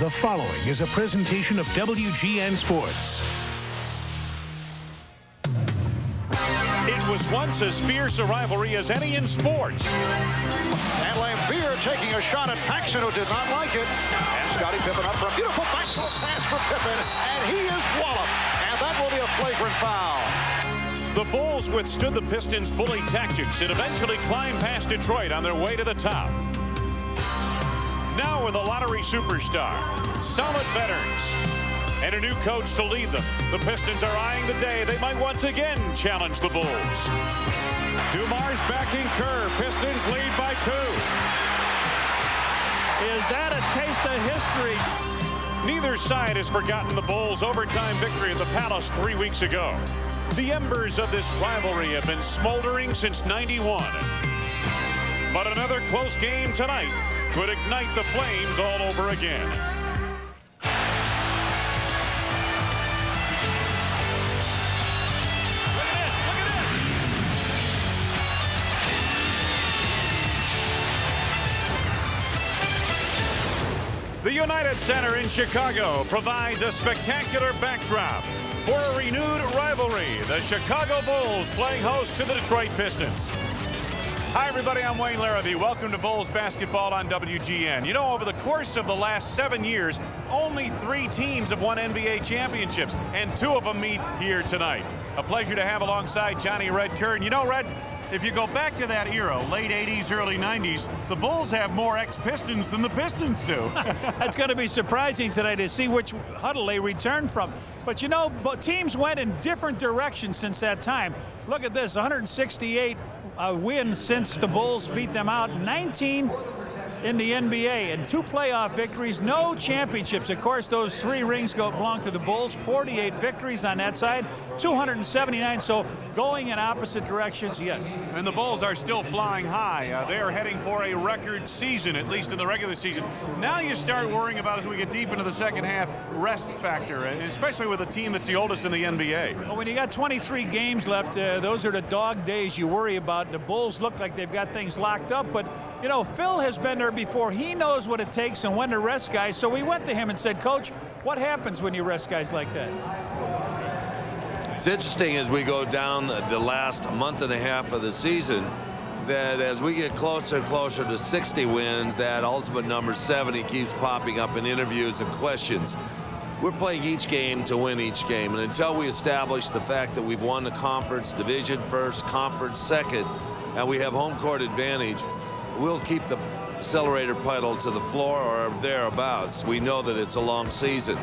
The following is a presentation of WGN Sports. It was once as fierce a rivalry as any in sports. And Lambeer taking a shot at Paxson, who did not like it. And Scottie Pippen up for a beautiful backdoor pass for Pippen, and he is walloped. And that will be a flagrant foul. The Bulls withstood the Pistons' bully tactics and eventually climbed past Detroit on their way to the top. Now with a lottery superstar, solid veterans, and a new coach to lead them, the Pistons are eyeing the day they might once again challenge the Bulls. Dumar's backing Kerr. Pistons lead by 2. Is that a taste of history? Neither side has forgotten the Bulls' overtime victory at the Palace 3 weeks ago. The embers of this rivalry have been smoldering since '91. But another close game tonight could ignite the flames all over again. Look at this, look at this. The United Center in Chicago provides a spectacular backdrop for a renewed rivalry. The Chicago Bulls playing host to the Detroit Pistons. Hi, everybody. I'm Wayne Larrabee. Welcome to Bulls basketball on WGN. You know, over the course of the last 7 years, only 3 teams have won NBA championships, and 2 of them meet here tonight. A pleasure to have alongside Johnny Red Kerr. And you know, Red, if you go back to that era, late 80s, early 90s, the Bulls have more ex-Pistons than the Pistons do. It's going to be surprising today to see which huddle they return from. But you know, teams went in different directions since that time. Look at this, 168 wins since the Bulls beat them out, 19 in the NBA, and 2 playoff victories, no championships. Of course, those 3 rings belong to the Bulls, 48 victories on that side, 279, so going in opposite directions, yes. And the Bulls are still flying high. They are heading for a record season, at least in the regular season. Now you start worrying about, as we get deep into the second half, rest factor, and especially with a team that's the oldest in the NBA. Well, when you got 23 games left, those are the dog days you worry about. The Bulls look like they've got things locked up, but you know, Phil has been there before. He knows what it takes and when to rest guys. So we went to him and said, Coach, what happens when you rest guys like that? It's interesting as we go down the last month and a half of the season that as we get closer and closer to 60 wins, that ultimate number 70 keeps popping up in interviews and questions. We're playing each game to win each game, and until we establish the fact that we've won the conference division first, conference second, and we have home court advantage, we'll keep the accelerator pedal to the floor or thereabouts. We know that it's a long season.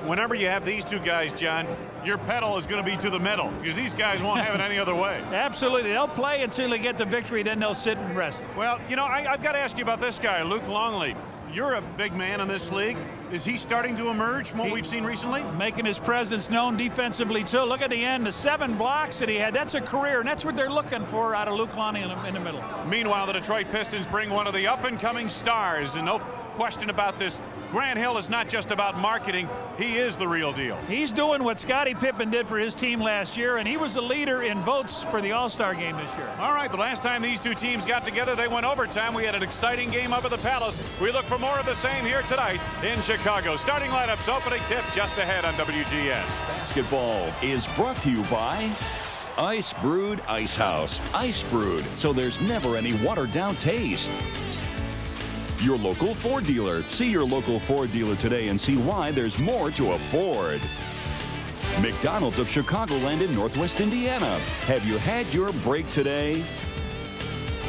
Whenever you have these 2 guys, John, your pedal is going to be to the metal because these guys won't have it any other way. Absolutely. They'll play until they get the victory, then they'll sit and rest. Well, you know, I've got to ask you about this guy, Luke Longley. You're a big man in this league. Is he starting to emerge from what we've seen recently? Making his presence known defensively, too. Look at the end, the 7 blocks that he had. That's a career, and that's what they're looking for out of Luke Longley in the middle. Meanwhile, the Detroit Pistons bring one of the up-and-coming stars, and no question about this. Grant Hill is not just about marketing. He is the real deal. He's doing what Scottie Pippen did for his team last year, and he was the leader in votes for the All-Star game this year. All right, the last time these 2 teams got together, they went overtime. We had an exciting game up at the Palace. We look for more of the same here tonight in Chicago. Starting lineups, opening tip just ahead on WGN. Basketball is brought to you by Ice Brewed Ice House. Ice brewed, so there's never any watered-down taste. Your local Ford dealer. See your local Ford dealer today and see why there's more to afford. McDonald's of Chicagoland in Northwest Indiana. Have you had your break today?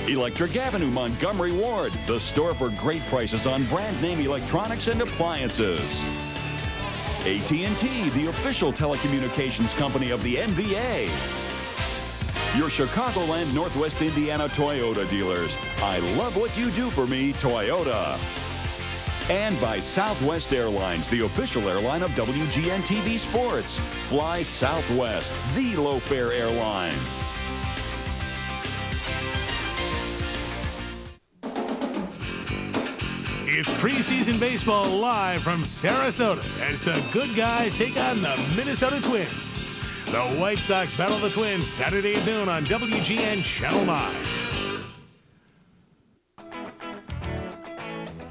Electric Avenue, Montgomery Ward, the store for great prices on brand name electronics and appliances. AT&T, the official telecommunications company of the NBA. Your Chicagoland, Northwest Indiana Toyota dealers. I love what you do for me, Toyota. And by Southwest Airlines, the official airline of WGN TV Sports. Fly Southwest, the low-fare airline. It's preseason baseball live from Sarasota as the good guys take on the Minnesota Twins. The White Sox battle the Twins Saturday at noon on WGN Channel 9.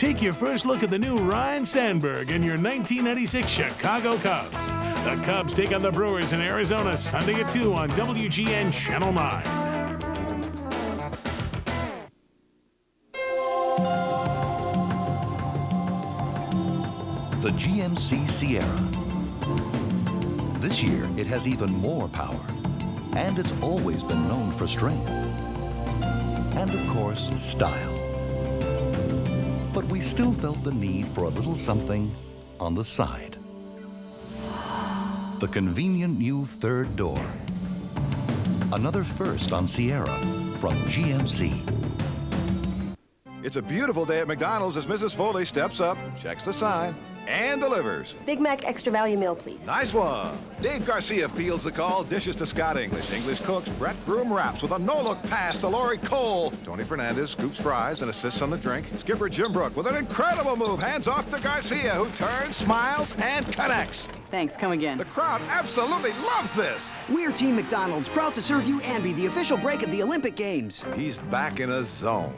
Take your first look at the new Ryne Sandberg and your 1996 Chicago Cubs. The Cubs take on the Brewers in Arizona Sunday at 2 on WGN Channel 9. The GMC Sierra. This year, it has even more power, and it's always been known for strength. And of course, style. But we still felt the need for a little something on the side. The convenient new third door. Another first on Sierra from GMC. It's a beautiful day at McDonald's as Mrs. Foley steps up, checks the sign, and delivers. Big Mac extra value meal, please. Nice one. Dave Garcia fields the call, dishes to Scott English. English cooks, Brett Broom wraps with a no-look pass to Lori Cole. Tony Fernandez scoops fries and assists on the drink. Skipper Jim Brook with an incredible move, hands off to Garcia, who turns, smiles, and connects. Thanks, come again. The crowd absolutely loves this. We're Team McDonald's, proud to serve you and be the official break of the Olympic Games. He's back in a zone.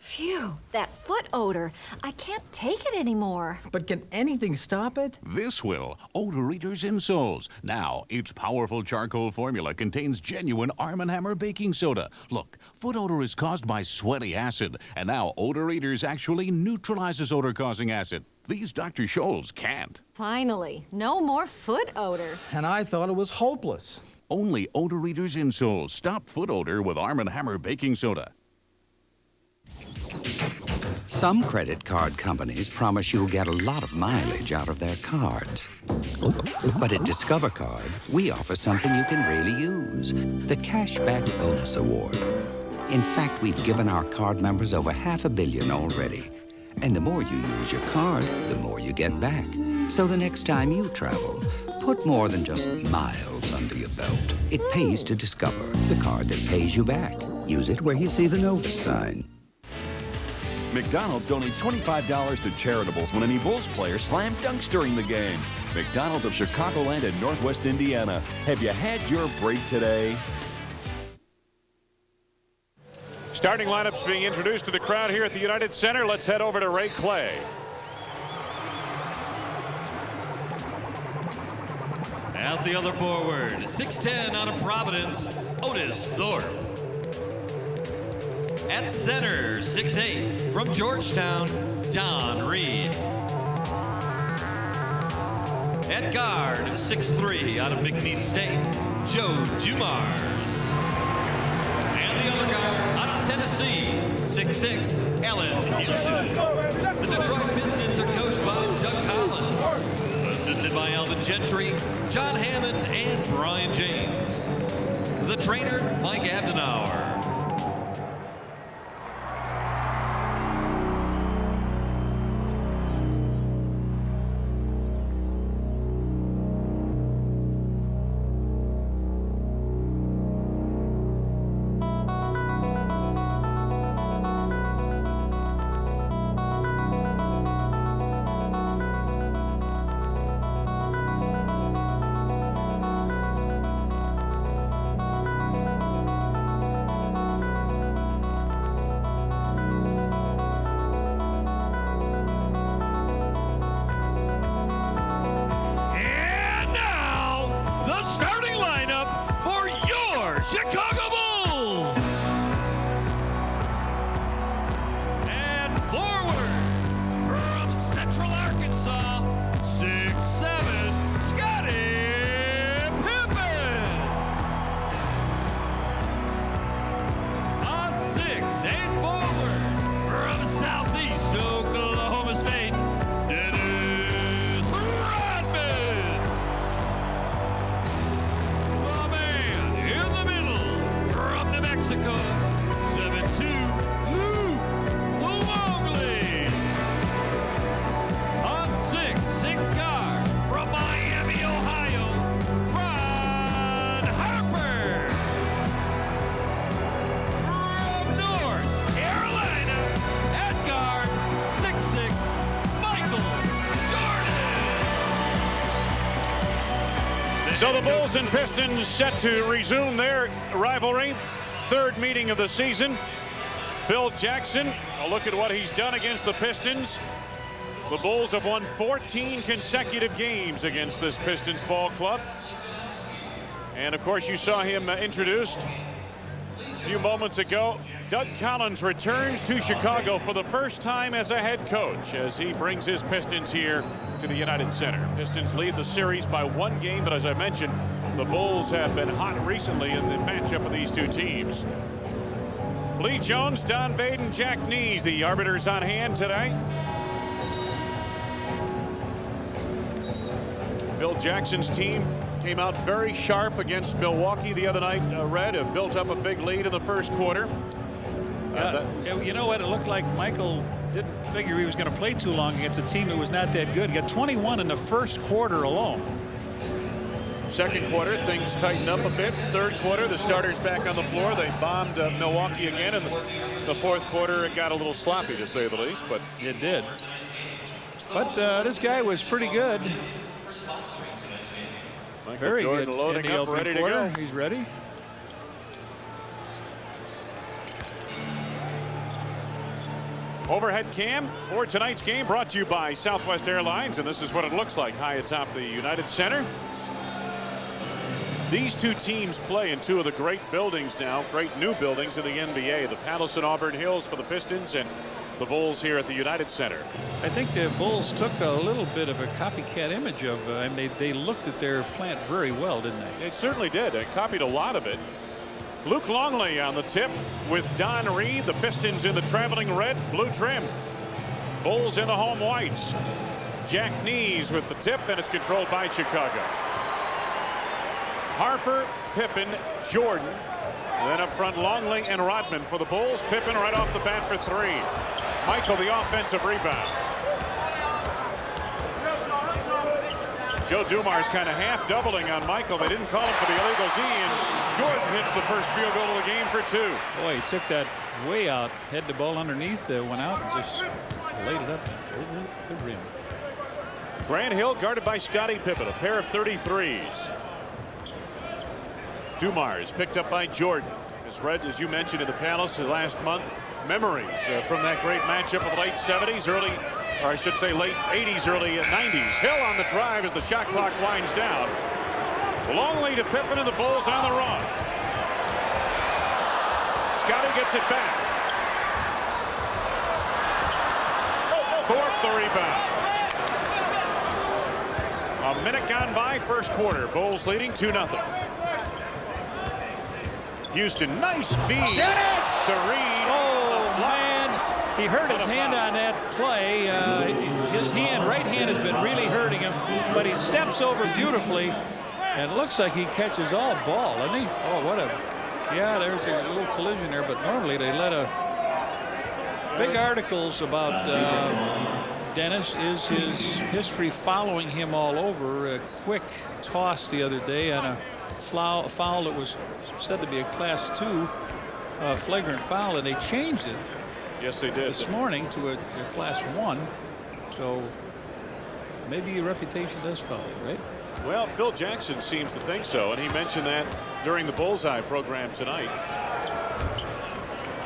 Phew, that foot odor. I can't take it anymore. But can anything stop it? This will. Odor Eaters Insoles. Now, its powerful charcoal formula contains genuine Arm & Hammer baking soda. Look, foot odor is caused by sweaty acid, and now Odor Eaters actually neutralizes odor-causing acid. These Dr. Scholl's can't. Finally, no more foot odor. And I thought it was hopeless. Only Odor Eaters Insoles. Stop foot odor with Arm & Hammer baking soda. Some credit card companies promise you'll get a lot of mileage out of their cards. But at Discover Card, we offer something you can really use, the Cashback Bonus Award. In fact, we've given our card members over $500 million already. And the more you use your card, the more you get back. So the next time you travel, put more than just miles under your belt. It pays to Discover, the card that pays you back. Use it where you see the Novus sign. McDonald's donates $25 to charitables when any Bulls player slam dunks during the game. McDonald's of Chicagoland and Northwest Indiana. Have you had your break today? Starting lineups being introduced to the crowd here at the United Center. Let's head over to Ray Clay. At the other forward, 6'10" out of Providence, Otis Thorpe. At center, 6'8" from Georgetown, Don Reed. At guard, 6'3" out of McNeese State, Joe Dumars. And the other guard, out of Tennessee, 6'6", Ellen Houston. The Detroit Pistons are coached by Doug Collins, assisted by Alvin Gentry, John Hammond, and Brian James. The trainer, Mike Abdenauer. Chicago Bulls! And forward from Central Arkansas, 6'7", Scottie Pippen! A 6'8" forward from Southeast Oklahoma State, Dennis Rodman! The man in the middle from New Mexico, 7'2", Lou Longley. A 6'6" guard from Miami, Ohio, Ron Harper. From North Carolina, at guard, 6'6", Michael Jordan. So the Bulls and Pistons set to resume their rivalry. Third meeting of the season. Phil Jackson, a look at what he's done against the Pistons. The Bulls have won 14 consecutive games against this Pistons ball club. And of course, you saw him introduced a few moments ago. Doug Collins returns to Chicago for the first time as a head coach as he brings his Pistons here to the United Center. Pistons lead the series by 1 game, but as I mentioned, the Bulls have been hot recently in the matchup of these two teams. Lee Jones, Don Baden, Jack Nees, the arbiters on hand today. Phil Jackson's team came out very sharp against Milwaukee the other night. Red have built up a big lead in the first quarter. You know what? It looked like Michael didn't figure he was going to play too long against a team that was not that good. He got 21 in the first quarter alone. Second quarter, things tightened up a bit. Third quarter, the starters back on the floor. They bombed Milwaukee again. In the fourth quarter, it got a little sloppy, to say the least. But it did. But this guy was pretty good. Very Jordan good. Loading up, ready to go. He's ready. Overhead cam for tonight's game brought to you by Southwest Airlines, and this is what it looks like high atop the United Center. These two teams play in two of the great buildings now, great new buildings in the NBA. The Palace in Auburn Hills for the Pistons and the Bulls here at the United Center. I think the Bulls took a little bit of a copycat image of, and they looked at their plant very well, didn't they? It certainly did. They copied a lot of it. Luke Longley on the tip with Don Reed. The Pistons in the traveling red, blue trim. Bulls in the home whites. Jack Nees with the tip, and it's controlled by Chicago. Harper, Pippen, Jordan. And then up front, Longley and Rodman for the Bulls. Pippen right off the bat for 3. Michael, the offensive rebound. Joe Dumars kind of half doubling on Michael. They didn't call him for the illegal D, and Jordan hits the first field goal of the game for 2. Boy, he took that way out, had the ball underneath, went out and just laid it up over the rim. Grant Hill guarded by Scottie Pippen, a pair of 33s. Dumars picked up by Jordan. As you mentioned in the Palace last month, memories from that great matchup of the late 70s, or I should say late 80s, early 90s. Hill on the drive as the shot clock winds down. Longley to Pippen and the Bulls on the run. Scottie gets it back. Thorpe the rebound. A minute gone by, first quarter. Bulls leading 2-0. Houston, nice feed to Reed. Oh, man. He hurt his hand on that play. His right hand has been really hurting him, but he steps over beautifully, and it looks like he catches all ball, doesn't he? Oh, what a... Yeah, there's a little collision there, but normally they let big articles about Dennis is his history following him all over. A quick toss the other day on a foul that was said to be a Class 2 flagrant foul, and they changed it. Yes, they did. This morning to a Class 1. So maybe your reputation does follow, right? Well, Phil Jackson seems to think so, and he mentioned that during the Bullseye program tonight.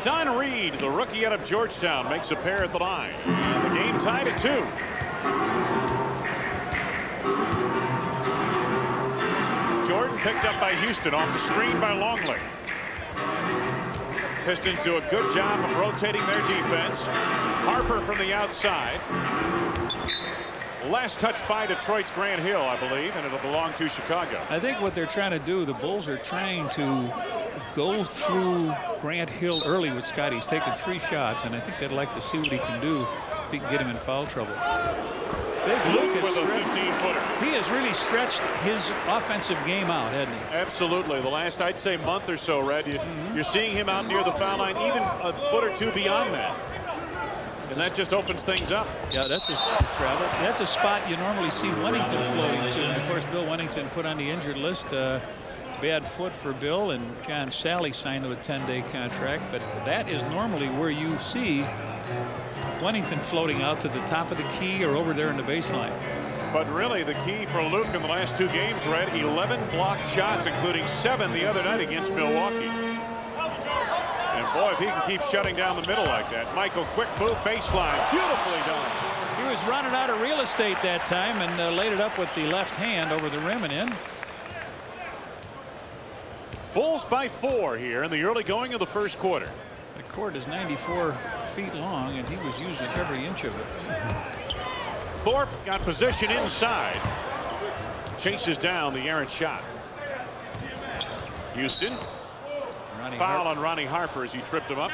Don Reed, the rookie out of Georgetown, makes a pair at the line. And the game tied at 2. Jordan picked up by Houston off the screen by Longley. Pistons do a good job of rotating their defense. Harper from the outside. Last touch by Detroit's Grant Hill, I believe, and it'll belong to Chicago. I think what they're trying to do, the Bulls are trying to go through Grant Hill early with Scottie. He's taken 3 shots, and I think they'd like to see what he can do if he can get him in foul trouble. Big Luke with a 15-footer. He has really stretched his offensive game out, hasn't he? Absolutely. The last, I'd say, month or so, Red, you're seeing him out near the foul line, even a foot or 2 beyond that. And that just opens things up. Yeah, that's a travel. That's a spot you normally see Wennington floating to. And of course, Bill Wennington put on the injured list. Bad foot for Bill, and John Sally signed him a 10-day contract. But that is normally where you see Wennington floating out to the top of the key or over there in the baseline. But really, the key for Luke in the last 2 games, Red, 11 blocked shots, including 7 the other night against Milwaukee. And Boy, if he can keep shutting down the middle like that. Michael, quick move, baseline. Beautifully done. He was running out of real estate that time and laid it up with the left hand over the rim and in. Bulls by 4 here in the early going of the first quarter. The court is 94 feet long, and he was using every inch of it. Thorpe got position inside. Chases down the errant shot. Houston. Foul on Ronnie Harper as he tripped him up.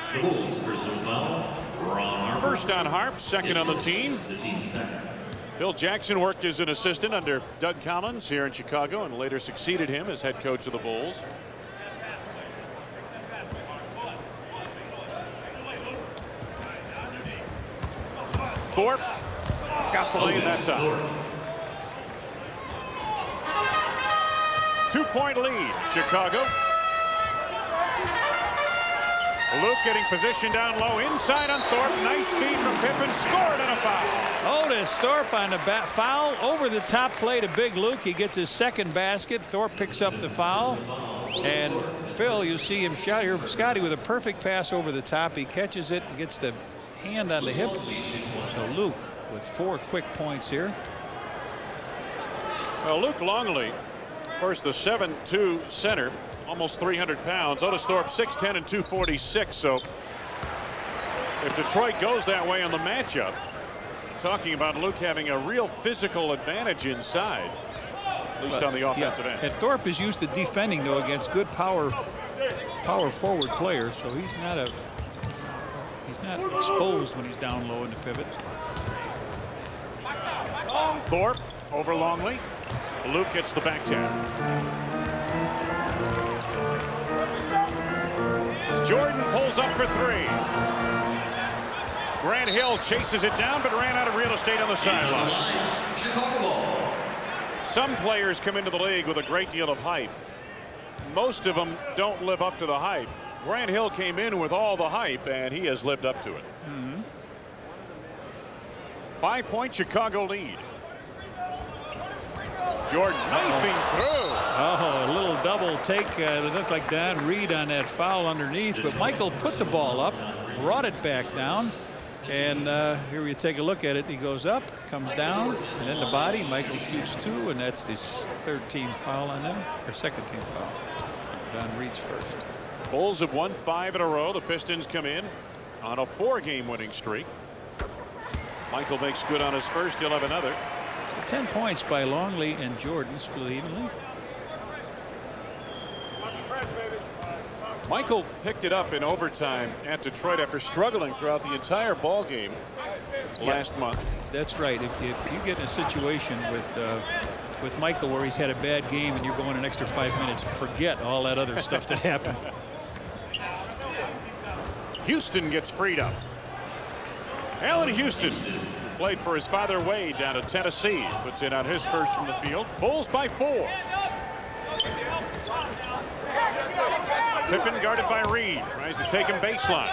First on Harp, second on the team. Phil Jackson worked as an assistant under Doug Collins here in Chicago and later succeeded him as head coach of the Bulls. Thorpe got the lane that time. 2-point lead, Chicago. Luke getting position down low inside on Thorpe. Nice speed from Pippen. Scored on a foul. Otis Thorpe on the foul over the top play to Big Luke. He gets his second basket. Thorpe picks up the foul. And Phil, you see him shot here. Scotty with a perfect pass over the top. He catches it and gets the hand on the hip. So Luke with 4 quick points here. Well, Luke Longley, of course, the 7'2" center, almost 300 pounds. Otis Thorpe 6'10" and 246. So if Detroit goes that way on the matchup, talking about Luke having a real physical advantage inside, at least on the offensive end. And Thorpe is used to defending though against good power forward players, so he's not exposed when he's down low in the pivot. Thorpe over Longley. Luke gets the back tap. Jordan pulls up for 3. Grant Hill chases it down but ran out of real estate on the sidelines. Some players come into the league with a great deal of hype. Most of them don't live up to the hype. Grant Hill came in with all the hype and he has lived up to it. 5-point Chicago lead. Jordan knifing through. Oh, a little double take. It looked like Don Reed on that foul underneath, but Michael put the ball up, brought it back down, and here you take a look at it. He goes up, comes down, and then the body. Michael shoots 2, and that's his 3rd team foul on him, or 2nd team foul. Don Reed's first. Bulls have won 5 in a row. The Pistons come in on a 4-game winning streak. Michael makes good on his first. He'll have another. 10 points by Longley and Jordan, split evenly. Michael picked it up in overtime at Detroit after struggling throughout the entire ball game last month. That's right. If you get in a situation with Michael where he's had a bad game and you're going an extra 5 minutes, forget all that other stuff that happened. Houston gets freed up. Allen Houston played for his father Wade down at Tennessee. Puts in on his first from the field. Bulls by 4. Pippen guarded by Reed. Tries to take him baseline.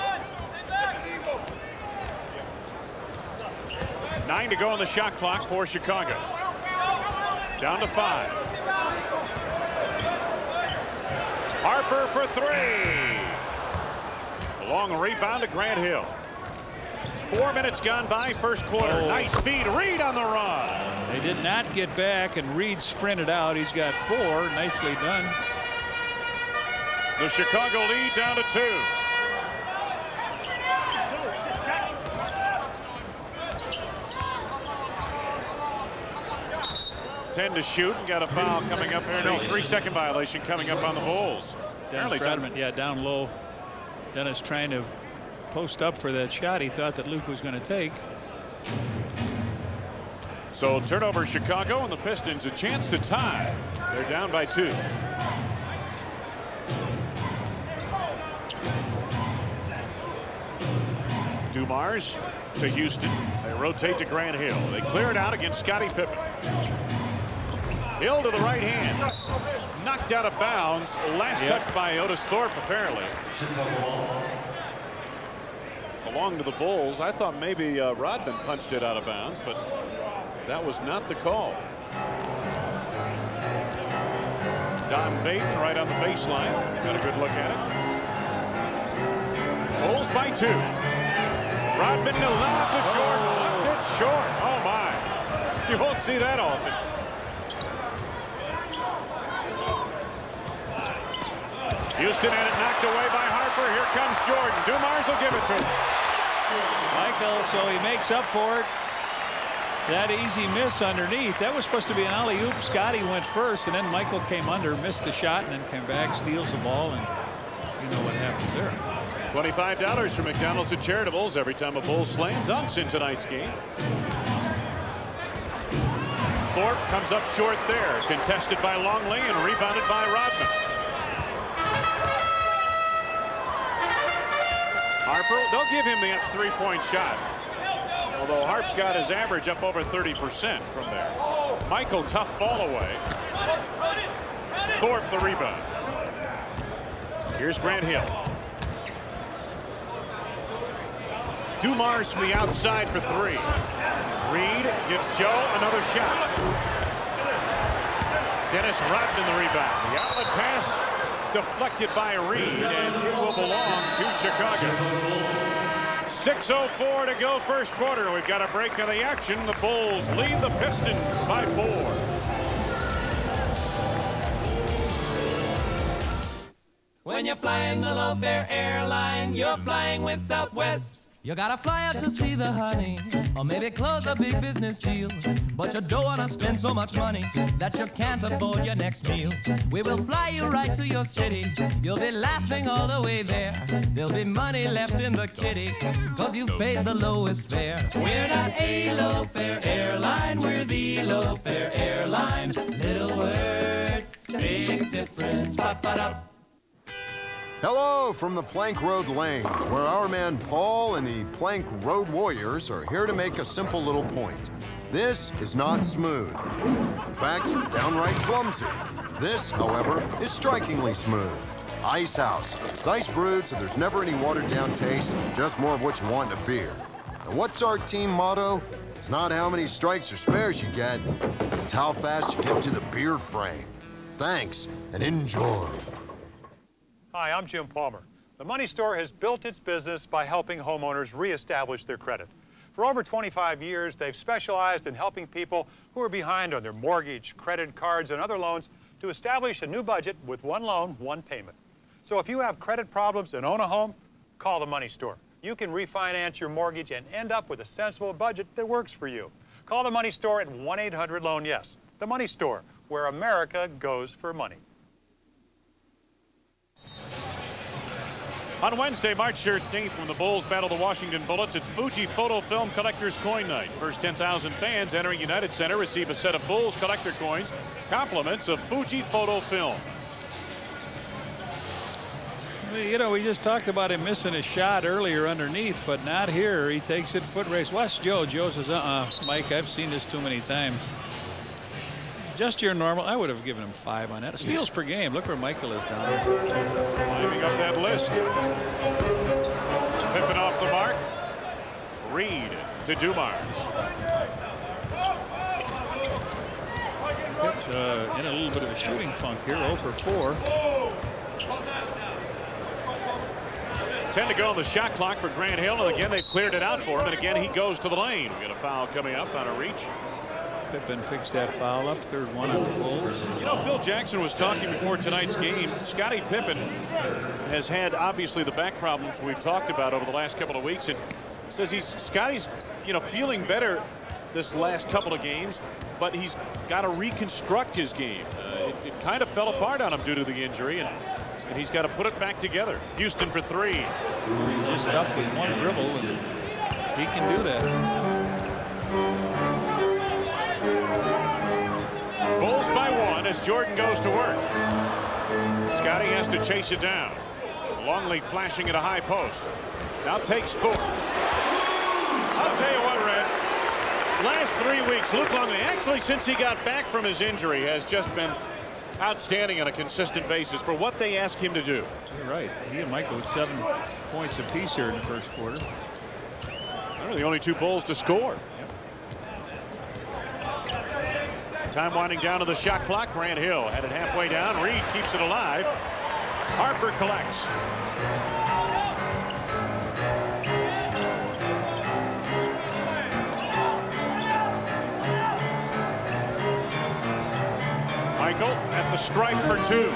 9 to go on the shot clock for Chicago. Down to 5. Harper for 3. A long rebound to Grant Hill. 4 minutes gone by, first quarter. Nice feed. Reed on the run. They did not get back, and Reed sprinted out. He's got 4. Nicely done. The Chicago lead down to 2. Ten to shoot. Got a foul coming up here. No, 3-second violation coming up on the Bulls. Dennis Rodman, down low. Dennis trying to post up for that shot he thought that Luke was going to take. So turnover Chicago, and the Pistons a chance to tie. They're down by 2. Dumars to Houston. They rotate to Grant Hill. They clear it out against Scottie Pippen. Hill to the right hand. Knocked out of bounds. Last touch by Otis Thorpe, apparently. Along to the Bulls. I thought maybe Rodman punched it out of bounds, but that was not the call. Don Payton right on the baseline. Got a good look at it. Bulls by 2. Rodman to lob to Jordan. Left it short. Oh, my. You won't see that often. Houston had it knocked away by Harper. Here comes Jordan. Dumars will give it to him. Michael, so he makes up for it. That easy miss underneath. That was supposed to be an alley-oop. Scotty went first, and then Michael came under, missed the shot, and then came back, steals the ball, and you know what happens there. $25 for McDonald's and Charitables every time a Bull slam dunks in tonight's game. Thorpe comes up short there. Contested by Longley and rebounded by Rodman. Harper, they'll give him the three-point shot. Although Harp's got his average up over 30% from there. Michael, tough ball away. Thorpe the rebound. Here's Grant Hill. Dumars from the outside for 3. Reed gives Joe another shot. Dennis Rodman the rebound. The outlet pass deflected by Reed, and it will belong to Chicago. 6:04 to go first quarter. We've got a break of the action. The Bulls lead the Pistons by 4. When you're flying the low-fare airline, you're flying with Southwest. You gotta fly out to see the honey, or maybe close a big business deal. But you don't wanna spend so much money that you can't afford your next meal. We will fly you right to your city. You'll be laughing all the way there. There'll be money left in the kitty, cause you've paid the lowest fare. We're not a low-fare airline, we're the low-fare airline. Little word, big difference. Ba-ba-da. Hello from the Plank Road Lanes, where our man Paul and the Plank Road Warriors are here to make a simple little point. This is not smooth. In fact, downright clumsy. This, however, is strikingly smooth. Ice House. It's ice brewed, so there's never any watered down taste, just more of what you want in a beer. And what's our team motto? It's not how many strikes or spares you get, it's how fast you get to the beer frame. Thanks, and enjoy. Hi, I'm Jim Palmer. The Money Store has built its business by helping homeowners reestablish their credit. For over 25 years, they've specialized in helping people who are behind on their mortgage, credit cards, and other loans to establish a new budget with one loan, one payment. So if you have credit problems and own a home, call the Money Store. You can refinance your mortgage and end up with a sensible budget that works for you. Call the Money Store at 1-800-LOAN-YES. The Money Store, where America goes for money. On Wednesday, March 13th, when the Bulls battle the Washington Bullets, it's Fuji Photo Film Collector's Coin Night. First 10,000 fans entering United Center receive a set of Bulls collector coins, compliments of Fuji Photo Film. You know, we just talked about him missing a shot earlier underneath, but not here. He takes it foot race. Watch Joe. Joe says, Mike, I've seen this too many times. Just your normal. I would have given him 5 on that. Steals per game. Look where Michael is down there. Climbing up that list. Pippen off the mark. Reed to Dumars. Pitt in a little bit of a shooting funk here. 0 for 4. 10 to go on the shot clock for Grant Hill. And again, they've cleared it out for him. And again, he goes to the lane. We got a foul coming up on a reach. Pippen picks that foul up, third one on the Bulls. You know, Phil Jackson was talking before tonight's game. Scottie Pippen has had obviously the back problems we've talked about over the last couple of weeks, and says Scotty's, you know, feeling better this last couple of games, but he's got to reconstruct his game. It kind of fell apart on him due to the injury, and he's got to put it back together. Houston for 3. He's just up with one dribble, and he can do that. Bulls by 1 as Jordan goes to work. Scotty has to chase it down. Longley flashing at a high post. Now takes Thorpe. I'll tell you what, Red. Last 3 weeks, Luke Longley, actually since he got back from his injury, has just been outstanding on a consistent basis for what they ask him to do. You're right. He and Michael with 7 points apiece here in the first quarter. They're the only 2 Bulls to score. Time winding down to the shot clock. Grant Hill had it halfway down. Reed keeps it alive. Harper collects. strike for 2.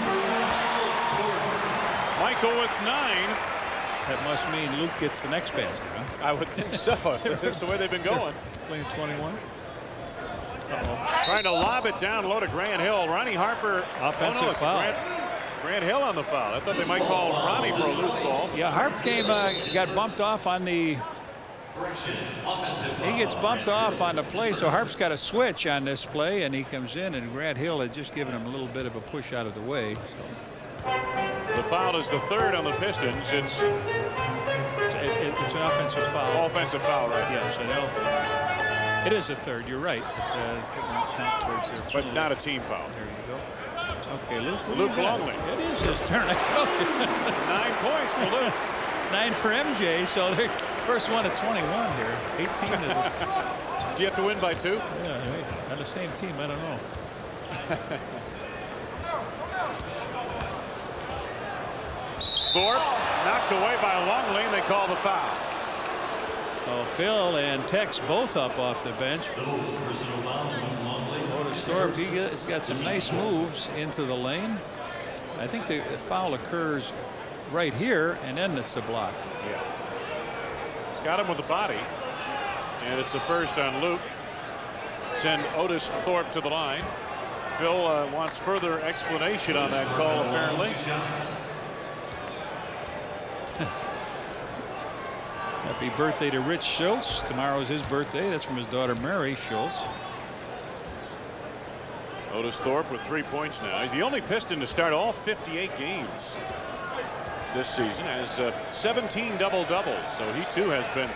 Michael with 9. That must mean Luke gets the next basket, huh? I would think so. That's the way they've been going. Playing 21. Trying to lob it down low to Grant Hill. Ronnie Harper. Offensive foul. Grant Hill on the foul. I thought they might call Ronnie for a loose ball. Yeah, Harp got bumped off on the. He gets bumped off on the play, so Harp's got a switch on this play, and he comes in, and Grant Hill had just given him a little bit of a push out of the way. So. The foul is the 3rd on the Pistons. It's an offensive foul. Offensive foul, right? Yes, I know. It is a 3rd. You're right. But not a team foul. There you go. Okay, Luke Longley. It is his turn. I told you. 9 points for Luke. 9 for MJ. So they're first one at 21 here. 18 is. Do you have to win by 2? Yeah, on the same team. I don't know. Thorpe knocked away by Longley, and they call the foul. Oh, Phil and Tex both up off the bench. Otis Thorpe, he's got some nice moves into the lane. I think the foul occurs right here, and then it's a block. Yeah. Got him with the body, and it's the first on Luke. Send Otis Thorpe to the line. Phil wants further explanation on that call, apparently. Happy birthday to Rich Schultz. Tomorrow's his birthday. That's from his daughter Mary Schultz. Otis Thorpe with 3 points now. He's the only Piston to start all 58 games this season. Has 17 double-doubles, so he too has been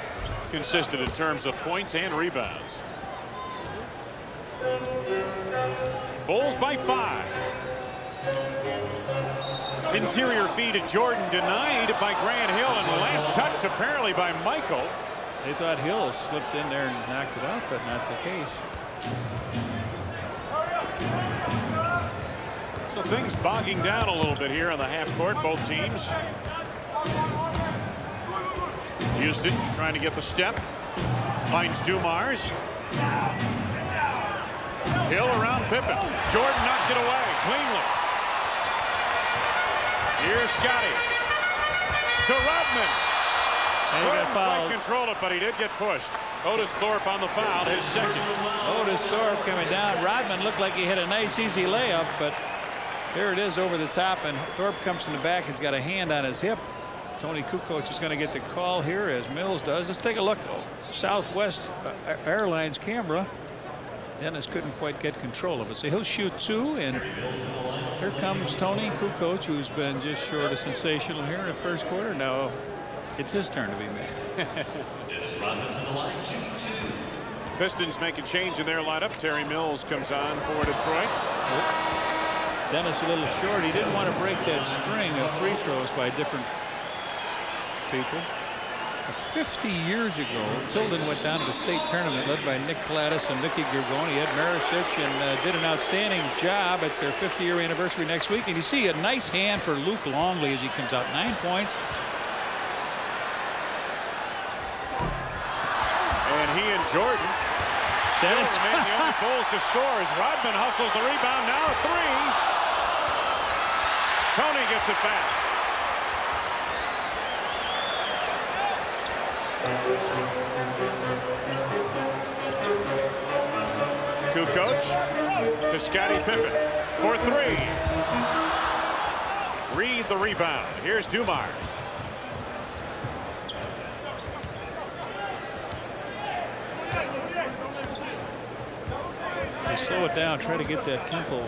consistent in terms of points and rebounds. Bulls by 5. Interior feed to Jordan, denied by Grant Hill, and the last touch apparently by Michael. They thought Hill slipped in there and knocked it out, but not the case. So things bogging down a little bit here on the half court, both teams. Houston trying to get the step. Finds Dumars. Hill around Pippen. Jordan knocked it away cleanly. Here's Scotty to Rodman. Couldn't quite control it, but he did get pushed. Otis Thorpe on the foul, his second. Otis Thorpe coming down. Rodman looked like he hit a nice easy layup, but there it is over the top, and Thorpe comes from the back. He's got a hand on his hip. Tony Kukoc is going to get the call here, as Mills does. Let's take a look. Southwest Airlines camera. Dennis couldn't quite get control of it, so he'll shoot 2, and here comes Tony Kukoc, who's been just short of sensational here in the first quarter. Now it's his turn to be made. Pistons make a change in their lineup. Terry Mills comes on for Detroit. Dennis a little short. He didn't want to break that string of free throws by different people. 50 years ago, Tilden went down to the state tournament led by Nick Gladys and Mickey Gergoni. Ed Marisic and did an outstanding job. It's their 50-year anniversary next week. And you see a nice hand for Luke Longley as he comes out. 9 points. And he and Jordan still remain the only Bulls to score as Rodman hustles the rebound. Now a 3. Tony gets it back. Kukoc to Scottie Pippen for 3. Reed the rebound. Here's Dumars. They slow it down, try to get that tempo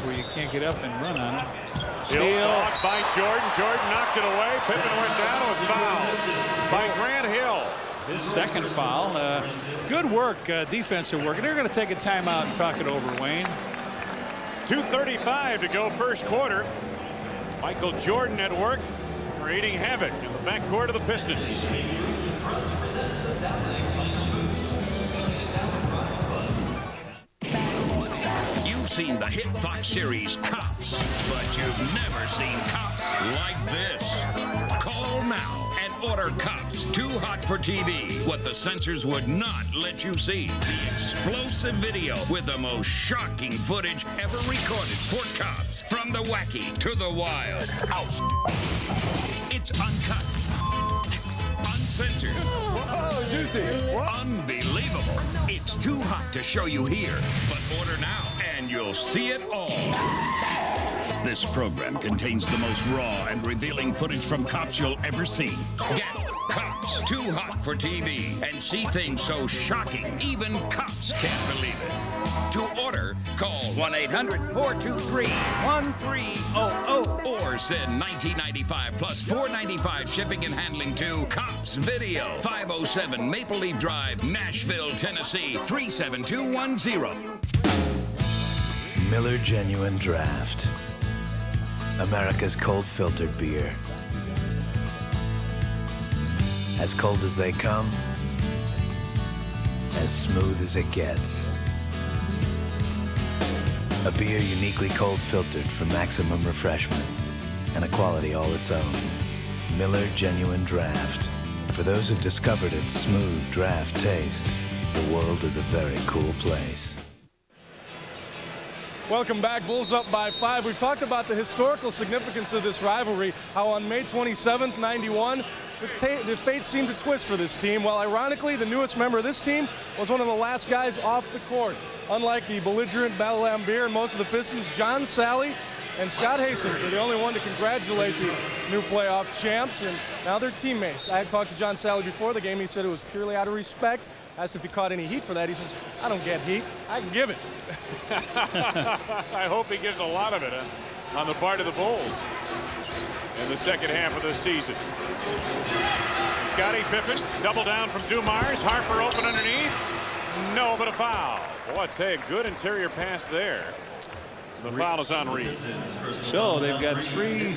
where you can't get up and run on it. Steal by Jordan. Jordan knocked it away. Pippen went down. It was fouled by Grant Hill. His second foul. Good work, defensive work. And they're going to take a timeout and talk it over, Wayne. 2:35 to go first quarter. Michael Jordan at work, creating havoc in the backcourt of the Pistons. You've seen the hit Fox series Cops, but you've never seen cops like this. Call now and Order Cops Too Hot for TV. What the censors would not let you see. The explosive video with the most shocking footage ever recorded for cops. From the wacky to the wild. It's uncut. Uncensored. Whoa, juicy. Unbelievable. It's too hot to show you here. But order now and you'll see it all. This program contains the most raw and revealing footage from cops you'll ever see. Get Cops Too Hot for TV and see things so shocking, even cops can't believe it. To order, call 1-800-423-1300 or send $19.95 plus $4.95 shipping and handling to Cops Video, 507 Maple Leaf Drive, Nashville, Tennessee, 37210. Miller Genuine Draft. America's cold filtered beer. As cold as they come, as smooth as it gets. A beer uniquely cold filtered for maximum refreshment and a quality all its own. Miller Genuine Draft. For those who've discovered its smooth draft taste, the world is a very cool place. Welcome back. Bulls up by 5. We've talked about the historical significance of this rivalry, how on May 27th, 91, the fate seemed to twist for this team. Well, ironically, the newest member of this team was one of the last guys off the court. Unlike the belligerent Bell Lambier and most of the Pistons, John Sally and Scott Hastings are the only one to congratulate the new playoff champs, and now they're teammates. I had talked to John Sally before the game. He said it was purely out of respect. Asked if he caught any heat for that. He says, I don't get heat. I give it. I hope he gives a lot of it on the part of the Bulls in the second half of the season. Scottie Pippen, double down from Dumars. Harper open underneath. No, but a foul. Boy, I tell you, good interior pass there. The foul is on Reed. So they've got 3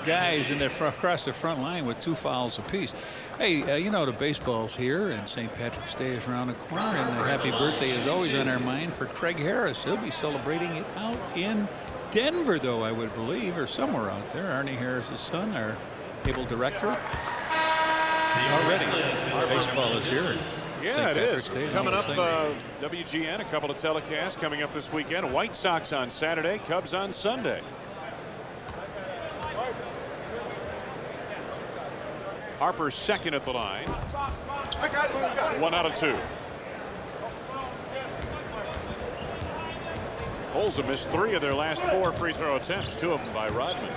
guys in their across the front line with 2 fouls apiece. Hey, you know, the baseball's here and St. Patrick's Day is around the corner, and the happy birthday is always on our mind for Craig Harris. He'll be celebrating it out in Denver, though, I would believe, or somewhere out there. Arnie Harris's son, our cable director. Already, baseball is here. Yeah, it is. Coming up, WGN, a couple of telecasts coming up this weekend. White Sox on Saturday, Cubs on Sunday. Harper's second at the line. 1 out of 2. Bulls have missed 3 of their last 4 free throw attempts, 2 of them by Rodman.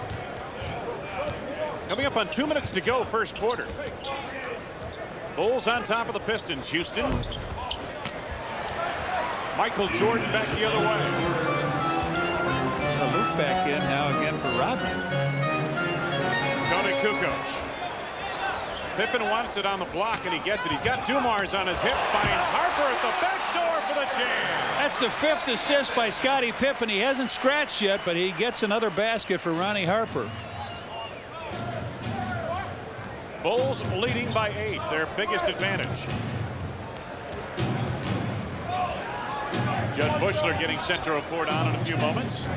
Coming up on 2 minutes to go, first quarter. Bulls on top of the Pistons. Houston. Michael Jordan back the other way. A loop back in now again for Rodman. Tony Kukoc. Pippen wants it on the block, and he gets it. He's got Dumars on his hip. Finds Harper at the back door for the jam. That's the 5th assist by Scottie Pippen. He hasn't scratched yet, but he gets another basket for Ronnie Harper. Bulls leading by 8, their biggest advantage. Judd Bushler getting set to report on in a few moments.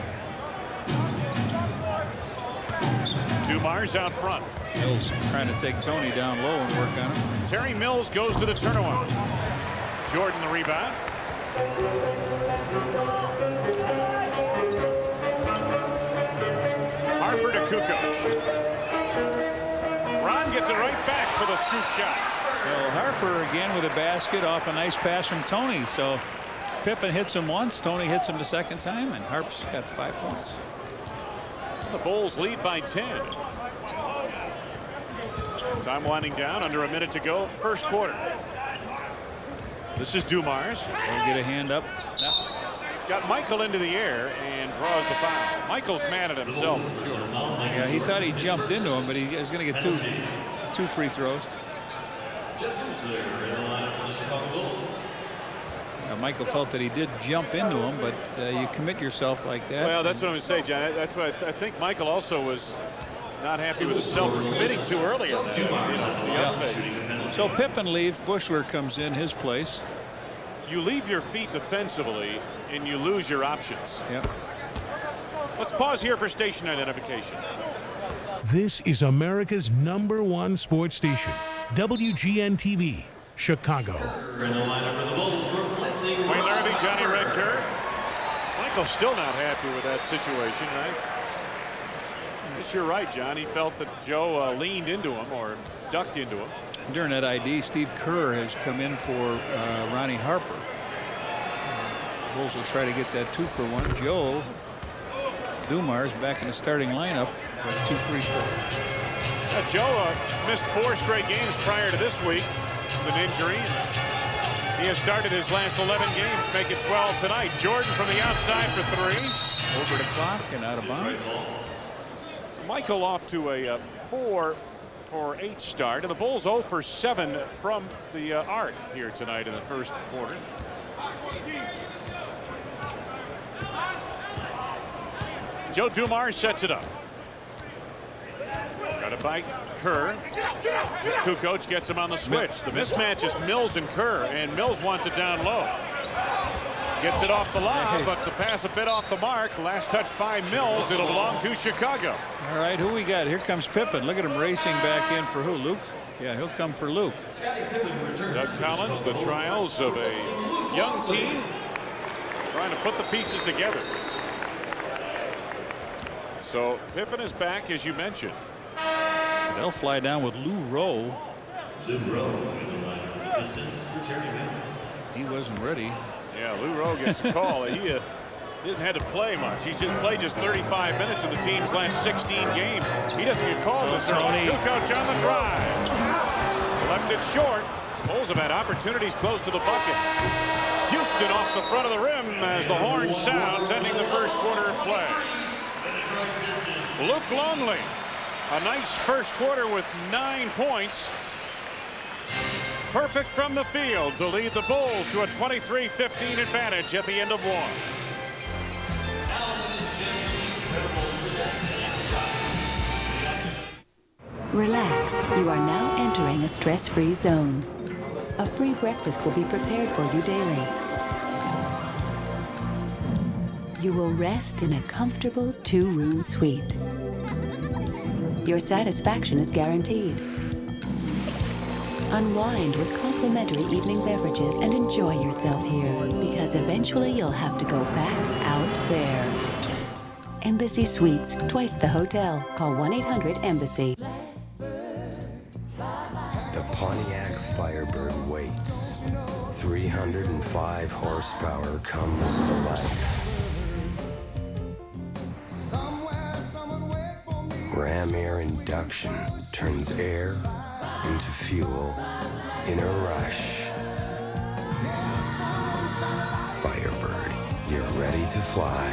Dumars out front. Mills trying to take Tony down low and work on him. Terry Mills goes to the turnaround. Jordan the rebound. Harper to Kukoc. Ron gets it right back for the scoop shot. Well, Harper again with a basket off a nice pass from Tony. So Pippen hits him once, Tony hits him the second time, and Harper's got 5 points. The Bulls lead by 10. Time winding down, under a minute to go, first quarter. This is Dumars. We'll get a hand up. No. Got Michael into the air and draws the foul. Michael's mad at himself, I'm sure. Yeah, he thought he jumped into him, but he is going to get two free throws. Now, Michael felt that he did jump into him, but you commit yourself like that. Well, that's what I'm going to say, John. That's what I think Michael also was not happy with himself for committing too early on that. Yeah. So Pippen leaves. Bushler comes in his place. You leave your feet defensively, and you lose your options. Yep. Let's pause here for station identification. This is America's #1 sports station, WGN-TV, Chicago. Wayne Larrabee, Johnny Redker. Michael's still not happy with that situation, right? I guess you're right, John. He felt that Joe leaned into him or ducked into him. During that ID, Steve Kerr has come in for Ronnie Harper. Bulls will try to get that 2-for-1. Joe Dumars back in the starting lineup with 2 free throws. Joe missed 4 straight games prior to this week with an injury. He has started his last 11 games, making 12 tonight. Jordan from the outside for 3. Over the clock and out of bounds. So Michael off to a 4-for-8 start, and the Bulls 0 for 7 from the arc here tonight in the first quarter. Joe Dumars sets it up. Got it by Kerr. Kukoc gets him on the switch. The mismatch is Mills and Kerr, and Mills wants it down low. Gets it off the lob, but the pass a bit off the mark. Last touch by Mills. It'll belong to Chicago. All right, who we got? Here comes Pippen. Look at him racing back in for who? Luke? Yeah, he'll come for Luke. Doug Collins, the trials of a young team, trying to put the pieces together. So Pippen is back, as you mentioned. They'll fly down with Lou Rowe. Lou Rowe, Pistons for Terry Mills. He wasn't ready. Yeah, Lou Rowe gets a call. He didn't have to play much. He's just played just 35 minutes in the team's last 16 games. He doesn't get called this early. Kukoc on the drive. Left it short. Bulls have had opportunities close to the bucket. Houston off the front of the rim as the horn sounds, ending the first quarter of play. Luke Longley, a nice first quarter with 9 points. Perfect from the field to lead the Bulls to a 23-15 advantage at the end of 1. Relax. You are now entering a stress-free zone. A free breakfast will be prepared for you daily. You will rest in a comfortable 2-room suite. Your satisfaction is guaranteed. Unwind with complimentary evening beverages and enjoy yourself here, because eventually you'll have to go back out there. Embassy Suites, twice the hotel. Call 1-800-EMBASSY. The Pontiac Firebird waits. 305 horsepower comes to life. Ram air induction turns air into fuel in a rush. Firebird, you're ready to fly.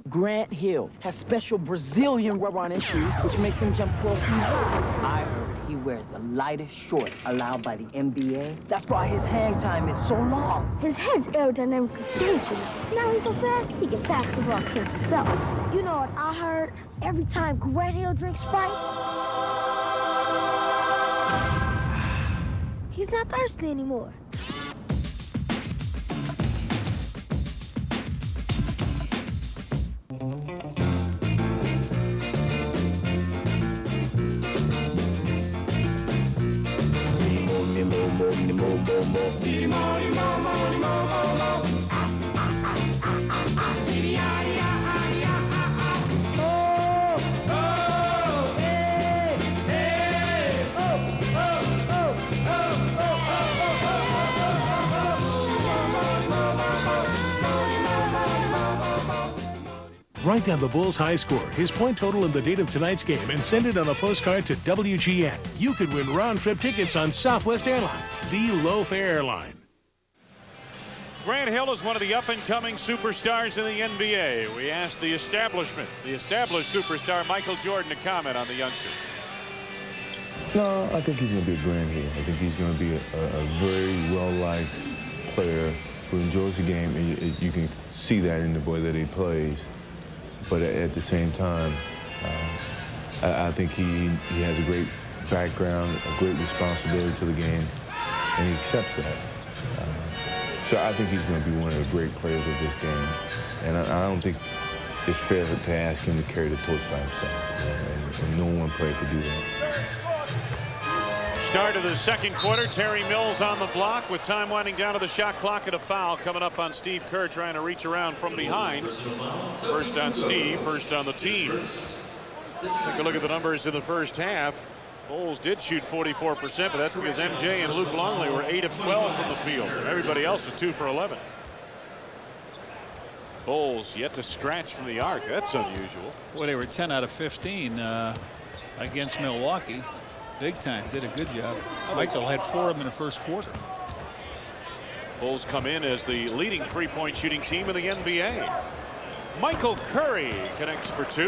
Grant Hill has special Brazilian rubber on his shoes, which makes him jump 12 feet high. I heard he wears the lightest shorts allowed by the NBA. That's why his hang time is so long. His head's aerodynamically changing. Now he's so fast, he can pass the ball to himself. You know what I heard? Every time Grant Hill drinks Sprite, he's not thirsty anymore. Write down the Bulls' high score, his point total, and the date of tonight's game, and send it on a postcard to WGN. You could win round-trip tickets on Southwest Airlines, the low-fare airline. Grant Hill is one of the up-and-coming superstars in the NBA. We asked the established superstar Michael Jordan to comment on the youngster. No, I think he's going to be a Grant Hill. I think he's going to be a very well-liked player who enjoys the game, and you can see that in the way that he plays. But at the same time, I think he has a great background, a great responsibility to the game, and he accepts that. So I think he's going to be one of the great players of this game. And I don't think it's fair to ask him to carry the torch by himself. And no one player could do that. Start of the second quarter. Terry Mills on the block with time winding down to the shot clock and a foul coming up on Steve Kerr trying to reach around from behind. First on Steve, first on the team. Take a look at the numbers in the first half. Bulls did shoot 44%, but that's because MJ and Luke Longley were 8 of 12 from the field. Everybody else was 2 for 11. Bulls yet to scratch from the arc. That's unusual. Well, they were 10 out of 15 against Milwaukee. Big time. Did a good job. Michael had 4 of them in the first quarter. Bulls come in as the leading three-point shooting team in the NBA. Michael Curry connects for 2.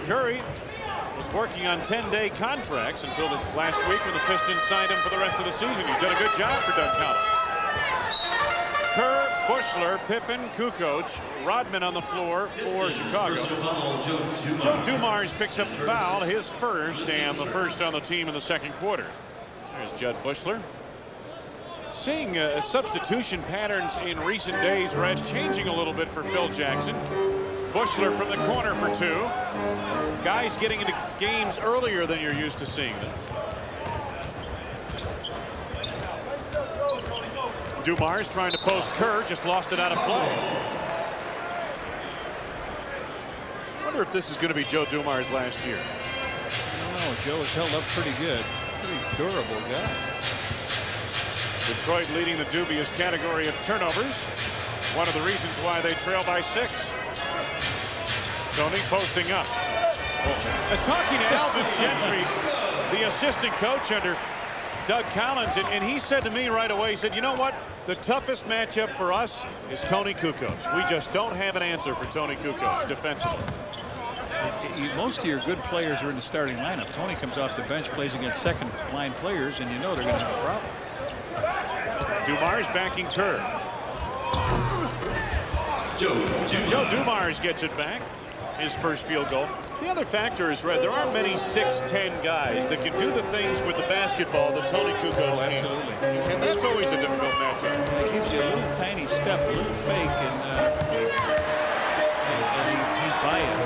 Curry was working on 10-day contracts until the last week when the Pistons signed him for the rest of the season. He's done a good job for Doug Collins. Kerr, Bushler, Pippen, Kukoc, Rodman on the floor for Chicago. Joe Dumars picks up the foul, his first, and the first on the team in the second quarter. There's Judd Bushler. Seeing substitution patterns in recent days, Red, changing a little bit for Phil Jackson. Bushler from the corner for 2. Guys getting into games earlier than you're used to seeing them. Dumars trying to post Kerr, just lost it out of play. I wonder if this is going to be Joe Dumars last year. I don't know. Joe has held up pretty good. Pretty durable guy. Detroit leading the dubious category of turnovers. One of the reasons why they trail by 6. Tony posting up. I was talking to Alvin Gentry, the assistant coach under Doug Collins, and he said to me right away, he said, you know what? The toughest matchup for us is Tony Kukoc. We just don't have an answer for Tony Kukoc defensively. Most of your good players are in the starting lineup. Tony comes off the bench, plays against second line players, and you know they're going to have a problem. Dumars backing Kerr. Joe Dumars gets it back. His first field goal. The other factor is, Red, there aren't many 6'10" guys that can do the things with the basketball that Tony Kukoc can. Absolutely. And that's always a difficult matchup. It gives you a little tiny step, a little fake, and he's buying.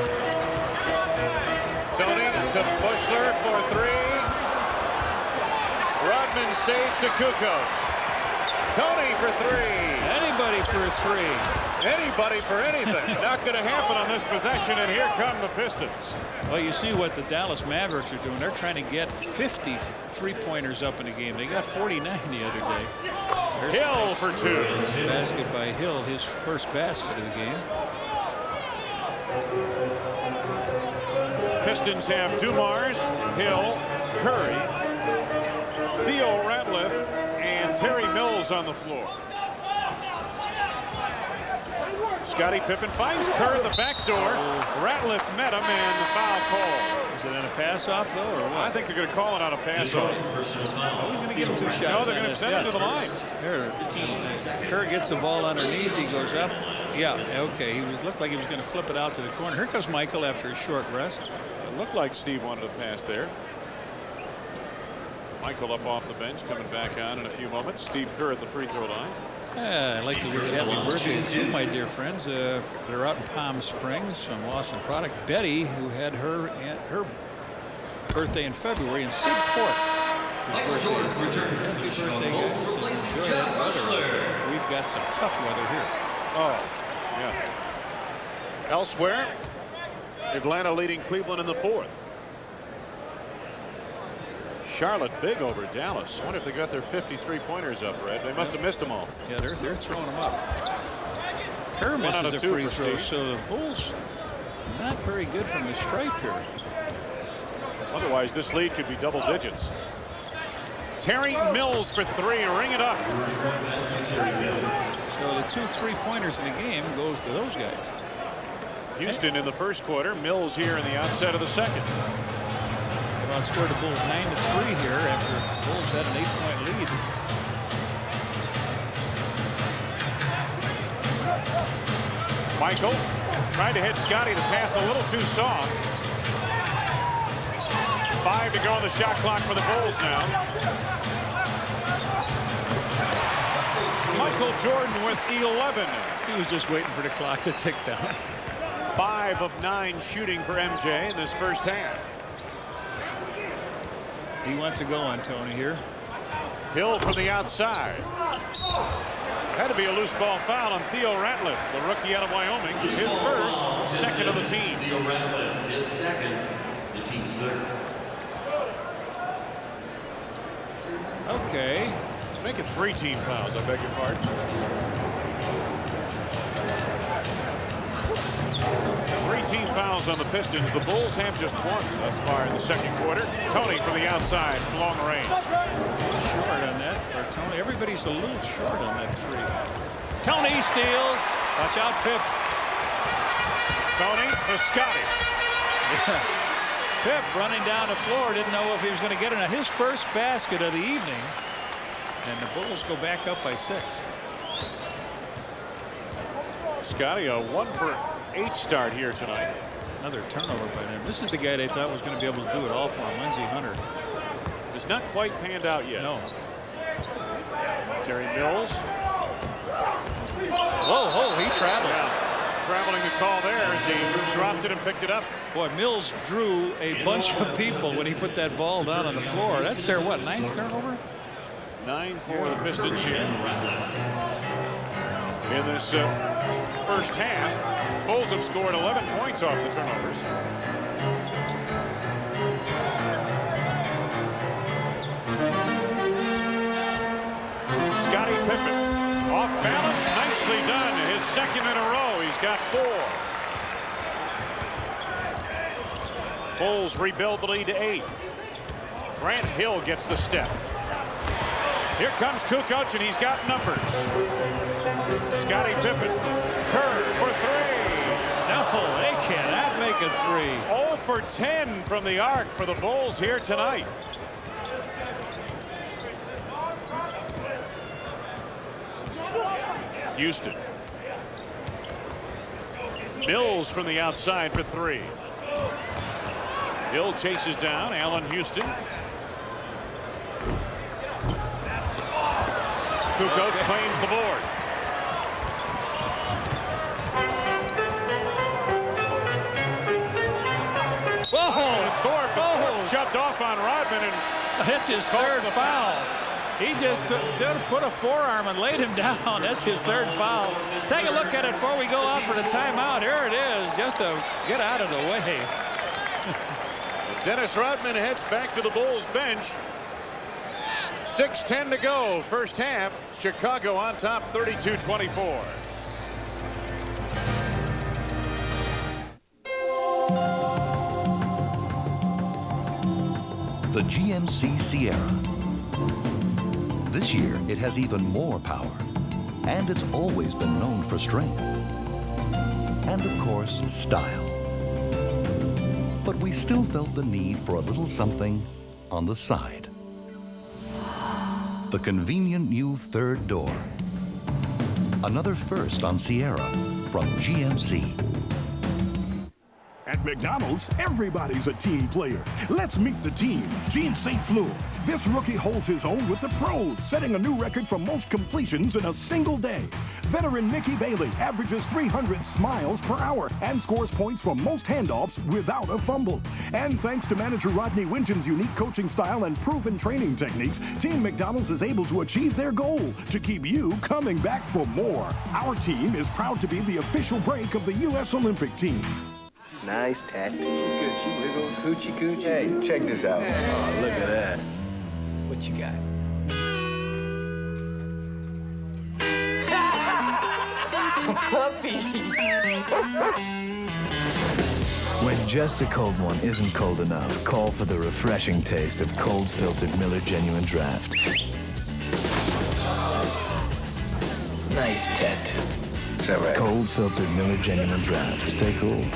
Tony to Bushler for 3. Rodman saves to Kukoc. Tony for 3. Anybody for a 3. Anybody for anything. Not going to happen on this possession, and here come the Pistons. Well, you see what the Dallas Mavericks are doing. They're trying to get 50 three-pointers up in the game. They got 49 the other day. There's Hill for 2. Basket by Hill, his first basket of the game. Pistons have Dumars, Hill, Curry, Theo Ratliff, and Terry Mills on the floor. Scottie Pippen finds Kerr at the back door. Ratliff met him, and the foul call. Is it on a pass-off, though, or what? I think they're going to call it on a pass-off. Are we going to give him 2 shots? No, they're going to send him to the line. There. Kerr gets the ball underneath. He goes up. Yeah, okay. He looked like he was going to flip it out to the corner. Here comes Michael after a short rest. It looked like Steve wanted to pass there. Michael up off the bench, coming back on in a few moments. Steve Kerr at the free throw line. I'd like to wish happy birthday to my dear friends. They're out in Palm Springs from Lawson Product. Betty, who had her birthday in February, and Sid Court. Happy birthday, guys. Enjoy that weather. We've got some tough weather here. Oh, yeah. Elsewhere, Atlanta leading Cleveland in the 4th. Charlotte big over Dallas. I wonder if they got their 53-pointers up, Red. They must have missed them all. Yeah, they're throwing them up. Kerr misses a free throw, so the Bulls not very good from the stripe here. Otherwise, this lead could be double digits. Terry Mills for 3. Ring it up. So the 2 3-pointers in the game goes to those guys. Houston in the first quarter. Mills here in the outset of the second. Outscored the Bulls 9-3 here after the Bulls had an 8-point lead. Michael tried to hit Scottie. The pass a little too soft. 5 to go on the shot clock for the Bulls now. Michael Jordan with 11. He was just waiting for the clock to tick down. 5 of 9 shooting for MJ in this first half. He wants to go on Tony here. Hill from the outside. Had to be a loose ball foul on Theo Ratliff, the rookie out of Wyoming. His first, second of the team. Theo Ratliff, his second, the team's third. Okay. Make it 3 team fouls, I beg your pardon. 3 team fouls on the Pistons. The Bulls have just 1 thus far in the second quarter. Tony from the outside from long range. Short on that for Tony. Everybody's a little short on that 3. Tony steals. Watch out, Pip. Tony to Scotty. Pip running down the floor, didn't know if he was going to get it. His first basket of the evening. And the Bulls go back up by 6. Scotty, a 1 for 8 start here tonight. Another turnover by them. This is the guy they thought was going to be able to do it all for him, Lindsey Hunter. It's not quite panned out yet. No. Terry Mills. Whoa, he traveled. Yeah. Traveling the call there as he dropped it and picked it up. Boy, Mills drew a bunch of people when he put that ball down on the floor. That's their, what, 9th turnover? 9 for the Pistons here. In this first half, Bulls have scored 11 points off the turnovers. Scottie Pippen off balance, nicely done. His second in a row. He's got 4. Bulls rebuild the lead to 8. Grant Hill gets the step. Here comes Kukoc, and he's got numbers. Scottie Pippen. Kerr for 3. No, they cannot make a 3. 0 for 10 from the arc for the Bulls here tonight. Houston. Mills from the outside for 3. Hill chases down Allen Houston. Kukoc claims the board. Whoa! Thorpe shoved off on Rodman, and that's his third foul. He just put a forearm and laid him down. That's his third foul. Take a look at it before we go out for the timeout. Here it is, just to get out of the way. Dennis Rodman heads back to the Bulls bench. 6:10 to go, first half. Chicago on top, 32-24. The GMC Sierra. This year, it has even more power, and it's always been known for strength. And of course, style. But we still felt the need for a little something on the side. The convenient new third door. Another first on Sierra from GMC. At McDonald's, everybody's a team player. Let's meet the team. Gene St. Fleur. This rookie holds his own with the pros, setting a new record for most completions in a single day. Veteran Mickey Bailey averages 300 smiles per hour and scores points for most handoffs without a fumble. And thanks to manager Rodney Winton's unique coaching style and proven training techniques, Team McDonald's is able to achieve their goal to keep you coming back for more. Our team is proud to be the official break of the U.S. Olympic team. Nice tattoo. Good. She wiggles, hoochie coochie. Hey, check this out. Oh, look at that. What you got? Puppy. When just a cold one isn't cold enough, call for the refreshing taste of cold-filtered Miller Genuine Draft. Nice tattoo. Is that right? Cold-filtered Miller Genuine Draft. Stay cool.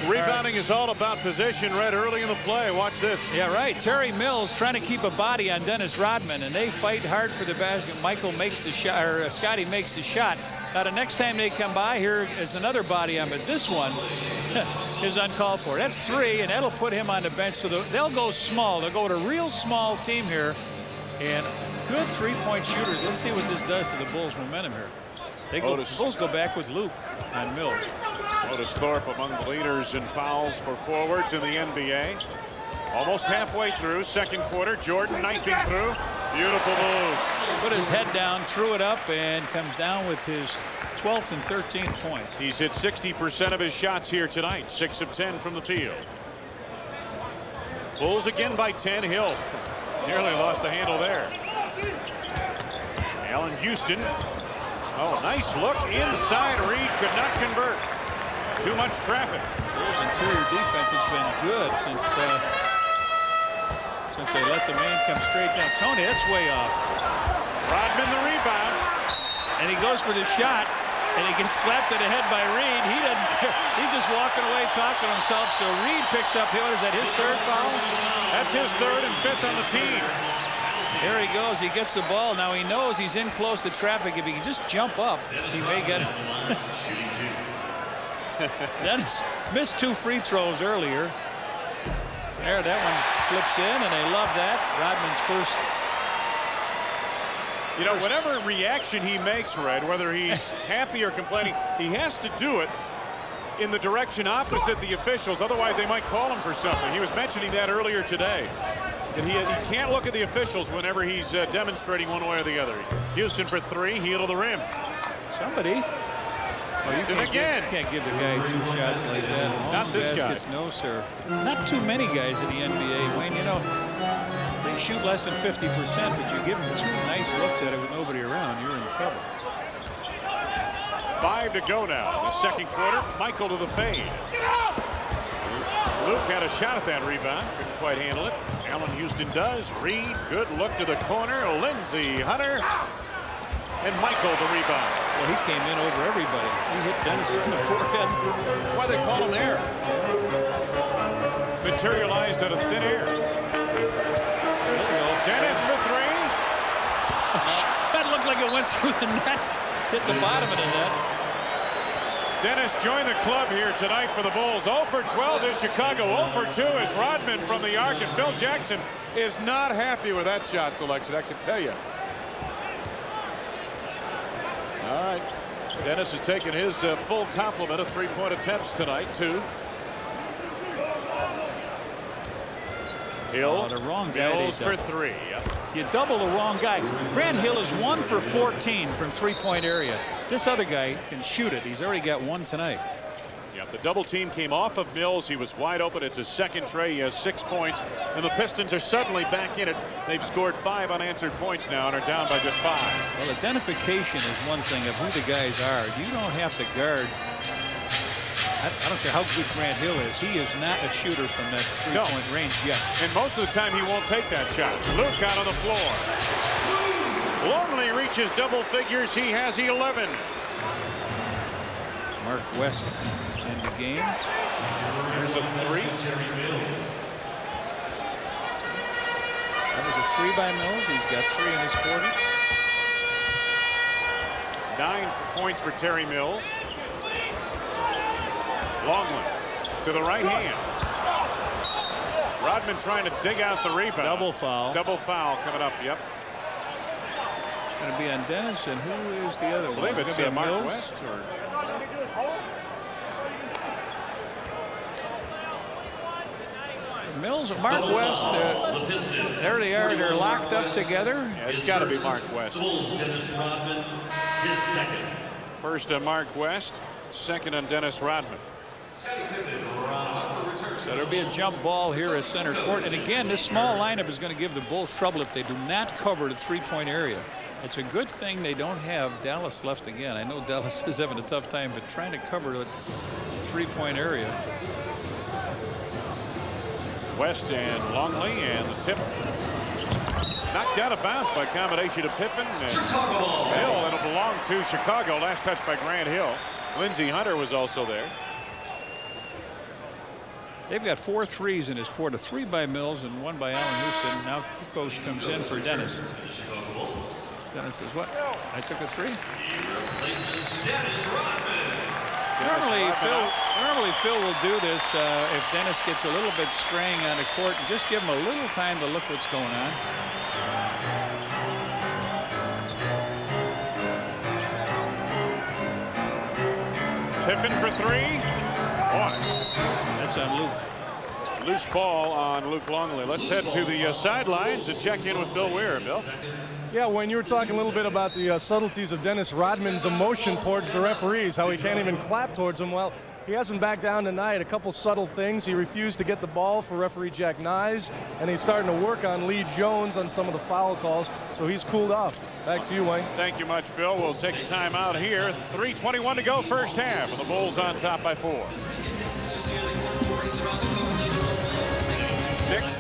Rebounding is all about position. Red early in the play. Watch this. Yeah, right. Terry Mills trying to keep a body on Dennis Rodman, and they fight hard for the basket. Michael makes the shot, or Scotty makes the shot. Now the next time they come by, here is another body on, but this one is uncalled for. That's 3, and that'll put him on the bench. So they'll go small. They'll go with a real small team here, and good three-point shooters. Let's see what this does to the Bulls' momentum here. The Bulls go back with Luke on Mills. Otis Thorpe among the leaders in fouls for forwards in the NBA. Almost halfway through second quarter. Jordan knifing through. Beautiful move. Put his head down, threw it up, and comes down with his 12th and 13th points. He's hit 60% of his shots here tonight. 6 of 10 from the field. Bulls again by 10. Hill nearly lost the handle there. Allen Houston. Oh, nice look inside. Reed could not convert. Too much traffic. Bulls' interior defense has been good since they let the man come straight down. Tony, that's way off. Rodman the rebound. And he goes for the shot, and he gets slapped in the head by Reed. He doesn't care. He's just walking away talking to himself. So Reed picks up. What is that, his third foul? That's his third and fifth on the team. There he goes. He gets the ball. Now he knows he's in close to traffic. If he can just jump up, he may get it. Dennis missed 2 free throws earlier. There, that one flips in, and they love that. Rodman's first. You know, whatever reaction he makes, Red, whether he's happy or complaining, he has to do it in the direction opposite the officials. Otherwise, they might call him for something. He was mentioning that earlier today. And he can't look at the officials whenever he's demonstrating one way or the other. Houston for 3, heel to the rim. Somebody. Houston again. You can't give the guy 2 shots like that. Not this guy. Baskets, no, sir. Not too many guys in the NBA, Wayne. You know, they shoot less than 50%, but you give them 2 nice looks at it with nobody around, you're in trouble. 5 to go now. The second quarter. Michael to the fade. Luke had a shot at that rebound. Couldn't quite handle it. Allen Houston does. Reed, good look to the corner. Lindsey Hunter. And Michael the rebound. Well, he came in over everybody. He hit Dennis in the forehead. That's why they call him there. Materialized out of thin air. Dennis for 3. That looked like it went through the net. Hit the bottom of the net. Dennis joined the club here tonight for the Bulls. 0 for 12 is Chicago. 0 for 2 is Rodman from the arc. And Phil Jackson is not happy with that shot selection, I can tell you. All right. Dennis has taken his full complement of 3-point attempts tonight, 2. Hill. The wrong guy. Mills for 3. Yep. You double the wrong guy. Grant Hill is 1 for 14 from 3-point area. This other guy can shoot it. He's already got 1 tonight. Yep, the double team came off of Mills. He was wide open. It's his second tray. He has 6 points. And the Pistons are suddenly back in it. They've scored 5 unanswered points now and are down by just 5. Well, identification is one thing of who the guys are. You don't have to guard. I don't care how good Grant Hill is. He is not a shooter from that 3-point range yet. And most of the time he won't take that shot. Luke out on the floor. Longley reaches double figures. He has 11. Mark West in the game. Here's a 3. That was a 3 by Mills. He's got 3 in this quarter. 9 points for Terry Mills. Longley to the right hand. Rodman trying to dig out the rebound. Double foul. Double foul coming up. Yep. It's going to be on Dennis, and who is the other one? I believe it's Mark Mills? West. Or... Mills, Mark West, there they are. They're locked up together. Yeah, it's got to be Mark West. First on Mark West, second on Dennis Rodman. So there'll be a jump ball here at center court. And again, this small lineup is going to give the Bulls trouble if they do not cover the 3-point area. It's a good thing they don't have Dallas left again. I know Dallas is having a tough time, but trying to cover the 3-point area. West and Longley, and the tip knocked out of bounds by combination of Pippen and Hill. It'll belong to Chicago. Last touch by Grant Hill. Lindsey Hunter was also there. They've got 4 threes in his quarter. 3 by Mills and 1 by Allen Houston. Now Kukoc comes in for Dennis. Dennis says, what? I took a 3? Normally Phil will do this if Dennis gets a little bit straying on the court and just give him a little time to look what's going on. Pippen for three. Boy, that's on Luke. Loose ball on Luke Longley. Let's head to the sidelines and check in with Bill Weir. Bill? Yeah, Wayne, you were talking a little bit about the subtleties of Dennis Rodman's emotion towards the referees, how he can't even clap towards them. Well, he hasn't backed down tonight. A couple subtle things. He refused to get the ball for referee Jack Nyes, and he's starting to work on Lee Jones on some of the foul calls, so he's cooled off. Back to you, Wayne. Thank you much, Bill. We'll take a timeout here. 3:21 to go first half, and the Bulls on top by 4. 6.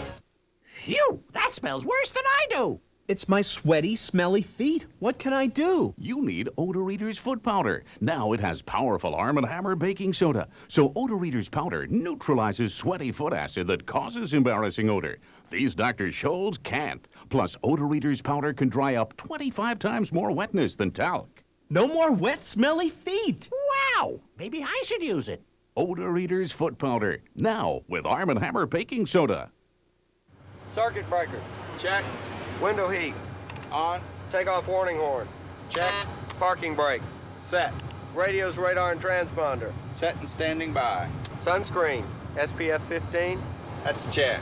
Phew, that smells worse than I do. It's my sweaty, smelly feet. What can I do? You need Odor Eater's foot powder. Now it has powerful Arm & Hammer baking soda. So Odor Eater's powder neutralizes sweaty foot acid that causes embarrassing odor. These Dr. Scholl's can't. Plus, Odor Eater's powder can dry up 25 times more wetness than talc. No more wet, smelly feet. Wow, maybe I should use it. Odor Eater's foot powder. Now with Arm & Hammer baking soda. Circuit breaker. Check. Window heat. On. Take off warning horn. Check. Parking brake. Set. Radio's radar and transponder. Set and standing by. Sunscreen. SPF 15. That's a check.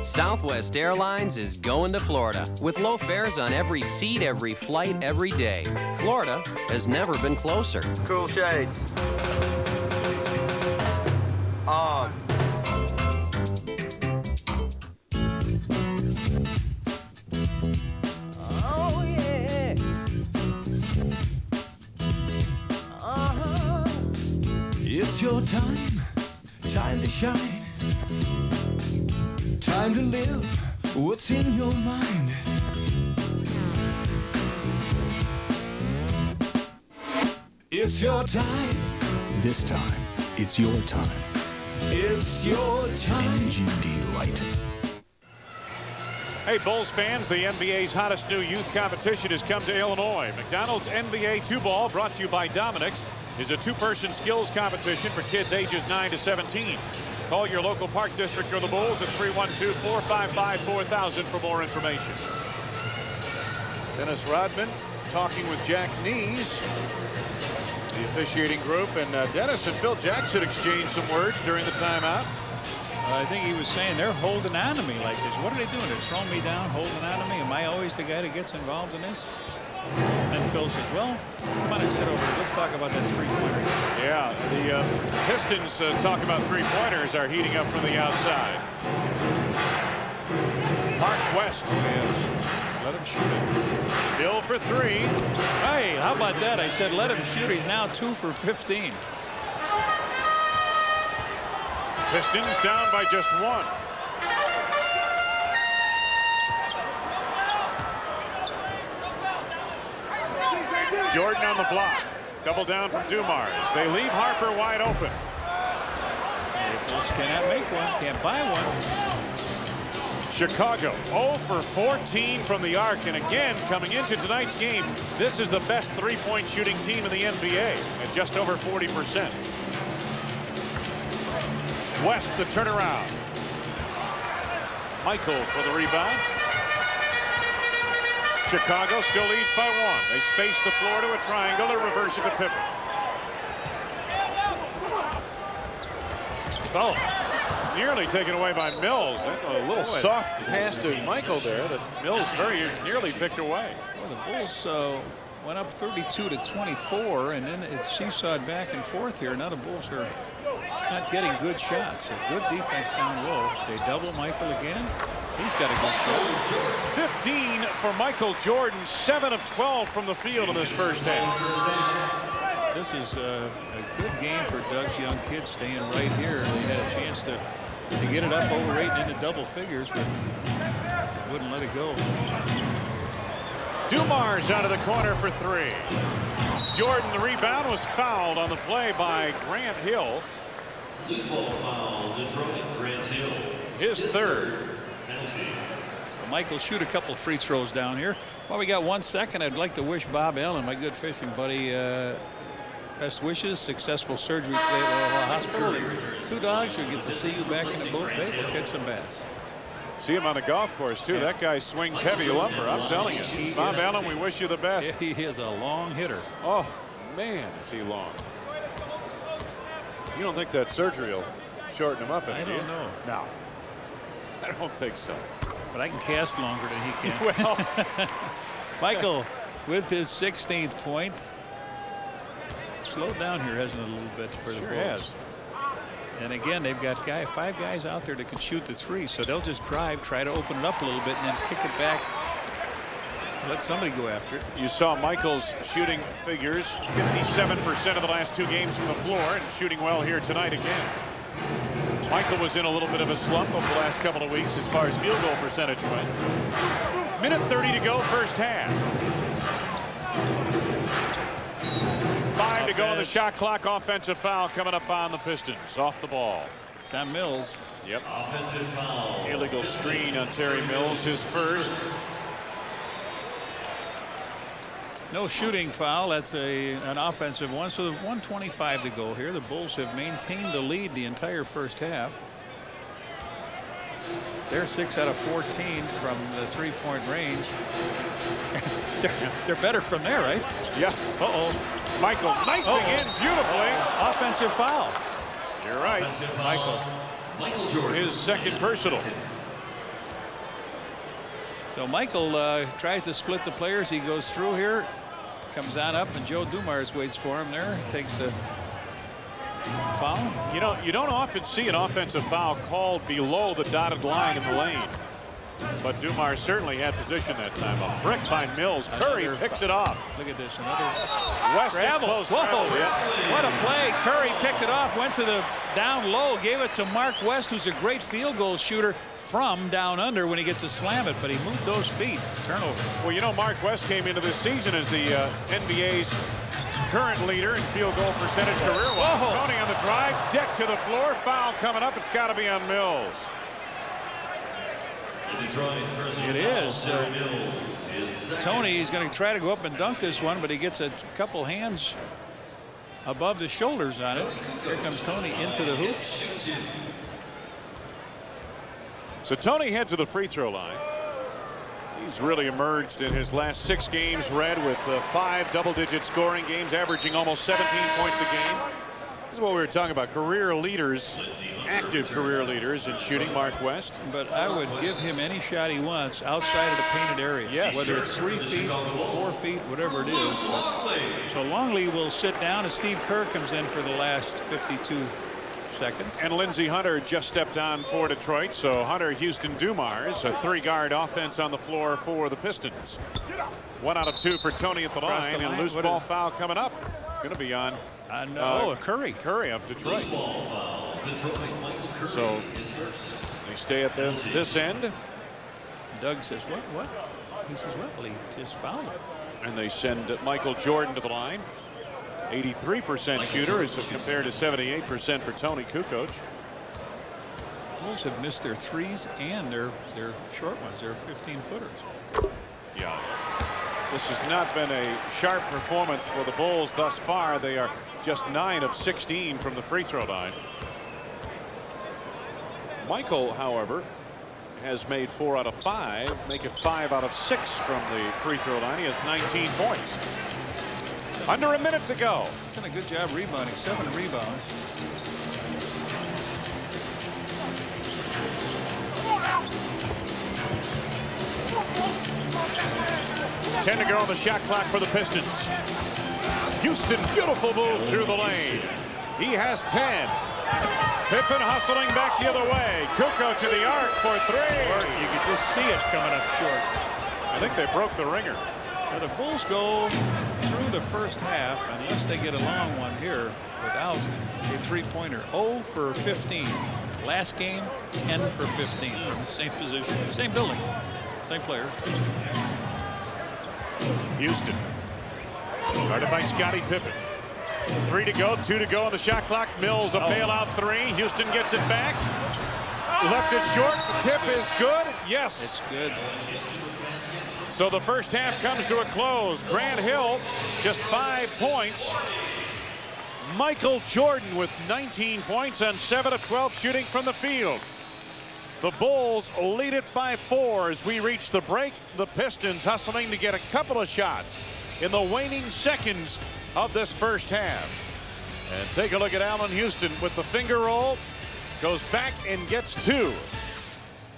Southwest Airlines is going to Florida with low fares on every seat, every flight, every day. Florida has never been closer. Cool shades. On. Oh, yeah. Uh-huh. It's your time, time to shine, time to live what's in your mind. It's your time. This time, it's your time. It's your time. MGD Light. Hey, Bulls fans, the NBA's hottest new youth competition has come to Illinois. McDonald's NBA 2-Ball, brought to you by Dominic's, is a two-person skills competition for kids ages 9 to 17. Call your local park district or the Bulls at 312-455-4000 for more information. Dennis Rodman talking with Jack Nyes, the officiating group, and Dennis and Phil Jackson exchanged some words during the timeout. I think he was saying they're holding on to me like this. What are they doing? They're throwing me down, holding on to me. Am I always the guy that gets involved in this? And Phil says, well, come on and sit over here. Let's talk about that three-pointer. Yeah, the Pistons talk about three-pointers are heating up from the outside. Mark West. Yes. Let him shoot it. Bill for three. Hey, how about that? I said let him shoot. He's now 2 for 15. Pistons down by just 1. Jordan on the block. Double down from Dumars. They leave Harper wide open. The Bulls cannot make one, can't buy one. Chicago 0 for 14 from the arc, and again coming into tonight's game, this is the best three-point shooting team in the NBA at just over 40%. West the turnaround. Michael for the rebound. Chicago still leads by 1. They space the floor to a triangle and reverse it to Pippen. Oh, nearly taken away by Mills. A little soft pass to Michael there that Mills very nearly picked away. Well, the Bulls went up 32 to 24, and then it seesawed back and forth here. Now the Bulls are not getting good shots. A good defense down low. They double Michael again. He's got a good shot. 15 for Michael Jordan. 7 of 12 from the field in this first half. This is a good game for Doug's young kids staying right here. They had a chance to get it up over 8 and into double figures, but they wouldn't let it go. Dumars out of the corner for 3. Jordan, the rebound, was fouled on the play by Grant Hill. Loose ball foul, Detroit, Grant Hill. His third. Well, Michael shoot a couple free throws down here. Well, we got 1 second. I'd like to wish Bob Allen, my good fishing buddy, best wishes, successful surgery today at the hospital. And 2 dogs who get to see you back in the boat. They will catch some bass. See him on the golf course, too. Yeah. That guy swings heavy lumber, I'm telling you. Bob Allen, we wish you the best. He is a long hitter. Oh, man, is he long. You don't think that surgery will shorten him up? I don't know. No. I don't think so. But I can cast longer than he can. Well, Michael with his 16th point. Slowed down here, hasn't it, a little bit for the sure Bulls? has. And again, they've got 5 guys out there that can shoot the three, so they'll just drive, try to open it up a little bit, and then kick it back. Let somebody go after it. You saw Michael's shooting figures, 57% of the last 2 games from the floor, and shooting well here tonight again. Michael was in a little bit of a slump over the last couple of weeks as far as field goal percentage went. Minute 30 to go, first half. 5 to go on the shot clock. Offensive foul coming up on the Pistons. Off the ball. It's on Mills. Yep. Offensive foul. Illegal screen on Terry Mills, his first. No shooting foul. That's an offensive one. So 1:25 to go here. The Bulls have maintained the lead the entire first half. They're 6 out of 14 from the 3-point range. they're better from there, right? Yeah. Michael knifing in beautifully. Offensive foul. You're right. Michael Jordan. His second personal. So Michael tries to split the players. He goes through here, comes on up, and Joe Dumars waits for him there. Takes a foul. You don't often see an offensive foul called below the dotted line in the lane. But Dumars certainly had position that time. A brick by Mills. Curry picks it off. Look at this. Another West travel. close. Whoa. Yeah. What a play. Curry picked it off, went to the down low, gave it to Mark West, who's a great field goal shooter from down under when he gets to slam it, but he moved those feet. Turnover. Well, you know, Mark West came into this season as the NBA's current leader in field goal percentage career-wise. Tony on the drive, deck to the floor, foul coming up. It's got to be on Mills. It is. Tony is going to try to go up and dunk this one, but he gets a couple hands above the shoulders on it. Here comes Tony into the hoop. So Tony heads to the free throw line. He's really emerged in his last 6 games, Red, with 5 double-digit scoring games, averaging almost 17 points a game. This is what we were talking about. Career leaders, active career leaders in shooting, Mark West. But I would give him any shot he wants outside of the painted area. Yes. Whether it's 3 feet, 4 feet, whatever it is. So Longley will sit down as Steve Kerr comes in for the last 52 seconds. And Lindsey Hunter just stepped on for Detroit. So Hunter, Houston, Dumars, a 3-guard offense on the floor for the Pistons. 1 out of 2 for Tony at the line, and loose ball foul coming up. Going to be on. Curry. Curry of Detroit. So they stay at this end. Doug says, what? He says, well, he just fouled him. And they send Michael Jordan to the line. 83% shooter as compared to 78% for Tony Kukoc. Bulls have missed their threes and their short ones. They're 15-footers. Yeah. This has not been a sharp performance for the Bulls thus far. They are just 9 of 16 from the free throw line. Michael, however, has made 4 out of 5, make it 5 out of 6 from the free throw line. He has 19 points. Under a minute to go. He's done a good job rebounding. 7 rebounds. Ten to go on the shot clock for the Pistons. Houston, beautiful move through the lane. He has 10. Pippen hustling back the other way. Kukoc to the arc for 3. You could just see it coming up short. I think they broke the ringer. Now the Bulls go through the first half, unless they get a long one here, without a 3-pointer. 0 for 15. Last game, 10 for 15 from the same position, same building, same players. Houston, guarded by Scottie Pippen. 3 to go, 2 to go on the shot clock. Mills a bailout 3. Houston gets it back. Left it short. The tip is good. Yes. It's good. So the first half comes to a close. Grant Hill just 5 points. Michael Jordan with 19 points on 7 of 12 shooting from the field. The Bulls lead it by 4 as we reach the break. The Pistons hustling to get a couple of shots in the waning seconds of this first half. And take a look at Allen Houston with the finger roll. Goes back and gets 2.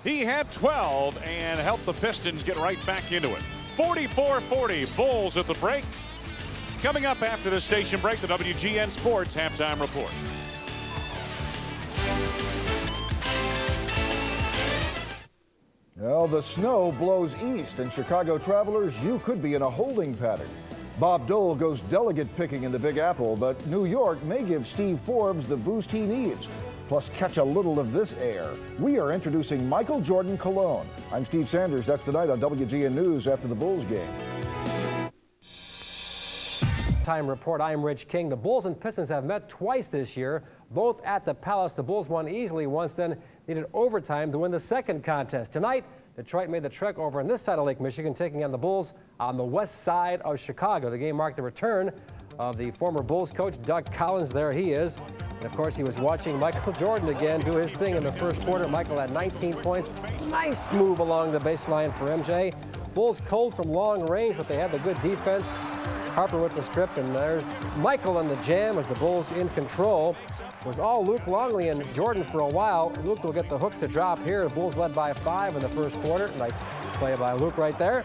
He had 12 and helped the Pistons get right back into it. 44-40 Bulls at the break. Coming up after the station break, the WGN Sports Halftime Report. Well, the snow blows east, and Chicago travelers, you could be in a holding pattern. Bob Dole goes delegate picking in the Big Apple, but New York may give Steve Forbes the boost he needs. Plus, catch a little of this air. We are introducing Michael Jordan Cologne. I'm Steve Sanders. That's tonight on WGN News after the Bulls game. Time report. I'm Rich King. The Bulls and Pistons have met twice this year, both at the Palace. The Bulls won easily once, then needed overtime to win the second contest. Tonight, Detroit made the trek over on this side of Lake Michigan, taking on the Bulls on the west side of Chicago. The game marked the return of the former Bulls coach, Doug Collins. There he is. And of course, he was watching Michael Jordan again do his thing in the first quarter. Michael had 19 points. Nice move along the baseline for MJ. Bulls cold from long range, but they had the good defense. Harper with the strip, and there's Michael on the jam as the Bulls in control. It was all Luke Longley and Jordan for a while. Luke will get the hook to drop here. The Bulls led by 5 in the first quarter. Nice play by Luke right there.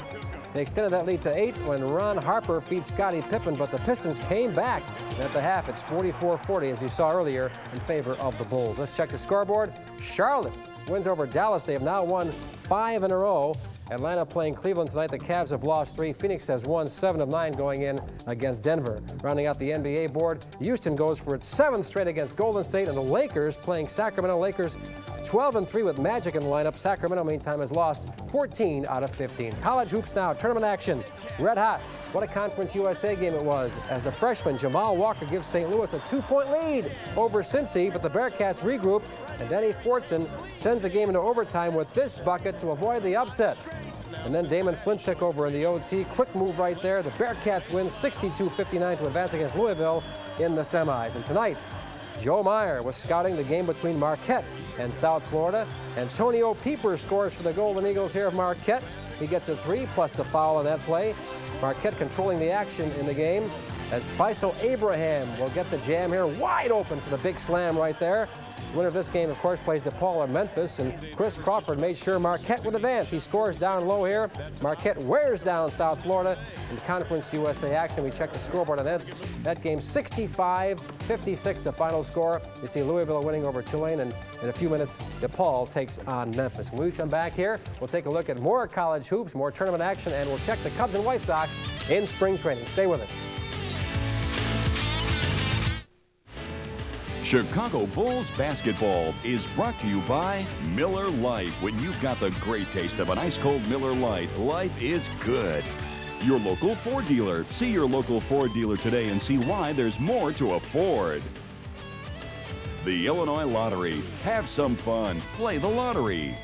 They extended that lead to 8 when Ron Harper feeds Scottie Pippen, but the Pistons came back. And at the half, it's 44-40, as you saw earlier, in favor of the Bulls. Let's check the scoreboard. Charlotte wins over Dallas. They have now won 5 in a row. Atlanta playing Cleveland tonight. The Cavs have lost 3. Phoenix has won 7 of 9 going in against Denver. Rounding out the NBA board, Houston goes for its 7th straight against Golden State, and the Lakers playing Sacramento. Lakers 12-3 with Magic in the lineup. Sacramento, meantime, has lost 14 out of 15. College hoops now, tournament action, red hot. What a Conference USA game it was, as the freshman Jamal Walker gives St. Louis a 2-point lead over Cincy, but the Bearcats regroup, and Denny Fortson sends the game into overtime with this bucket to avoid the upset. And then Damon Flint took over in the OT. Quick move right there. The Bearcats win 62-59 to advance against Louisville in the semis. And tonight, Joe Meyer was scouting the game between Marquette and South Florida. Antonio Pieper scores for the Golden Eagles here of Marquette. He gets a 3 plus the foul on that play. Marquette controlling the action in the game as Faisal Abraham will get the jam here wide open for the big slam right there. The winner of this game, of course, plays DePaul or Memphis, and Chris Crawford made sure Marquette would advance. He scores down low here. Marquette wears down South Florida in Conference USA action. We check the scoreboard on that game, 65-56 the final score. You see Louisville winning over Tulane, and in a few minutes, DePaul takes on Memphis. When we come back here, we'll take a look at more college hoops, more tournament action, and we'll check the Cubs and White Sox in spring training. Stay with us. Chicago Bulls basketball is brought to you by Miller Lite. When you've got the great taste of an ice-cold Miller Lite, life is good. Your local Ford dealer. See your local Ford dealer today and see why there's more to afford. The Illinois Lottery. Have some fun. Play the lottery.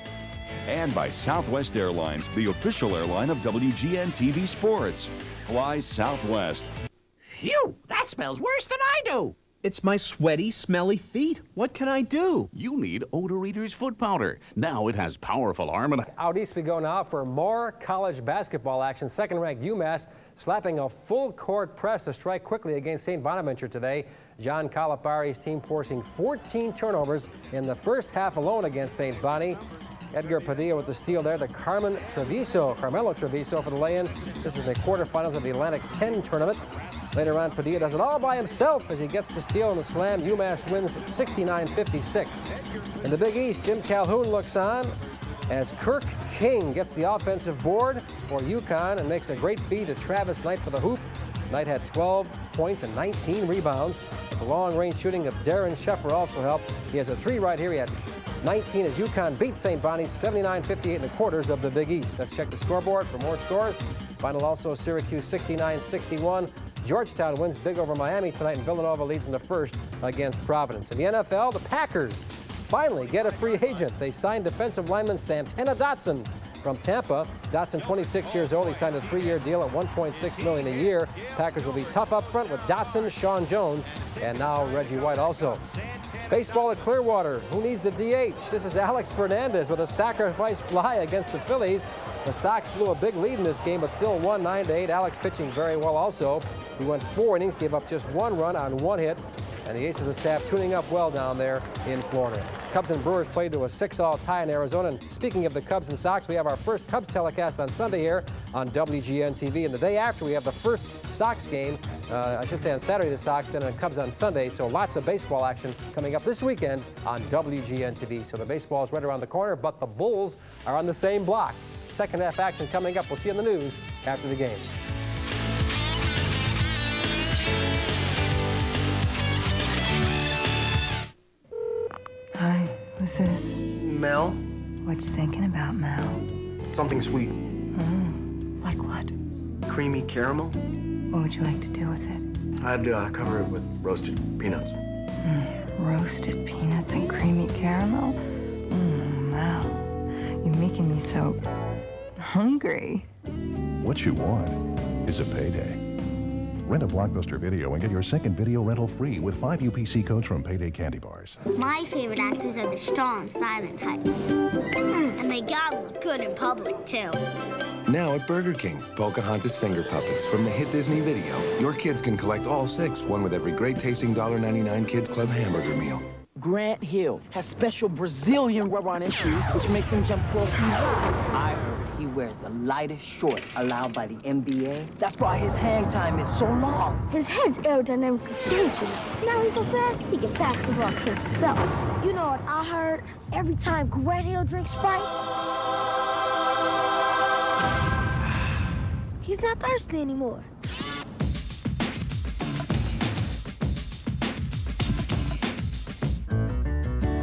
And by Southwest Airlines, the official airline of WGN TV Sports. Fly Southwest. Phew, that smells worse than I do. It's my sweaty, smelly feet. What can I do? You need Odor Eater's foot powder. Now it has powerful arm and... Out east we go now for more college basketball action. Second-ranked UMass slapping a full-court press to strike quickly against St. Bonaventure today. John Calipari's team forcing 14 turnovers in the first half alone against St. Bonnie. Edgar Padilla with the steal there to Carmelo Treviso for the lay-in. This is the quarterfinals of the Atlantic 10 tournament. Later on, Padilla does it all by himself as he gets the steal and the slam. UMass wins 69-56. In the Big East, Jim Calhoun looks on as Kirk King gets the offensive board for UConn and makes a great feed to Travis Knight for the hoop. Knight had 12 points and 19 rebounds. The long-range shooting of Darren Sheffer also helped. He has a 3 right here. He had 19 as UConn beat St. Bonnie's 79-58 in the quarters of the Big East. Let's check the scoreboard for more scores. Final also Syracuse 69-61. Georgetown wins big over Miami tonight, and Villanova leads in the first against Providence. In the NFL, the Packers finally get a free agent. They signed defensive lineman Santana Dotson from Tampa. Dotson, 26 years old. He signed a 3-year deal at $1.6 million a year. Packers will be tough up front with Dotson, Sean Jones, and now Reggie White also. Baseball at Clearwater. Who needs the DH? This is Alex Fernandez with a sacrifice fly against the Phillies. The Sox blew a big lead in this game, but still won 9-8. Alex pitching very well also. He went 4 innings, gave up just 1 run on 1 hit. and the ace of the staff tuning up well down there in Florida. Cubs and Brewers played to a 6-all tie in Arizona. And speaking of the Cubs and Sox, we have our first Cubs telecast on Sunday here on WGN TV. And the day after, we have the first Sox game, I should say on Saturday, the Sox, then on Cubs on Sunday. So lots of baseball action coming up this weekend on WGN TV. So the baseball is right around the corner, but the Bulls are on the same block. Second half action coming up. We'll see you on the news after the game. Hi, who's this? Mel? What you thinking about, Mel? Something sweet. Like what? Creamy caramel? What would you like to do with it? I'd cover it with roasted peanuts. Roasted peanuts and creamy caramel? Mel, you're making me so hungry. What you want is a payday. Rent a Blockbuster Video and get your second video rental free with 5 UPC codes from Payday Candy Bars. My favorite actors are the strong, silent types. And they gotta look good in public, too. Now at Burger King, Pocahontas finger puppets from the hit Disney video. Your kids can collect all 6, one with every great-tasting $1.99 Kids Club hamburger meal. Grant Hill has special Brazilian rubber-on shoes, which makes him jump 12 feet high. I heard he wears the lightest shorts allowed by the NBA. That's why his hang time is so long. His head's aerodynamically changing. Now he's so fast, he can pass the ball to himself. You know what I heard? Every time Grant Hill drinks Sprite, he's not thirsty anymore.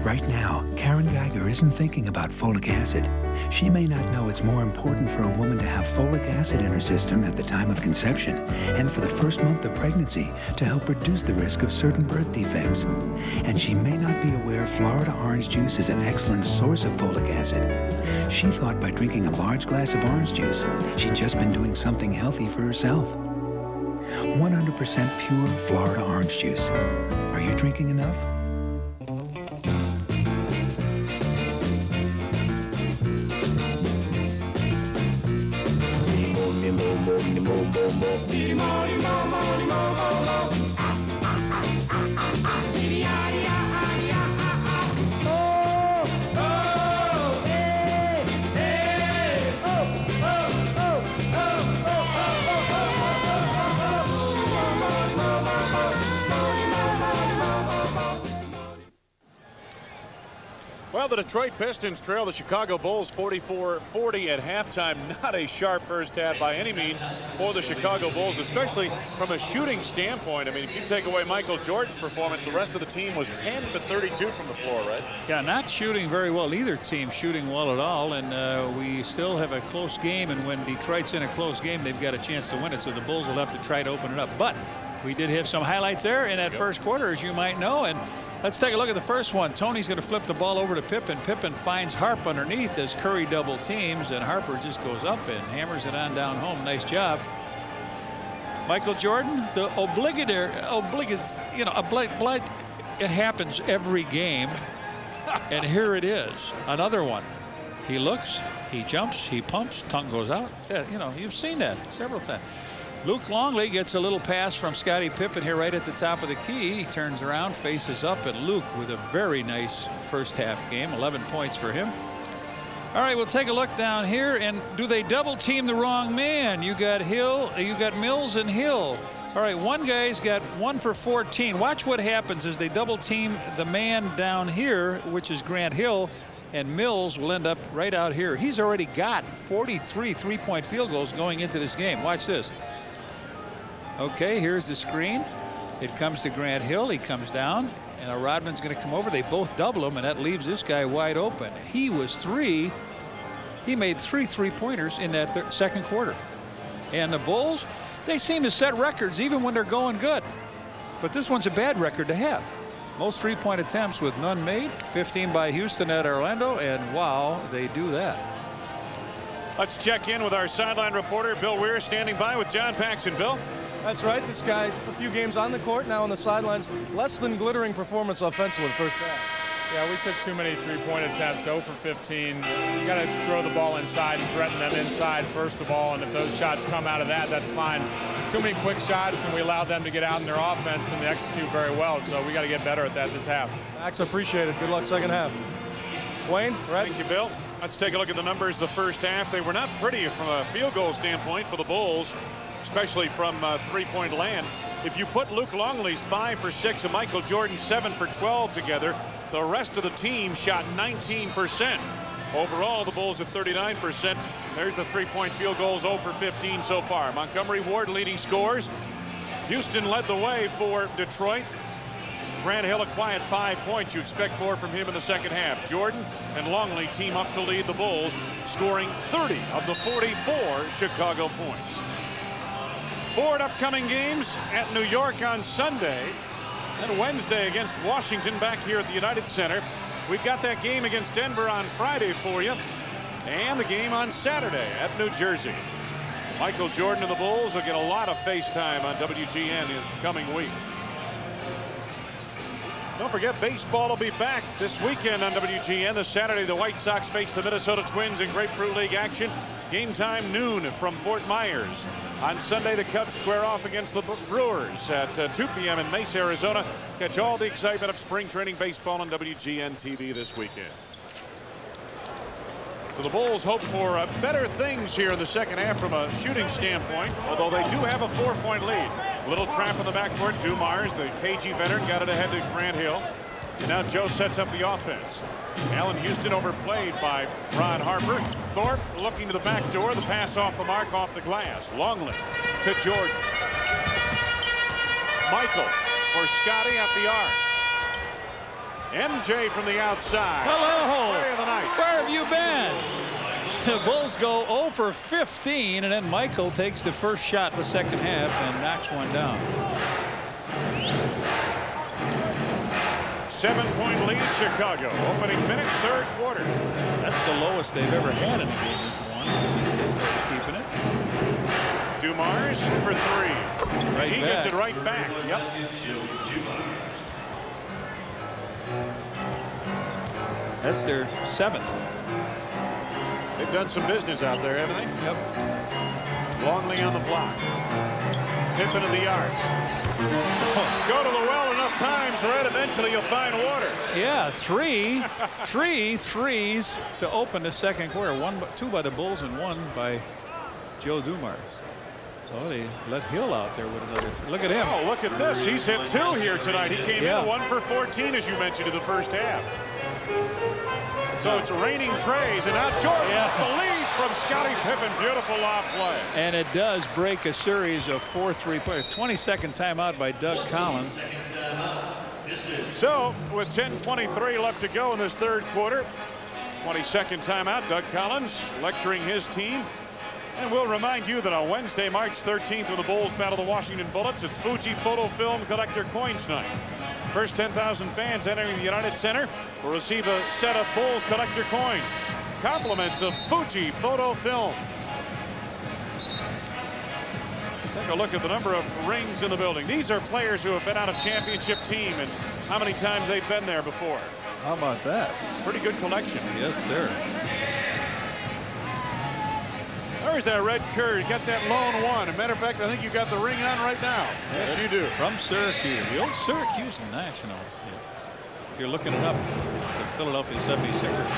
Right now, Karen Geiger isn't thinking about folic acid. She may not know it's more important for a woman to have folic acid in her system at the time of conception and for the first month of pregnancy to help reduce the risk of certain birth defects. And she may not be aware Florida orange juice is an excellent source of folic acid. She thought by drinking a large glass of orange juice, she'd just been doing something healthy for herself. 100% pure Florida orange juice. Are you drinking enough? Well, the Detroit Pistons trail the Chicago Bulls 44-40 at halftime. Not a sharp first half by any means for the Chicago Bulls, especially from a shooting standpoint. I mean, if you take away Michael Jordan's performance, the rest of the team was 10 for 32 from the floor, right? Yeah, not shooting very well. Either team shooting well at all, and we still have a close game, and when Detroit's in a close game, they've got a chance to win it, so the Bulls will have to try to open it up. But we did have some highlights there in that first quarter, as you might know, and let's take a look at the first one. Tony's going to flip the ball over to Pippen. Pippen finds Harp underneath as Curry double teams, and Harper just goes up and hammers it on down home. Nice job. Michael Jordan, the it happens every game, and here it is, another one. He looks, he jumps, he pumps, tongue goes out. Yeah, you know, you've seen that several times. Luke Longley gets a little pass from Scottie Pippen here right at the top of the key. He turns around, faces up, and Luke with a very nice first half game. 11 points for him. All right, we'll take a look down here. And do they double team the wrong man? You got Hill, you got Mills and Hill. All right, one guy's got 1 for 14. Watch what happens as they double team the man down here, which is Grant Hill, and Mills will end up right out here. He's already got 43 three-point field goals going into this game. Watch this. Okay, here's the screen. It comes to Grant Hill. He comes down, and Rodman's going to come over. They both double him, and that leaves this guy wide open. He made 3 3-pointers in that second quarter. And the Bulls, they seem to set records even when they're going good. But this one's a bad record to have. Most 3-point attempts with none made. 15 by Houston at Orlando, and wow, they do that. Let's check in with our sideline reporter, Bill Weir, standing by with John Paxson. Bill? That's right. This guy, a few games on the court, now on the sidelines. Less than glittering performance offensively first half. Yeah, we took too many three-point attempts, 0 for 15. You got to throw the ball inside and threaten them inside first of all, and if those shots come out of that, that's fine. Too many quick shots, and we allowed them to get out in their offense and execute very well, so we got to get better at that this half. Max, appreciate it. Good luck second half. Wayne, Red? Thank you, Bill. Let's take a look at the numbers the first half. They were not pretty from a field goal standpoint for the Bulls, especially from three-point land. If you put Luke Longley's 5 for 6 and Michael Jordan's 7 for 12 together, the rest of the team shot 19%. Overall, the Bulls at 39%. There's the three-point field goals, 0 for 15 so far. Montgomery Ward leading scores. Houston led the way for Detroit. Grant Hill a quiet 5 points. You expect more from him in the second half. Jordan and Longley team up to lead the Bulls, scoring 30 of the 44 Chicago points. Forward upcoming games at New York on Sunday. And Wednesday against Washington back here at the United Center. We've got that game against Denver on Friday for you. And the game on Saturday at New Jersey. Michael Jordan and the Bulls will get a lot of face time on WGN in the coming week. Don't forget, baseball will be back this weekend on WGN. This Saturday, the White Sox face the Minnesota Twins in Grapefruit League action. Game time noon from Fort Myers. On Sunday, the Cubs square off against the Brewers at 2 p.m. in Mesa, Arizona. Catch all the excitement of spring training baseball on WGN TV this weekend. So the Bulls hope for better things here in the second half from a shooting standpoint, although they do have a 4-point lead. Little trap in the backcourt. Dumars, the KG veteran, got it ahead to Grant Hill. And now Joe sets up the offense. Allen Houston overplayed by Ron Harper. Thorpe looking to the back door. The pass off the mark, off the glass. Longley to Jordan. Michael for Scotty at the arc. MJ from the outside. Hello. Play of the night. Where have you been? The Bulls go 0 for 15, and then Michael takes the first shot in the second half and knocks one down. 7-point lead, Chicago. Opening minute, third quarter. That's the lowest they've ever had in a game with one. They started keeping it. Dumars for 3. Right he back. gets it right back. Yep. That's their 7th. They've done some business out there, haven't they? Yep. Longley on the block. Pippen in the arc. Go to the well enough times, Red. Eventually you'll find water. Yeah, three threes to open the second quarter. 2 by the Bulls and 1 by Joe Dumars. Oh, they let Hill out there with another 3. Look at him. Oh, look at this. He's hit 2 here tonight. He came in 1 for 14, as you mentioned, in the first half. So it's raining trays, and now Jordan the lead from Scottie Pippen. Beautiful lob play. And it does break a series of 4 3-pointers. 22nd timeout by Doug Collins. So with 10:23 left to go in this third quarter, 22nd timeout, Doug Collins lecturing his team. And we'll remind you that on Wednesday, March 13th, when the Bulls battle the Washington Bullets, it's Fuji Photo Film Collector Coins Night. First 10,000 fans entering the United Center will receive a set of Bulls collector coins. Compliments of Fuji Photo Film. Take a look at the number of rings in the building. These are players who have been on a championship team and how many times they've been there before. How about that? Pretty good collection. Yes, sir. There's that red Kerr. You got that lone one. As a matter of fact, I think you got the ring on right now. Yes, you do. From Syracuse, the old Syracuse Nationals. If you're looking it up, it's the Philadelphia 76ers.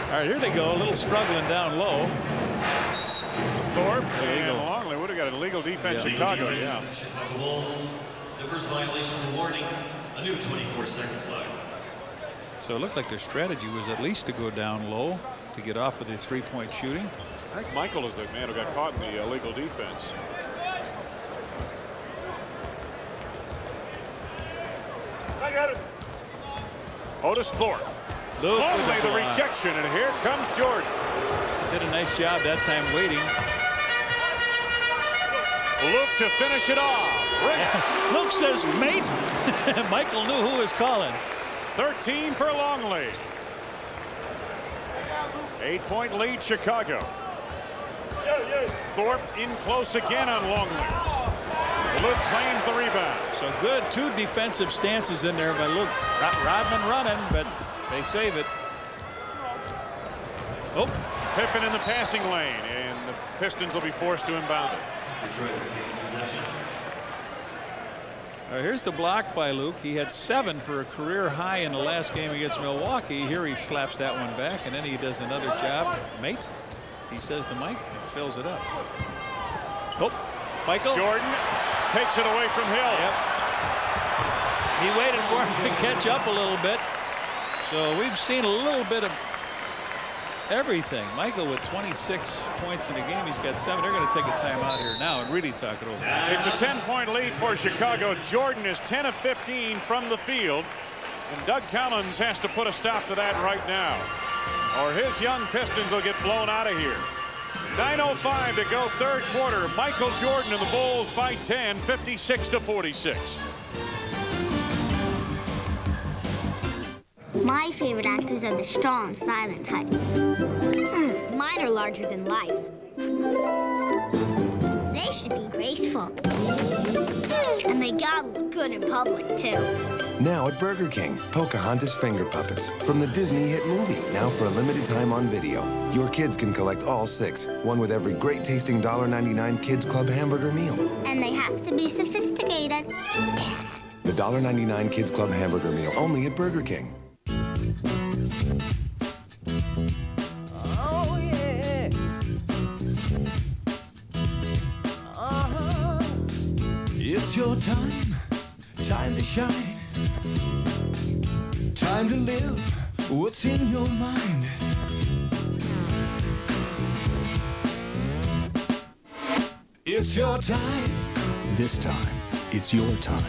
All right, here they go. A little struggling down low. Thorpe and Longley would have got an illegal defense. Chicago, yeah. Chicago Bulls. The first violation's a warning. A new 24-second flag. So it looked like their strategy was at least to go down low to get off of the 3-point shooting. I think Michael is the man who got caught in the illegal defense. I got it. Otis Thorpe. Longley the rejection, and here comes Jordan. Did a nice job that time waiting. Luke to finish it off. Luke says, mate. Michael knew who was calling. 13 for Longley. 8-point lead, Chicago. Thorpe in close again on Longley. Luke claims the rebound. So So good 2 defensive stances in there by Luke. Rodman running, but they save it. Oh, Pippen in the passing lane, and the Pistons will be forced to inbound it. Here's the block by Luke. He had 7 for a career high in the last game against Milwaukee. Here he slaps that one back, and then he does another job. Mate, he says to Mike, and fills it up. Oh, Michael. Jordan takes it away from Hill. Yep. He waited for him to catch up a little bit. So we've seen a little bit of everything. Michael with 26 points in the game. He's got 7. They're going to take a timeout here now and really talk it over. It's a 10-point lead for Chicago. Jordan is 10 of 15 from the field. And Doug Collins has to put a stop to that right now, or his young Pistons will get blown out of here. 9:05 to go, third quarter. Michael Jordan and the Bulls by 10, 56-46. My favorite actors are the strong, silent types. Mine are larger than life. They should be graceful. And they gotta look good in public, too. Now at Burger King, Pocahontas Finger Puppets from the Disney hit movie, now for a limited time on video. Your kids can collect all 6, one with every great-tasting $1.99 Kids Club hamburger meal. And they have to be sophisticated. The $1.99 Kids Club hamburger meal, only at Burger King. Oh, yeah. It's your time, time to shine. Time to live what's in your mind. It's your time. This time, it's your time.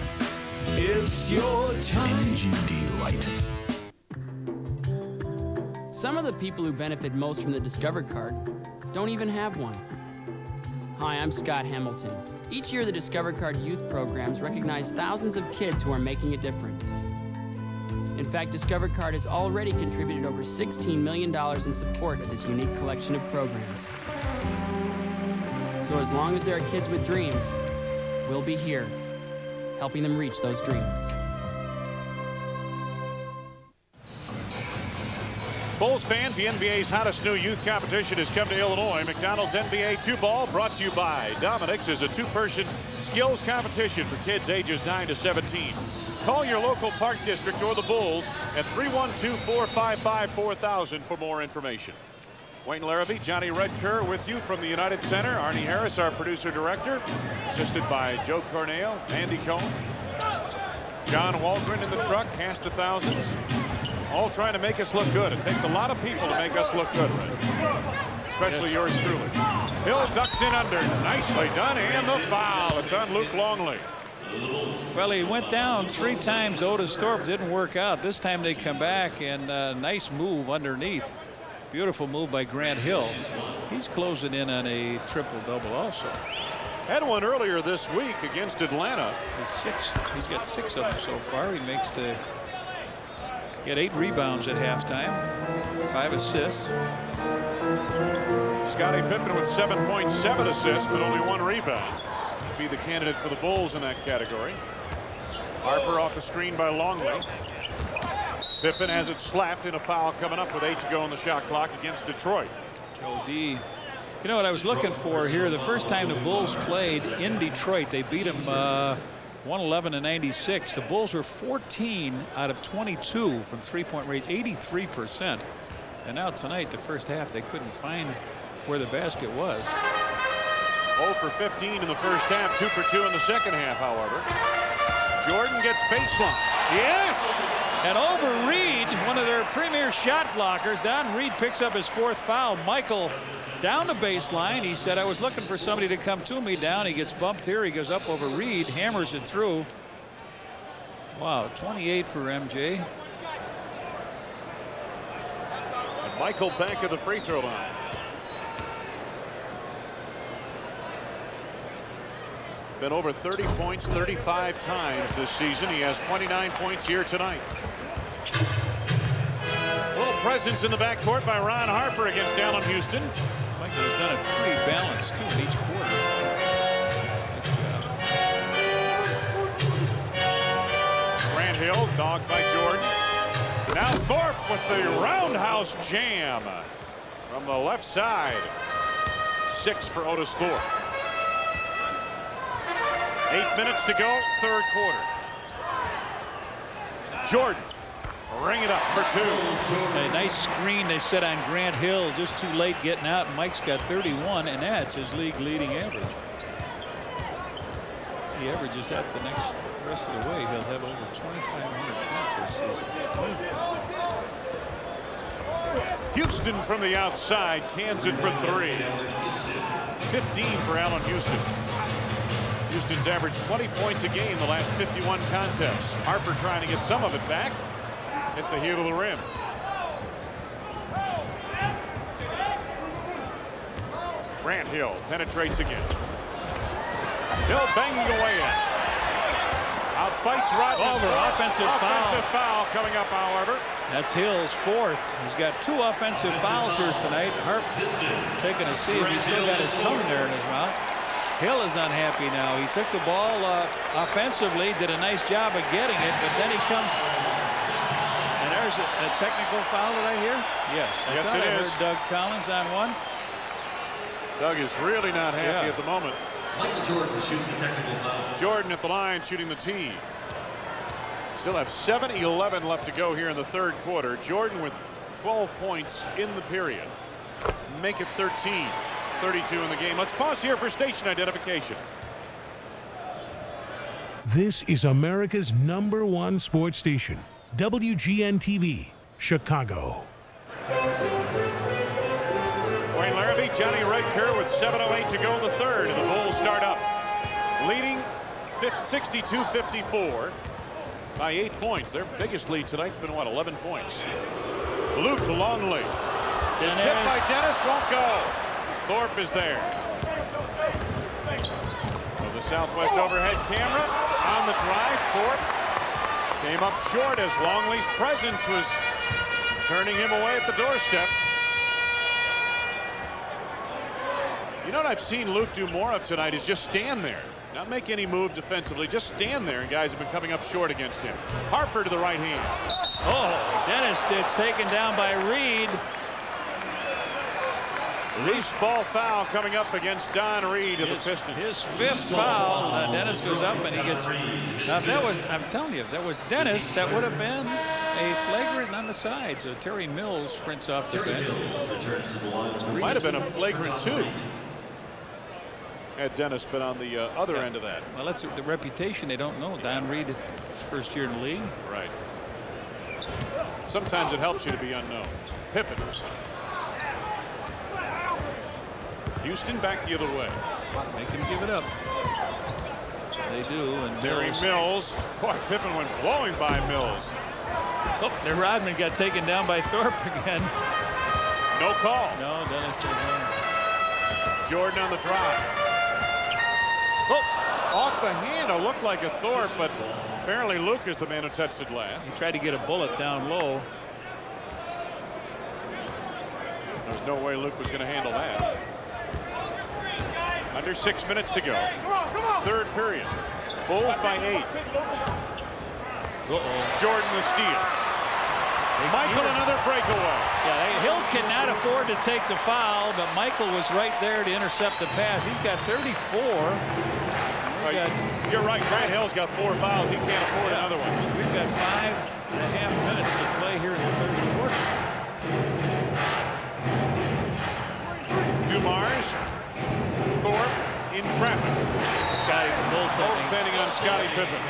It's your time. MGD Light. Some of the people who benefit most from the Discover card don't even have one. Hi, I'm Scott Hamilton. Each year, the Discover Card youth programs recognize thousands of kids who are making a difference. In fact, Discover Card has already contributed over $16 million in support of this unique collection of programs. So as long as there are kids with dreams, we'll be here, helping them reach those dreams. Bulls fans, the NBA's hottest new youth competition has come to Illinois. McDonald's NBA 2-Ball, brought to you by Dominic's, is a 2-person skills competition for kids ages 9 to 17. Call your local park district or the Bulls at 312-455-4000 for more information. Wayne Larrabee, Johnny Redker with you from the United Center. Arnie Harris, our producer-director, assisted by Joe Cornell, Andy Cohen. John Waldron in the truck, past the thousands. All trying to make us look good. It takes a lot of people to make us look good, Red. Especially yours truly. Hill ducks in under. Nicely done, and the foul. It's on Luke Longley. Well, he went down 3 times. Otis Thorpe didn't work out. This time they come back, and nice move underneath. Beautiful move by Grant Hill. He's closing in on a triple-double also. Had one earlier this week against Atlanta. His 6th. He's got 6 of them so far. He makes the... He had 8 rebounds at halftime, 5 assists. Scottie Pippen with 7.7 assists, but only 1 rebound. Be the candidate for the Bulls in that category. Harper off the screen by Longley. Pippen has it slapped in a foul coming up with 8 to go on the shot clock against Detroit. Joe D. You know what I was looking for here? The first time the Bulls played in Detroit, they beat them 111-96. The Bulls were 14 out of 22 from three-point range, 83%. And now tonight, the first half, they couldn't find where the basket was. 0 for 15 in the first half, 2 for 2 in the second half, however. Jordan gets baseline. Yes! And over Reed, one of their premier shot blockers. Don Reed picks up his 4th foul. Michael down the baseline. He said, I was looking for somebody to come to me. Down, he gets bumped here. He goes up over Reed, hammers it through. Wow, 28 for MJ. And Michael back at the free throw line. Been over 30 points 35 times this season. He has 29 points here tonight. A little presence in the backcourt by Ron Harper against Allen Houston. Michael has done it pretty balanced too in each quarter. Hill, dogged by Jordan. Now Thorpe with the roundhouse jam from the left side. 6 for Otis Thorpe. 8 minutes to go, third quarter. Jordan, ring it up for 2. A nice screen they set on Grant Hill, just too late getting out. Mike's got 31, and that's his league leading average. He averages that the rest of the way. He'll have over 2,500 points this season. Houston from the outside, cans it for 3. 15 for Allen Houston. Houston's averaged 20 points a game the last 51 contests. Harper trying to get some of it back. Hit the heel of the rim. Grant Hill penetrates again. Hill banging away at. Outfights Rodman. Over. Offensive foul coming up, however. That's Hill's 4th. He's got 2 offensive fouls here tonight. Harp taking a see if he's still got his tongue there in his mouth. Hill is unhappy now. He took the ball offensively, did a nice job of getting it, but then he comes. And there's a technical foul that I hear? Yes. Yes, it is. I heard Doug Collins on one. Doug is really not happy at the moment. Michael Jordan shoots the technical foul. Jordan at the line shooting the tee. Still have 7:11 left to go here in the third quarter. Jordan with 12 points in the period. Make it 13. 32 in the game. Let's pause here for station identification. This is America's #1 sports station, WGN-TV, Chicago. Wayne Larrabee, Johnny Redker with 7:08 to go in the third. The Bulls start up, leading 62-54 by 8 points. Their biggest lead tonight's been, what, 11 points. Luke Longley. The tip by Dennis won't go. Thorpe is there. So the Southwest overhead camera on the drive. Thorpe came up short as Longley's presence was turning him away at the doorstep. You know what I've seen Luke do more of tonight is just stand there. Not make any move defensively, just stand there, and guys have been coming up short against him. Harper to the right hand. Oh, Dennis gets taken down by Reed. Loose ball foul coming up against Don Reed of the Pistons. His 5th foul. Dennis goes up and he gets. Now, if that was, I'm telling you, if that was Dennis, that would have been a flagrant on the side. So Terry Mills sprints off the bench. Might have been a flagrant 2. Had Dennis been on the other end of that. Well, that's the reputation. They don't know. Don Reed, first year in the league. Right. Sometimes it helps you to be unknown. Pippen. Houston back the other way. Make him give it up. They do. And Terry Mills. Boy, Pippen went blowing by Mills. Oh, there Rodman got taken down by Thorpe again. No call. No, Dennis. Jordan on the drive. Oh, off the hand. It looked like a Thorpe, but apparently Luke is the man who touched it last. He tried to get a bullet down low. There's no way Luke was going to handle that. Under 6 minutes to go. Third period. Bulls by 8. Jordan the steal. Michael another breakaway. Yeah, Hill cannot afford to take the foul, but Michael was right there to intercept the pass. He's got 34. You're right. Grant Hill's got 4 fouls. He can't afford another one. We've got 5.5 minutes to play here in the third quarter. Dumars. Thorpe in traffic. Scotty goaltending on Scottie Pippen.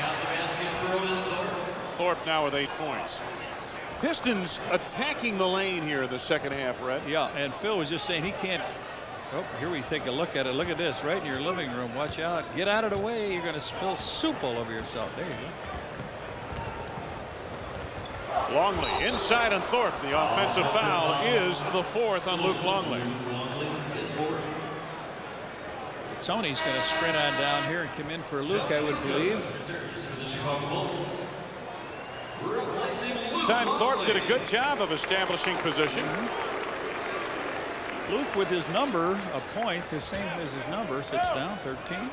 Thorpe now with 8 points. Pistons attacking the lane here in the second half, Red. Yeah, and Phil was just saying he can't. Oh, here we take a look at it. Look at this right in your living room. Watch out. Get out of the way. You're going to spill soup all over yourself. There you go. Longley inside on Thorpe. The offensive foul is the 4th on Luke Longley. Tony's going to sprint on down here and come in for Luke, I would believe. Time Thorpe did a good job of establishing position. Luke with his number of points, the same as his number, sits down, 13.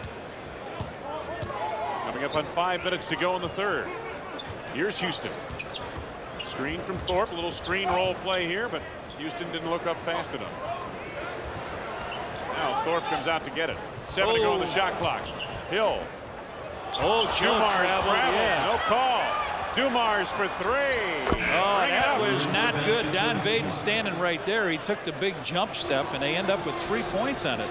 Coming up on 5 minutes to go in the third. Here's Houston. Screen from Thorpe. A little screen roll play here, but Houston didn't look up fast enough. Now Thorpe comes out to get it. 7 to go on the shot clock. Hill. Oh, Dumars travel. Yeah. No call. Dumars for 3. Oh, that was not good. Don Vaden standing right there. He took the big jump step, and they end up with 3 points on it.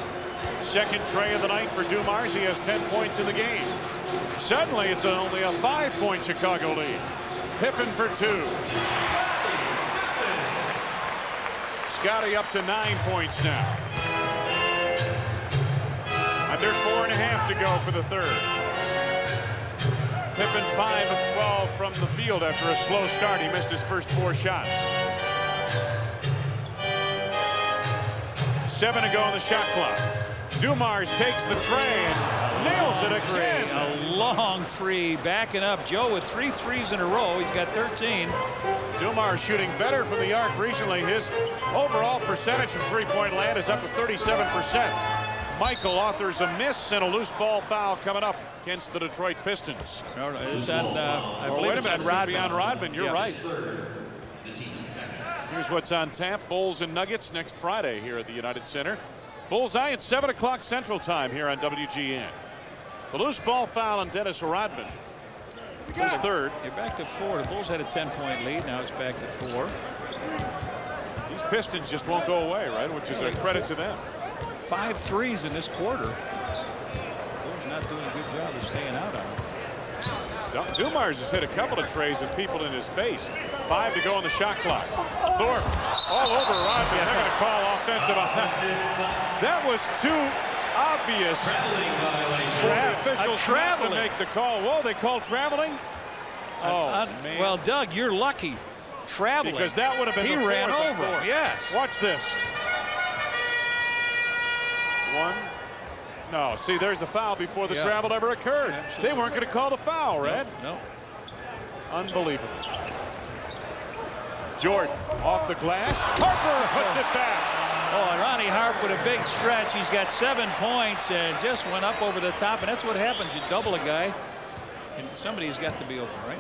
Second tray of the night for Dumars. He has 10 points in the game. Suddenly, it's only a 5-point Chicago lead. Pippen for 2. Scotty up to 9 points now. Under 4.5 to go for the third. Pippen 5 of 12 from the field after a slow start. He missed his first 4 shots. 7 to go on the shot clock. Dumars takes the tray and nails it again. A long 3, backing up. Joe with 3 threes in a row. He's got 13. Dumars shooting better from the arc recently. His overall percentage from three-point land is up to 37%. Michael authors a miss and a loose ball foul coming up against the Detroit Pistons. It's on, I believe it's on Rodman. You're right. Here's what's on tap. Bulls and Nuggets next Friday here at the United Center. Bullseye at 7 o'clock Central Time here on WGN. The loose ball foul on Dennis Rodman. His third. You're back to 4. The Bulls had a 10-point lead. Now it's back to 4. These Pistons just won't go away, right? Which is a credit to them. 5 threes in this quarter. Bulls not doing a good job of staying out on it. Dumars has hit a couple of trays with people in his face. 5 to go on the shot clock. Thorpe all over Rodman. They're going to call offensive on that. That was too obvious for officials not to make the call. Whoa, they called traveling? Oh, man. Well, Doug, you're lucky. Traveling. Because that would have been he the ran fourth over him. Yes. Watch this. 1. No, see, there's the foul before the travel ever occurred. Absolutely. They weren't going to call the foul, Red. No. Unbelievable. Jordan off the glass. Harper puts it back. Oh, and Ronnie Harp with a big stretch. He's got 7 points and just went up over the top. And that's what happens. You double a guy, and somebody's got to be open, right?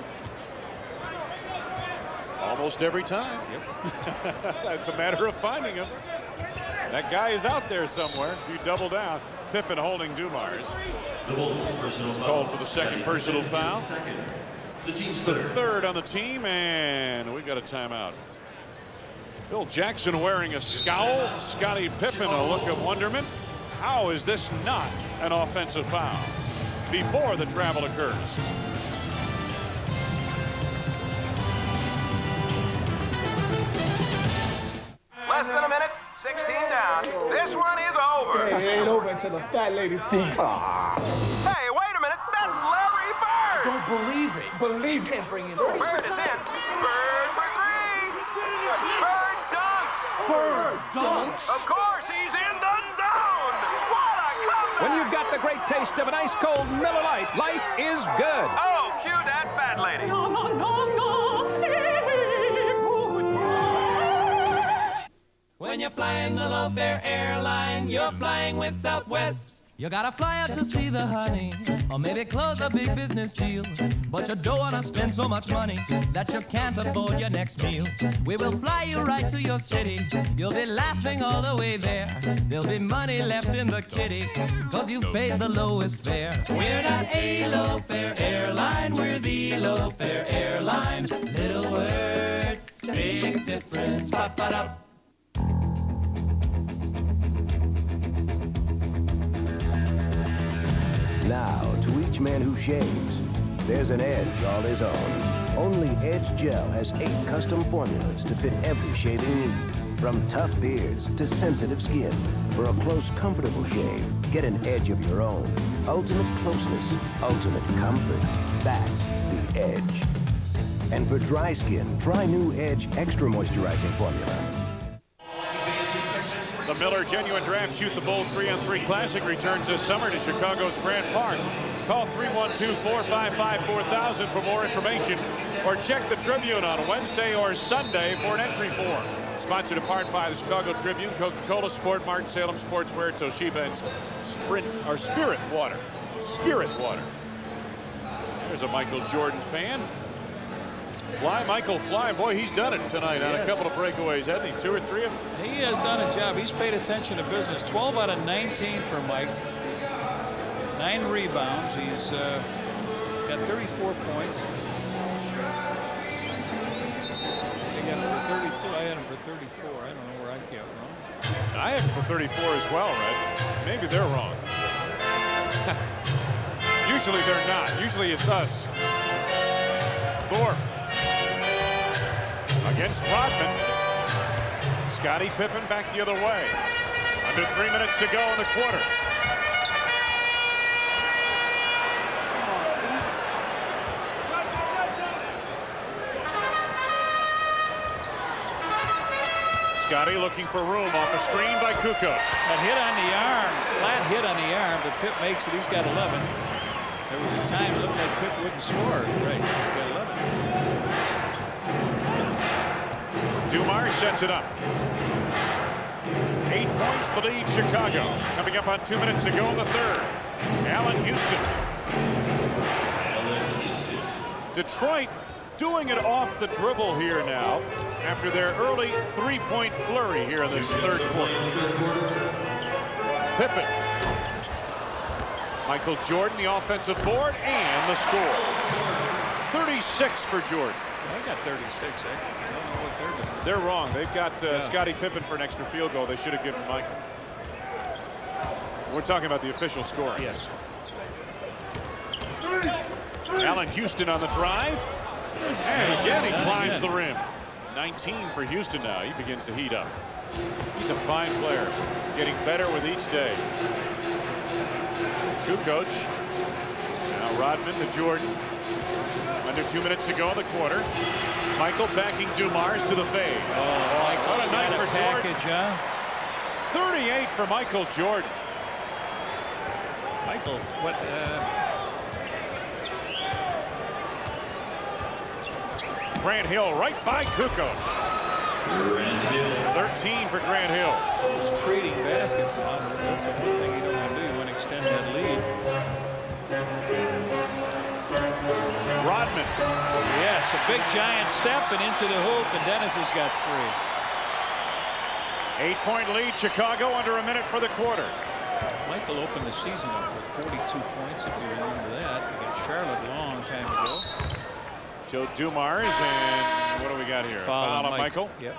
Almost every time. Yep. It's a matter of finding him. That guy is out there somewhere. You double down. Pippen holding Dumars. It's called for the second personal foul. It's the third on the team, and we got a timeout. Phil Jackson wearing a scowl. Scottie Pippen a look of wonderment. How is this not an offensive foul before the travel occurs? Less than a minute, 16 down. This one is over. Hey, it ain't over until the fat lady sees. Hey, wait a minute. That's Larry Bird. Don't believe it. Believe it. Can't bring it. Bird is in. Bird for 3. Bird dunks. Bird dunks. Of course, he's in the zone. What a comeback. When you've got the great taste of an ice cold Miller Lite, life is good. Oh, cue that fat lady. No, no, no, no. When you're flying the low-fare airline, you're flying with Southwest. You gotta fly out to see the honey, or maybe close a big business deal. But you don't wanna spend so much money that you can't afford your next meal. We will fly you right to your city. You'll be laughing all the way there. There'll be money left in the kitty, cause you've paid the lowest fare. We're not a low-fare airline, we're the low-fare airline. Little word, big difference. Ba-ba-da. Now, to each man who shaves, there's an edge all his own. Only Edge Gel has 8 custom formulas to fit every shaving need. From tough beards to sensitive skin. For a close, comfortable shave, get an edge of your own. Ultimate closeness, ultimate comfort. That's the Edge. And for dry skin, try new Edge Extra Moisturizing Formula. The Miller Genuine Draft Shoot the Bull 3-on-3 Classic returns this summer to Chicago's Grant Park. Call 312-455-4000 for more information, or check the Tribune on Wednesday or Sunday for an entry form. Sponsored in part by the Chicago Tribune, Coca-Cola, Sport Mart, Salem Sportswear, Toshiba, and Spirit Water. Spirit Water. There's a Michael Jordan fan. Fly, Michael, fly. Boy, he's done it tonight on a couple of breakaways, hasn't he? 2 or 3 of them? He has done a job. He's paid attention to business. 12 out of 19 for Mike. 9 rebounds. He's got 34 points. They got him for 32. I had him for 34. I don't know where I got wrong. I have him for 34 as well, right? Maybe they're wrong. Usually they're not. Usually it's us. Thorpe against Rodman. Scottie Pippen back the other way. Under 3 minutes to go in the quarter. Scottie looking for room off a screen by Kukoc. That hit on the arm, flat hit on the arm, but Pitt makes it. He's got 11. There was a time it looked like Pitt wouldn't score. Right, he's got 11. Dumars sets it up. 8 points the lead, Chicago. Coming up on 2 minutes to go in the third. Allen Houston. Detroit doing it off the dribble here now after their early 3-point flurry here in this third quarter. Pippen. Michael Jordan, the offensive board, and the score. 36 for Jordan. I got 36. I don't know what they're doing. They're wrong. They've got Scottie Pippen for an extra field goal. They should have given Michael. We're talking about the official score. Yes. Allen Houston on the drive. And again, he climbs the rim. 19 for Houston now. He begins to heat up. He's a fine player, getting better with each day. Kukoc. Now Rodman to Jordan. Under 2 minutes to go in the quarter. Michael backing Dumars to the fade. Oh, Michael, what a night for Jordan. Huh? 38 for Michael Jordan. Michael, what? Grant Hill right by Kukoc. 13 for Grant Hill. He's trading baskets now. That's the one thing you don't want to do. You want to extend that lead. Rodman. Yes, a big giant step and into the hoop, and Dennis has got 3. 8-point lead, Chicago, under a minute for the quarter. Michael opened the season up with 42 points, if you remember that, against Charlotte a long time ago. Joe Dumars, and what do we got here? Foul on Michael. Yep.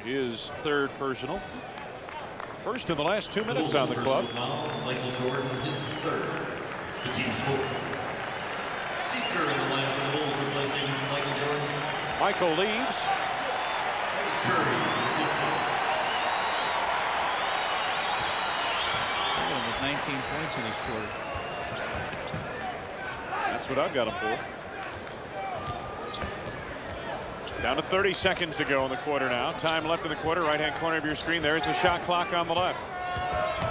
His third personal. First in the last 2 minutes on the club. Michael Jordan, his third. The team's fourth. Steve Kerr in the line for the Bulls, replacing Michael Jordan. Michael leaves. Curry, with 19 points in his quarter. That's what I've got him for. Down to 30 seconds to go in the quarter now. Time left in the quarter. Right-hand corner of your screen. There's the shot clock on the left.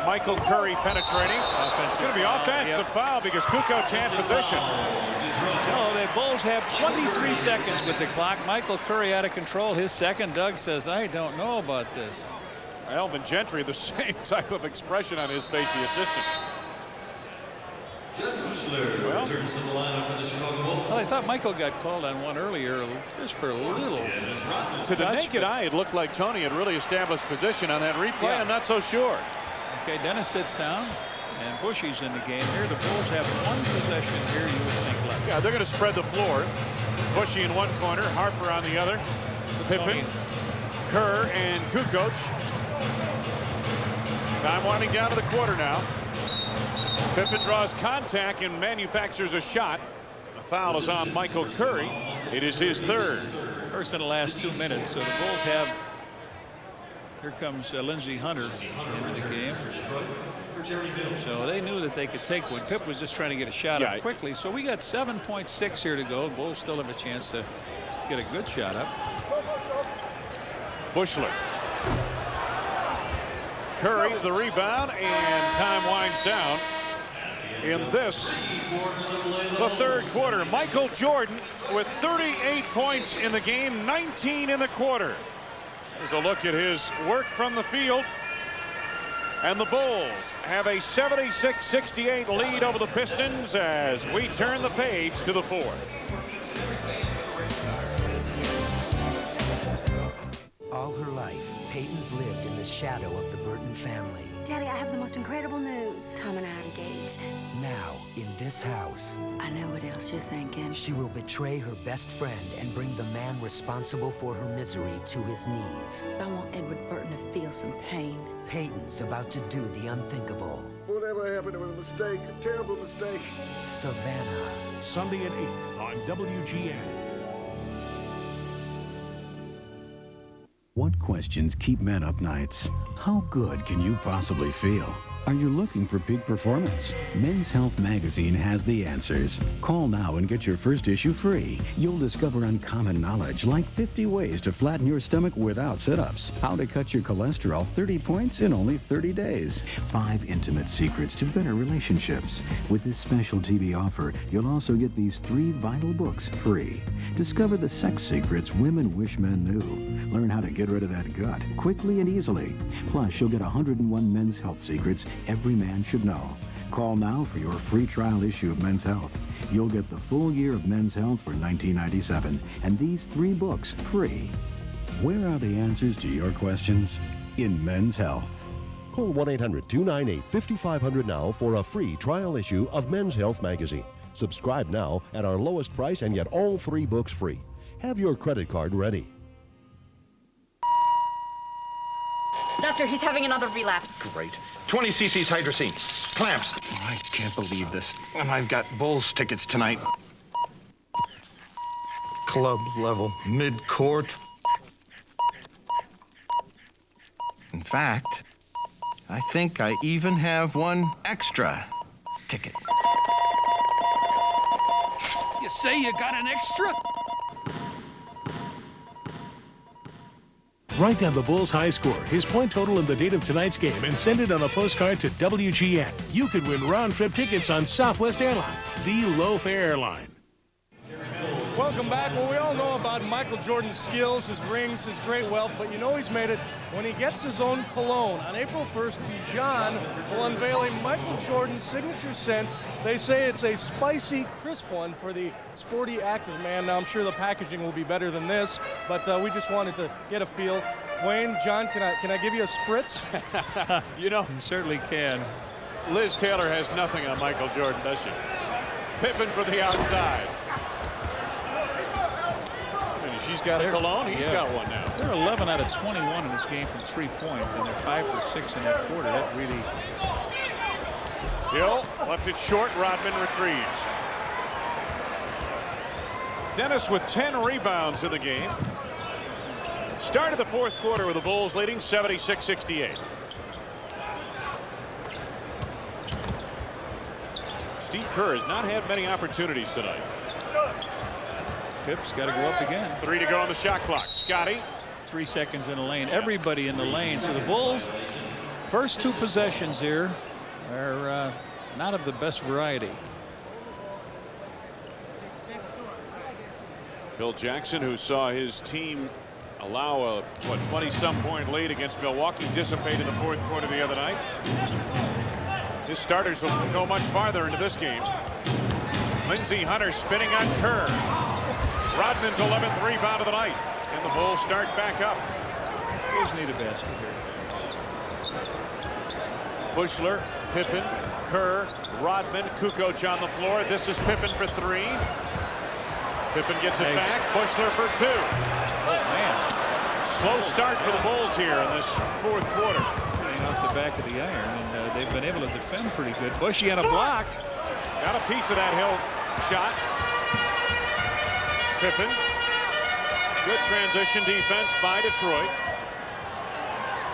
Michael Curry penetrating. It's going to be offensive foul because Kukoc had possession. No, the Bulls have 23 seconds with the clock. Michael Curry out of control. His second. Doug says, I don't know about this. Alvin Gentry, the same type of expression on his face, the assistant. Well, I thought Michael got called on one earlier just for a little. To the naked eye, it looked like Tony had really established position on that replay. Yeah. I'm not so sure. Okay, Dennis sits down, and Bushy's in the game here. The Bulls have one possession here, you would think left. Yeah, they're going to spread the floor. Bushy in one corner, Harper on the other. Pippen, Kerr, and Kukoc. Time winding down to the quarter now. Pippen draws contact and manufactures a shot. A foul is on Michael Curry. It is his third. First in the last 2 minutes. So the Bulls have. Here comes Lindsey Hunter into the game. So they knew that they could take one. Pip was just trying to get a shot up quickly. So we got 7.6 here to go. Bulls still have a chance to get a good shot up. Bushler. Curry the rebound, and time winds down in this, the third quarter. Michael Jordan with 38 points in the game, 19 in the quarter. There's a look at his work from the field. And the Bulls have a 76-68 lead over the Pistons as we turn the page to the fourth. shadow of the Burton family. Daddy, I have the most incredible news. Tom and I are engaged. Now, in this house, I know what else you're thinking. she will betray her best friend and bring the man responsible for her misery to his knees. I want Edward Burton to feel some pain. Peyton's about to do the unthinkable. Whatever happened, it was a mistake, a terrible mistake. Savannah. Sunday at 8 on WGN. What questions keep men up nights? How good can you possibly feel? Are you looking for peak performance? Men's Health magazine has the answers. Call now and get your first issue free. You'll discover uncommon knowledge like 50 ways to flatten your stomach without sit-ups, how to cut your cholesterol 30 points in only 30 days, 5 intimate secrets to better relationships. With this special TV offer, you'll also get these 3 vital books free. Discover the sex secrets women wish men knew. Learn how to get rid of that gut quickly and easily. Plus, you'll get 101 Men's Health secrets every man should know. Call now for your free trial issue of Men's Health. You'll get the full year of Men's Health for $19.97 and these 3 books free. Where are the answers to your questions? In Men's Health. Call 1-800-298-5500 now for a free trial issue of Men's Health magazine. Subscribe now at our lowest price and get all 3 books free. Have your credit card ready. Doctor, he's having another relapse. Great. 20 cc's hydrocine. Clamps. I can't believe this. And I've got Bulls tickets tonight. Club level, mid-court. In fact, I think I even have one extra ticket. You say you got an extra? Write down the Bulls' high score, his point total, and the date of tonight's game, and send it on a postcard to WGN. You could win round-trip tickets on Southwest Airlines, the low-fare airline. Welcome back. Well, we all know about Michael Jordan's skills, his rings, his great wealth, but you know he's made it when he gets his own cologne. On April 1st, Bijan will unveil a Michael Jordan signature scent. They say it's a spicy, crisp one for the sporty, active man. Now, I'm sure the packaging will be better than this, but we just wanted to get a feel. Wayne, John, can I give you a spritz? You know, You certainly can. Liz Taylor has nothing on Michael Jordan, does she? Pippen for the outside. She's got a cologne. He's got one now. They're 11 out of 21 in this game from 3-point, and they're 5 for 6 in that quarter. That really. Hill left it short. Rodman retrieves. Dennis with 10 rebounds in the game. Started the fourth quarter with the Bulls leading 76-68. Steve Kerr has not had many opportunities tonight. Pip's got to go up again. 3 to go on the shot clock. Scotty. 3 seconds in the lane. Everybody in the lane. So the Bulls' first 2 possessions here are not of the best variety. Phil Jackson, who saw his team allow a 20-some point lead against Milwaukee, dissipate in the fourth quarter the other night. His starters will go much farther into this game. Lindsey Hunter spinning on Kerr. Rodman's 11th rebound of the night, and the Bulls start back up. Bulls need a basket here. Bushler, Pippen, Kerr, Rodman, Kukoc on the floor. This is Pippen for 3. Pippen gets it back. Bushler for 2. Oh, man. Slow start for the Bulls here in this fourth quarter. Getting off the back of the iron, and they've been able to defend pretty good. Bushy on a block. Got a piece of that Hill shot. Pippen. Good transition defense by Detroit.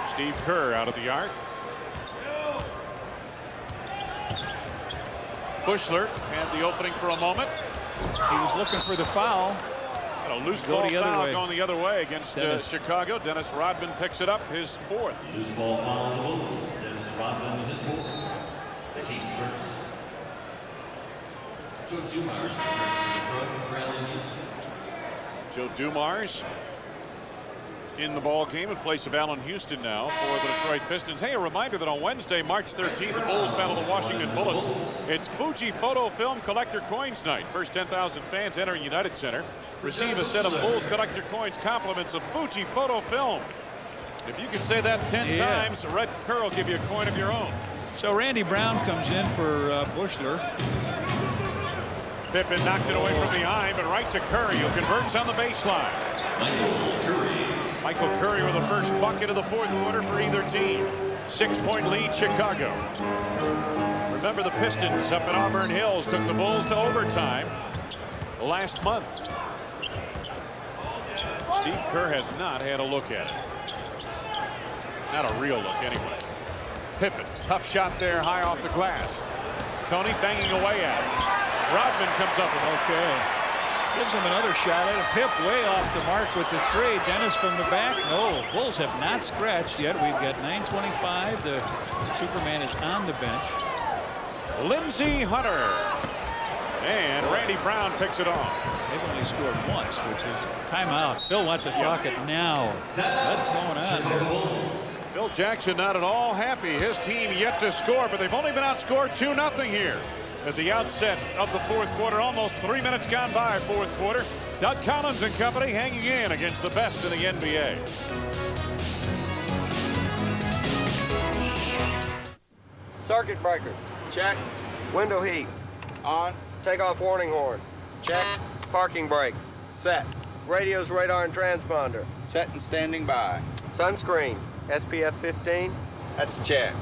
Steve Kerr out of the arc. Bushler had the opening for a moment. He was looking for the foul. Got a loose ball foul going the other way against Chicago. Dennis Rodman picks it up, his 4th. Loose ball foul on the Bulls. Dennis Rodman with his 4th. The team's first. Joe Dumars Joe Dumars in the ball game in place of Allen Houston now for the Detroit Pistons. Hey, a reminder that on Wednesday, March 13th, the Bulls battle the Washington Bullets. It's Fuji Photo Film Collector Coins Night. First 10,000 fans entering United Center receive a set of Bulls collector coins, compliments of Fuji Photo Film. If you can say that 10 times, Red Kerr will give you a coin of your own. So Randy Brown comes in for Bushler. Pippen knocked it away from behind, but right to Curry, who converts on the baseline. Michael Curry with the first bucket of the fourth quarter for either team. 6-point lead, Chicago. Remember, the Pistons up at Auburn Hills took the Bulls to overtime last month. Steve Kerr has not had a look at it. Not a real look, anyway. Pippen, tough shot there, high off the glass. Tony banging away at it. Rodman comes up with gives him another shot at it. Pip way off the mark with the three. Dennis from the back. No, Bulls have not scratched yet. We've got 9:25. The Superman is on the bench. Lindsey Hunter. And Randy Brown picks it off. They've only scored once, which is timeout. Phil wants to talk it now. What's going on? Phil Jackson not at all happy. His team yet to score, but they've only been outscored 2-0 here at the outset of the fourth quarter. Almost 3 minutes gone by fourth quarter. Doug Collins and company hanging in against the best in the NBA. Circuit breaker. Check. Window heat. On. Take off warning horn. Check. Parking brake. Set. Radio's radar and transponder. Set and standing by. Sunscreen. SPF 15. That's a check.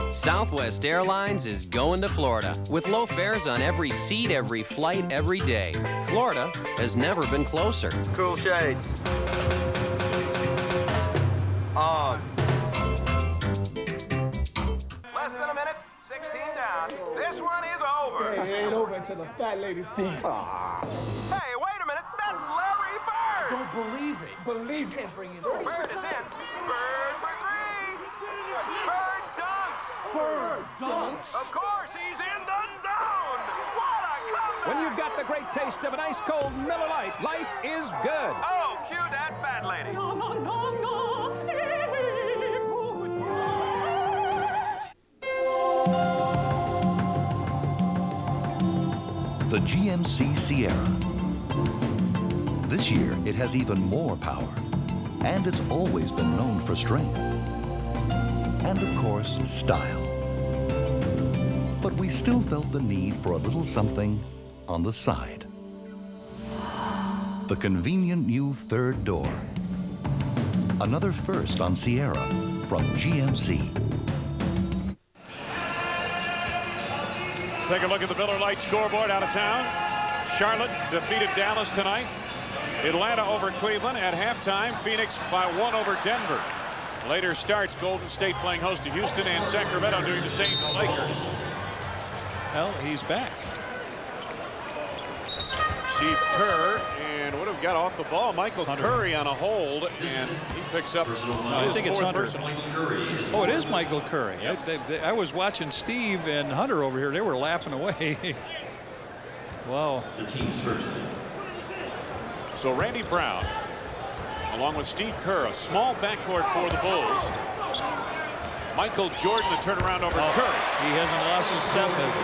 Southwest Airlines is going to Florida with low fares on every seat, every flight, every day. Florida has never been closer. Cool shades. On. Less than a minute, 16 down. This one is over. Hey, it ain't over until the fat lady sings. Hey, wait a minute. That's Larry Bird. Don't believe it. Believe it. Bird is in. Bird for three. Bird dunks. Bird dunks. Of course, he's in the zone. What a comeback. When you've got the great taste of an ice cold Miller Lite, life is good. Oh, cue that fat lady. The GMC Sierra. This year, it has even more power, and it's always been known for strength. And of course, style. But we still felt the need for a little something on the side. The convenient new third door. Another first on Sierra from GMC. Take a look at the Miller Lite scoreboard out of town. Charlotte defeated Dallas tonight. Atlanta over Cleveland at halftime. Phoenix by 1 over Denver. Later starts Golden State playing host to Houston and Sacramento doing the same to Lakers. Well, he's back. Steve Kerr, and what have we got off the ball? Michael Curry on a hold, and he picks up I think it's Hunter. Oh, it is Michael Curry. Yep. I was watching Steve and Hunter over here. They were laughing away. Wow. The team's first. So Randy Brown, along with Steve Kerr, a small backcourt for the Bulls. Michael Jordan, the turnaround over Curry. He hasn't lost his step, has he?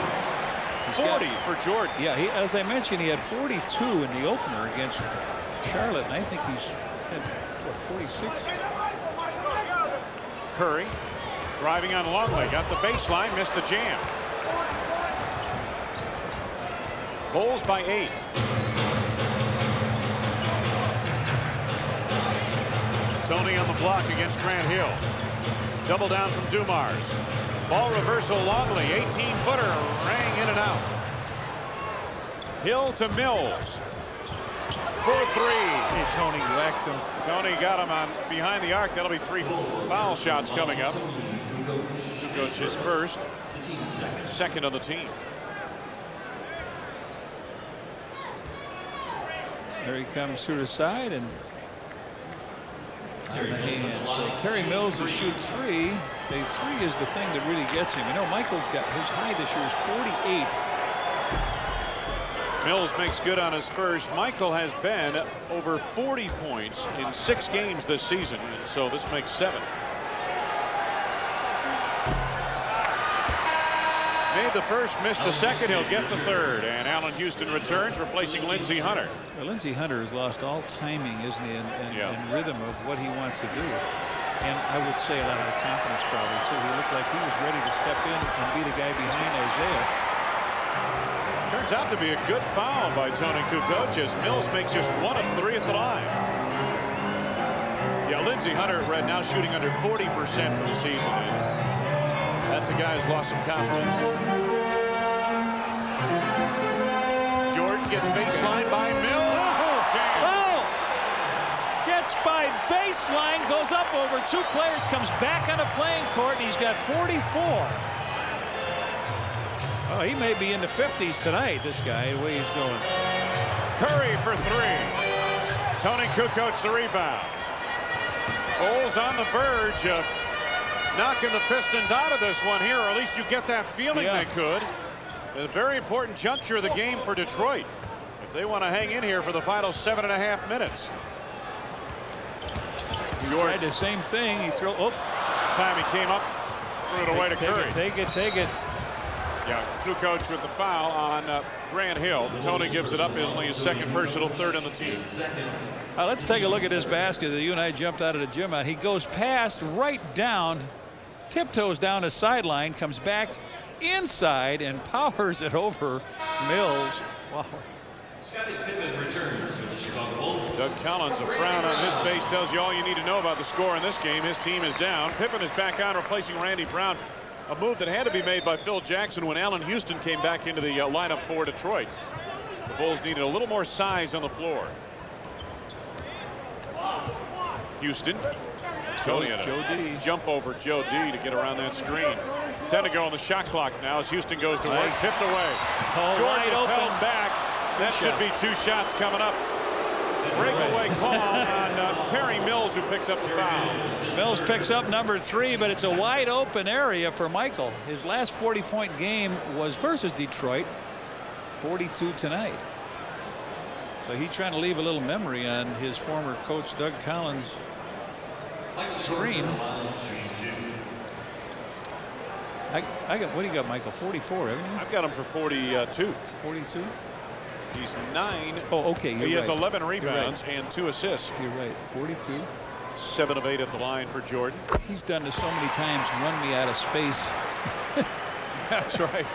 40 for Jordan. Yeah, as I mentioned, he had 42 in the opener against Charlotte, and I think he's had, what, 46? Curry driving on Longley, got the baseline, missed the jam. Bulls by 8. Tony on the block against Grant Hill. Double down from Dumars. Ball reversal, Longley, 18-footer, rang in and out. Hill to Mills. For three. Hey, Tony whacked him. Tony got him on behind the arc. That'll be 3 foul shots coming up. Kukoc his first, second on the team. There he comes to the side and in the hand. So Terry Mills will shoot 3. The 3 is the thing that really gets him. You know, Michael's got his high this year is 48. Mills makes good on his first. Michael has been over 40 points in 6 games this season, so this makes 7. Made the first, missed the second. He'll get the third, and Allen Houston returns, replacing Lindsey Hunter. Well, Lindsey Hunter has lost all timing, isn't he, and rhythm of what he wants to do. And I would say a lot of confidence probably, too. He looked like he was ready to step in and be the guy behind Isaiah. Turns out to be a good foul by Tony Kukoc as Mills makes just 1 of 3 at the line. Yeah, Lindsey Hunter right now shooting under 40% for the season. That's a guy who's lost some confidence. Jordan gets baseline by Mills. Oh! Gets by baseline, goes up over 2 players, comes back on the playing court, and he's got 44. Oh, he may be in the 50s tonight, this guy, the way he's going. Curry for 3. Tony Kukoc the rebound. Bulls on the verge of knocking the Pistons out of this one here, or at least you get that feeling they could. A very important juncture of the game for Detroit if they want to hang in here for the final 7.5 minutes. He tried the same thing. He threw. Oh, time he came up, threw it away to Curry. Take it. Yeah, Kukoc with the foul on Grant Hill. Tony gives it up. It's only his second personal, 3rd on the team. Let's take a look at this basket that you and I jumped out of the gym on. He goes past, right down, tiptoes down the sideline, comes back inside and powers it over Mills. Wow. Doug Collins, a frown on his face tells you all you need to know about the score in this game. His team is down. Pippen is back on, replacing Randy Brown. A move that had to be made by Phil Jackson when Allen Houston came back into the lineup for Detroit. The Bulls needed a little more size on the floor. Houston. Tony had a jump over Joe D to get around that screen. 10 to go on the shot clock now as Houston goes to work. Tipped away. Jordan is held back. That should be 2 shots coming up. Breakaway call on Terry Mills, who picks up the foul. Mills picks up number 3, but it's a wide open area for Michael. His last 40-point game was versus Detroit. 42 tonight. So he's trying to leave a little memory on his former coach Doug Collins' screen. I got, what do you got, Michael? 44, haven't you? I've got him for 42. 42? He's 9. Oh, okay. He has 11 rebounds and 2 assists. You're right. 42. 7 of 8 at the line for Jordan. He's done this so many times, run me out of space. That's right.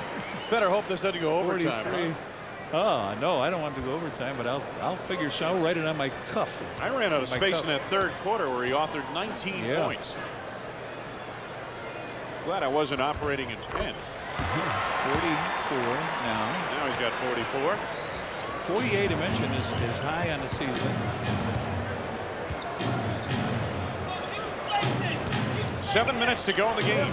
Better hope this doesn't go overtime. 43. Oh, no, I don't want to go overtime, but I'll figure so. I'll write it on my cuff. I ran out of space in that 3rd quarter where he authored 19 points. Glad I wasn't operating in pen. 44 now. Now he's got 44. 48 I mentioned is high on the season. 7 minutes to go in the game.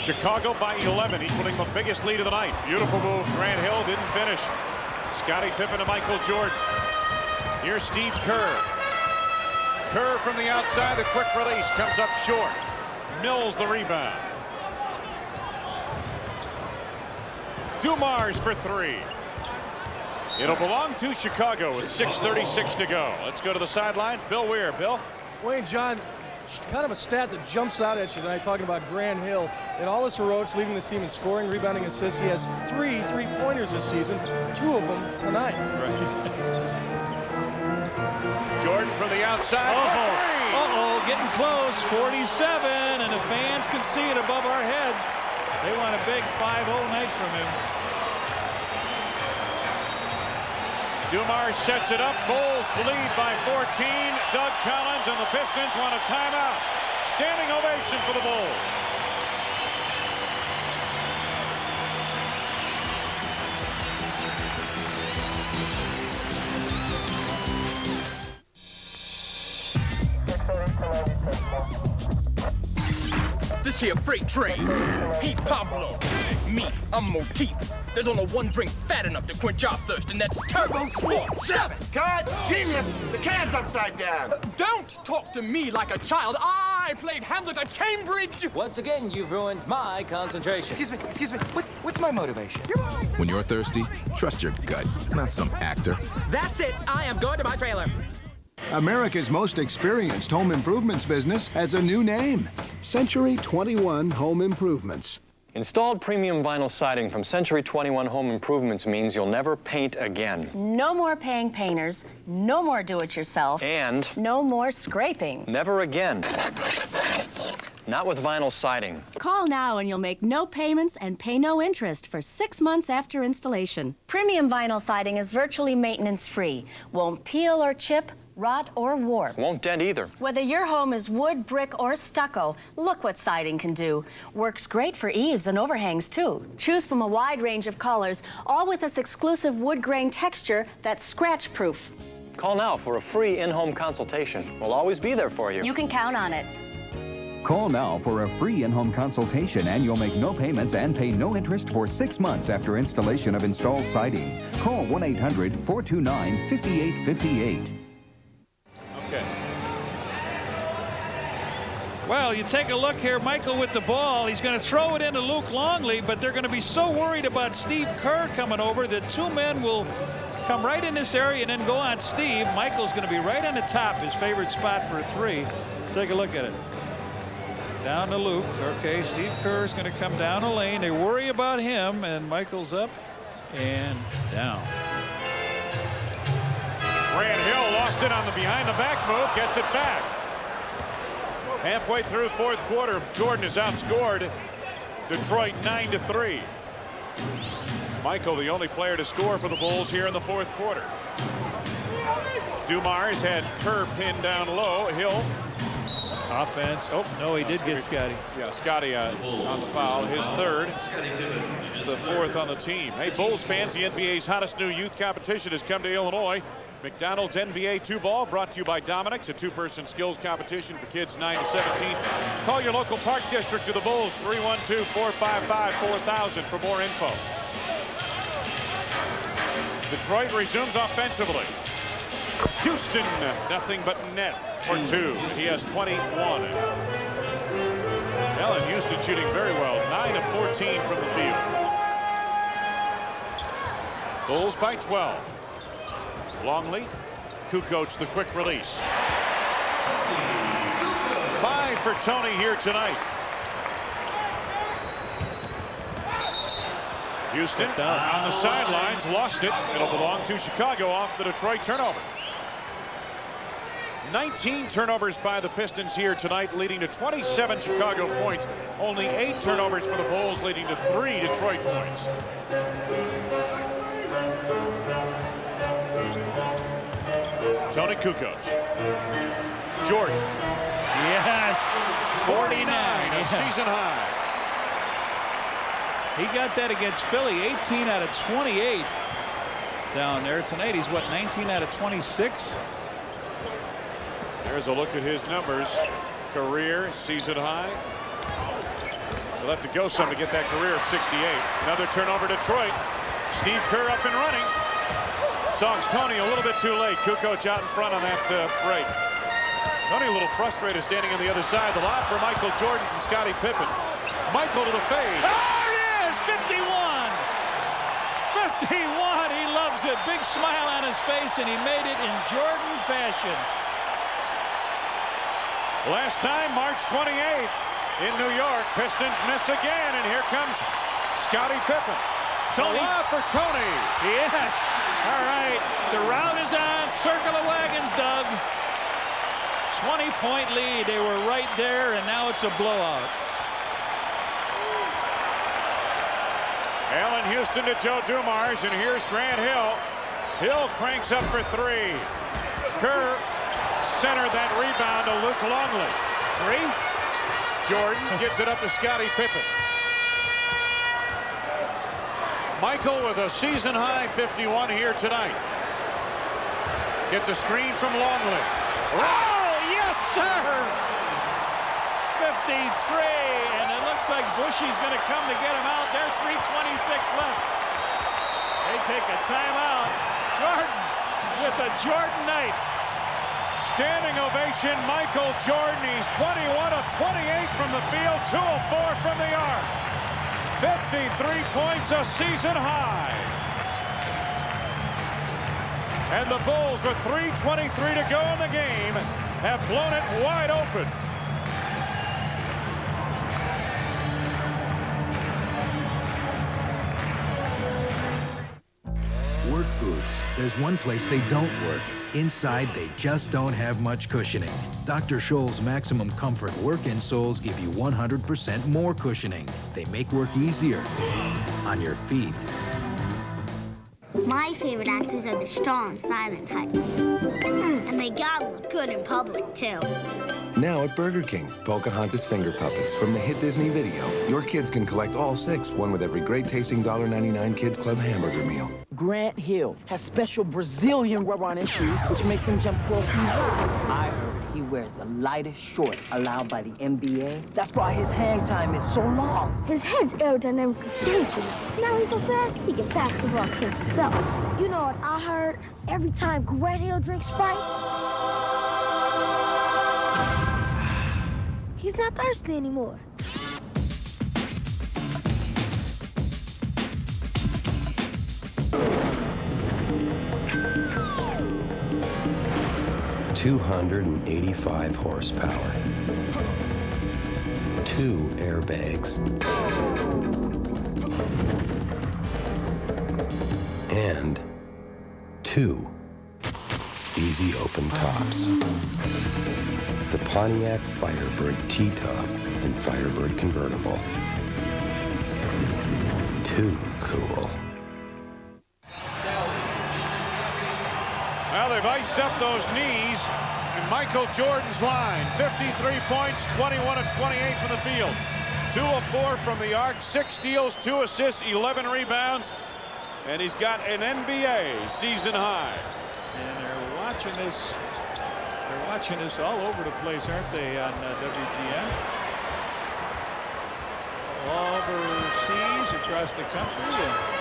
Chicago by 11, equaling the biggest lead of the night. Beautiful move. Grant Hill didn't finish. Scottie Pippen to Michael Jordan. Here's Steve Kerr. Kerr from the outside. The quick release comes up short. Mills the rebound. Dumars for 3. It'll belong to Chicago with 6:36 to go. Let's go to the sidelines. Bill Weir. Bill? Wayne, John, kind of a stat that jumps out at you tonight, talking about Grant Hill. In all his heroics, leading this team in scoring, rebounding, assists, he has 3 3-pointers this season, 2 of them tonight. Right. Jordan from the outside. Uh-oh, getting close. 47, and the fans can see it above our heads. They want a big 5-0 night from him. Dumars sets it up. Bulls lead by 14. Doug Collins and the Pistons want a timeout. Standing ovation for the Bulls. This here freight train. He's Pablo. Me, I'm Motif. There's only one drink fat enough to quench our thirst, and that's Turbo Sport 7. God, genius! The can's upside down. Don't talk to me like a child. I played Hamlet at Cambridge. Once again, you've ruined my concentration. Excuse me. What's my motivation? When you're thirsty, trust your gut, not some actor. That's it. I am going to my trailer. America's most experienced home improvements business has a new name. Century 21 Home Improvements. Installed premium vinyl siding from Century 21 Home Improvements means you'll never paint again. No more paying painters, no more do-it-yourself, And no more scraping. never again. Not with vinyl siding. Call now and you'll make no payments and pay no interest for 6 months after installation. Premium vinyl siding is virtually maintenance-free. Won't peel or chip, rot or warp. Won't dent either. Whether your home is wood, brick, or stucco, look what siding can do. Works great for eaves and overhangs, too. Choose from a wide range of colors, all with this exclusive wood grain texture that's scratch-proof. Call now for a free in-home consultation. We'll always be there for you. You can count on it. Call now for a free in-home consultation, and you'll make no payments and pay no interest for 6 months after installation of installed siding. Call 1-800-429-5858. Okay. Well, you take a look here, Michael with the ball. He's going to throw it into Luke Longley, but they're going to be so worried about Steve Kerr coming over that 2 men will come right in this area and then go on Steve. Michael's going to be right on the top, his favorite spot for a 3. Take a look at it. Down to Luke. Okay, Steve Kerr is going to come down the lane. They worry about him, and Michael's up and down. Grant Hill lost it on the behind-the-back move, gets it back. Halfway through fourth quarter, Jordan has outscored Detroit 9-3. Michael, the only player to score for the Bulls here in the fourth quarter. Dumars had Kerr pinned down low. Hill. Offense. Oh, no, he did get Scotty. Yeah, Scotty on the foul. His third. It's the 4th on the team. Hey, Bulls fans, the NBA's hottest new youth competition has come to Illinois. McDonald's NBA 2-ball brought to you by Dominic's, a 2-person skills competition for kids 9 to 17. Call your local park district to the Bulls, 312-455-4000 for more info. Detroit resumes offensively. Houston, nothing but net for 2. He has 21. Allen Houston shooting very well, 9 of 14 from the field. Bulls by 12. Longley, Kukoc the quick release. 5 for Tony here tonight. Houston on the sidelines, lost it. It'll belong to Chicago off the Detroit turnover. 19 turnovers by the Pistons here tonight, leading to 27 Chicago points. Only 8 turnovers for the Bulls, leading to 3 Detroit points. Tony Kukoc. Jordan. Yes. 49, a season high. He got that against Philly, 18 out of 28 down there. Tonight he's what, 19 out of 26? There's a look at his numbers. Career season high. He'll have to go some to get that career of 68. Another turnover, Detroit. Steve Kerr up and running. Saw Tony a little bit too late. Kukoc out in front on that break. Tony a little frustrated standing on the other side. The lob for Michael Jordan from Scottie Pippen. Michael to the fade. There it is, 51. 51, he loves it. Big smile on his face, and he made it in Jordan fashion. Last time, March 28th in New York. Pistons miss again, and here comes Scottie Pippen. Tony. For Tony. Yes. All right. The route is on. Circle of wagons, Doug. 20-point lead. They were right there, and now it's a blowout. Allen Houston to Joe Dumars, and here's Grant Hill. Hill cranks up for 3. Kerr centered that rebound to Luke Longley. 3. Jordan gives it up to Scottie Pippen. Michael with a season-high 51 here tonight. Gets a screen from Longley. Oh, yes, sir! 53, and it looks like Bushy's going to come to get him out. There's 3:26 left. They take a timeout. Jordan with a Jordan night. Standing ovation, Michael Jordan. He's 21 of 28 from the field, 2 of 4 from the arc. 53 points, a season high. And the Bulls, with 3:23 to go in the game, have blown it wide open. There's one place they don't work. Inside, they just don't have much cushioning. Dr. Scholl's Maximum Comfort work insoles give you 100% more cushioning. They make work easier on your feet. My favorite actors are the strong, silent types. And they gotta look good in public, too. Now at Burger King, Pocahontas finger puppets from the hit Disney video. Your kids can collect all 6, one with every great-tasting $1.99 Kids Club hamburger meal. Grant Hill has special Brazilian rubber on his shoes, which makes him jump 12 feet high. I heard he wears the lightest shorts allowed by the NBA. That's why his hang time is so long. His head's aerodynamically changing. Now he's so fast, he can pass the ball to himself. You know what I heard? Every time Grant Hill drinks Sprite, he's not thirsty anymore. $285 horsepower, 2 airbags, and 2 easy open tops. The Pontiac Firebird T-Top and Firebird Convertible. Too cool. Well, they've iced up those knees in Michael Jordan's line. 53 points, 21 of 28 from the field. 2 of 4 from the arc, 6 steals, 2 assists, 11 rebounds. And he's got an NBA season high. And they're watching this. They're watching this all over the place, aren't they, on WGN? Overseas, across the country.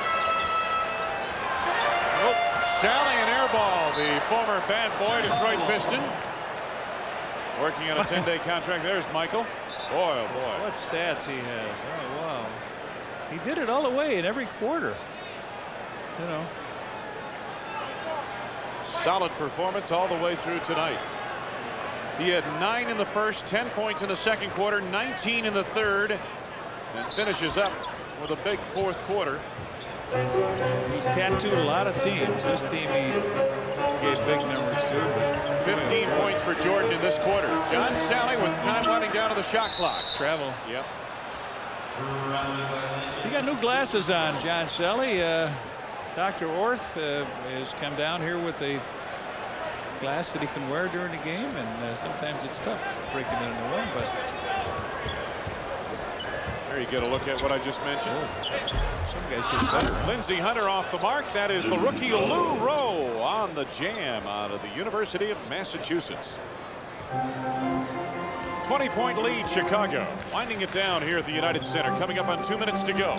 Sally and airball, the former bad boy Detroit Piston. Working on a 10-day contract. There's Michael. Boy, oh boy. What stats he has. Oh, wow. He did it all the way in every quarter. You know. Solid performance all the way through tonight. He had 9 in the first, 10 points in the second quarter, 19 in the third, and finishes up with a big fourth quarter. He's tattooed a lot of teams. This team he gave big numbers to. 15 points for Jordan in this quarter. John Sally with time winding down to the shot clock. Travel. Yep. He got new glasses on, John Sally. Dr. Orth has come down here with a glass that he can wear during the game, and sometimes it's tough breaking in the room, but there you get a look at what I just mentioned. Some guys get better. Lindsey Hunter off the mark. That is the rookie Lou Rowe on the jam out of the University of Massachusetts. 20-point lead, Chicago. Winding it down here at the United Center. Coming up on 2 minutes to go.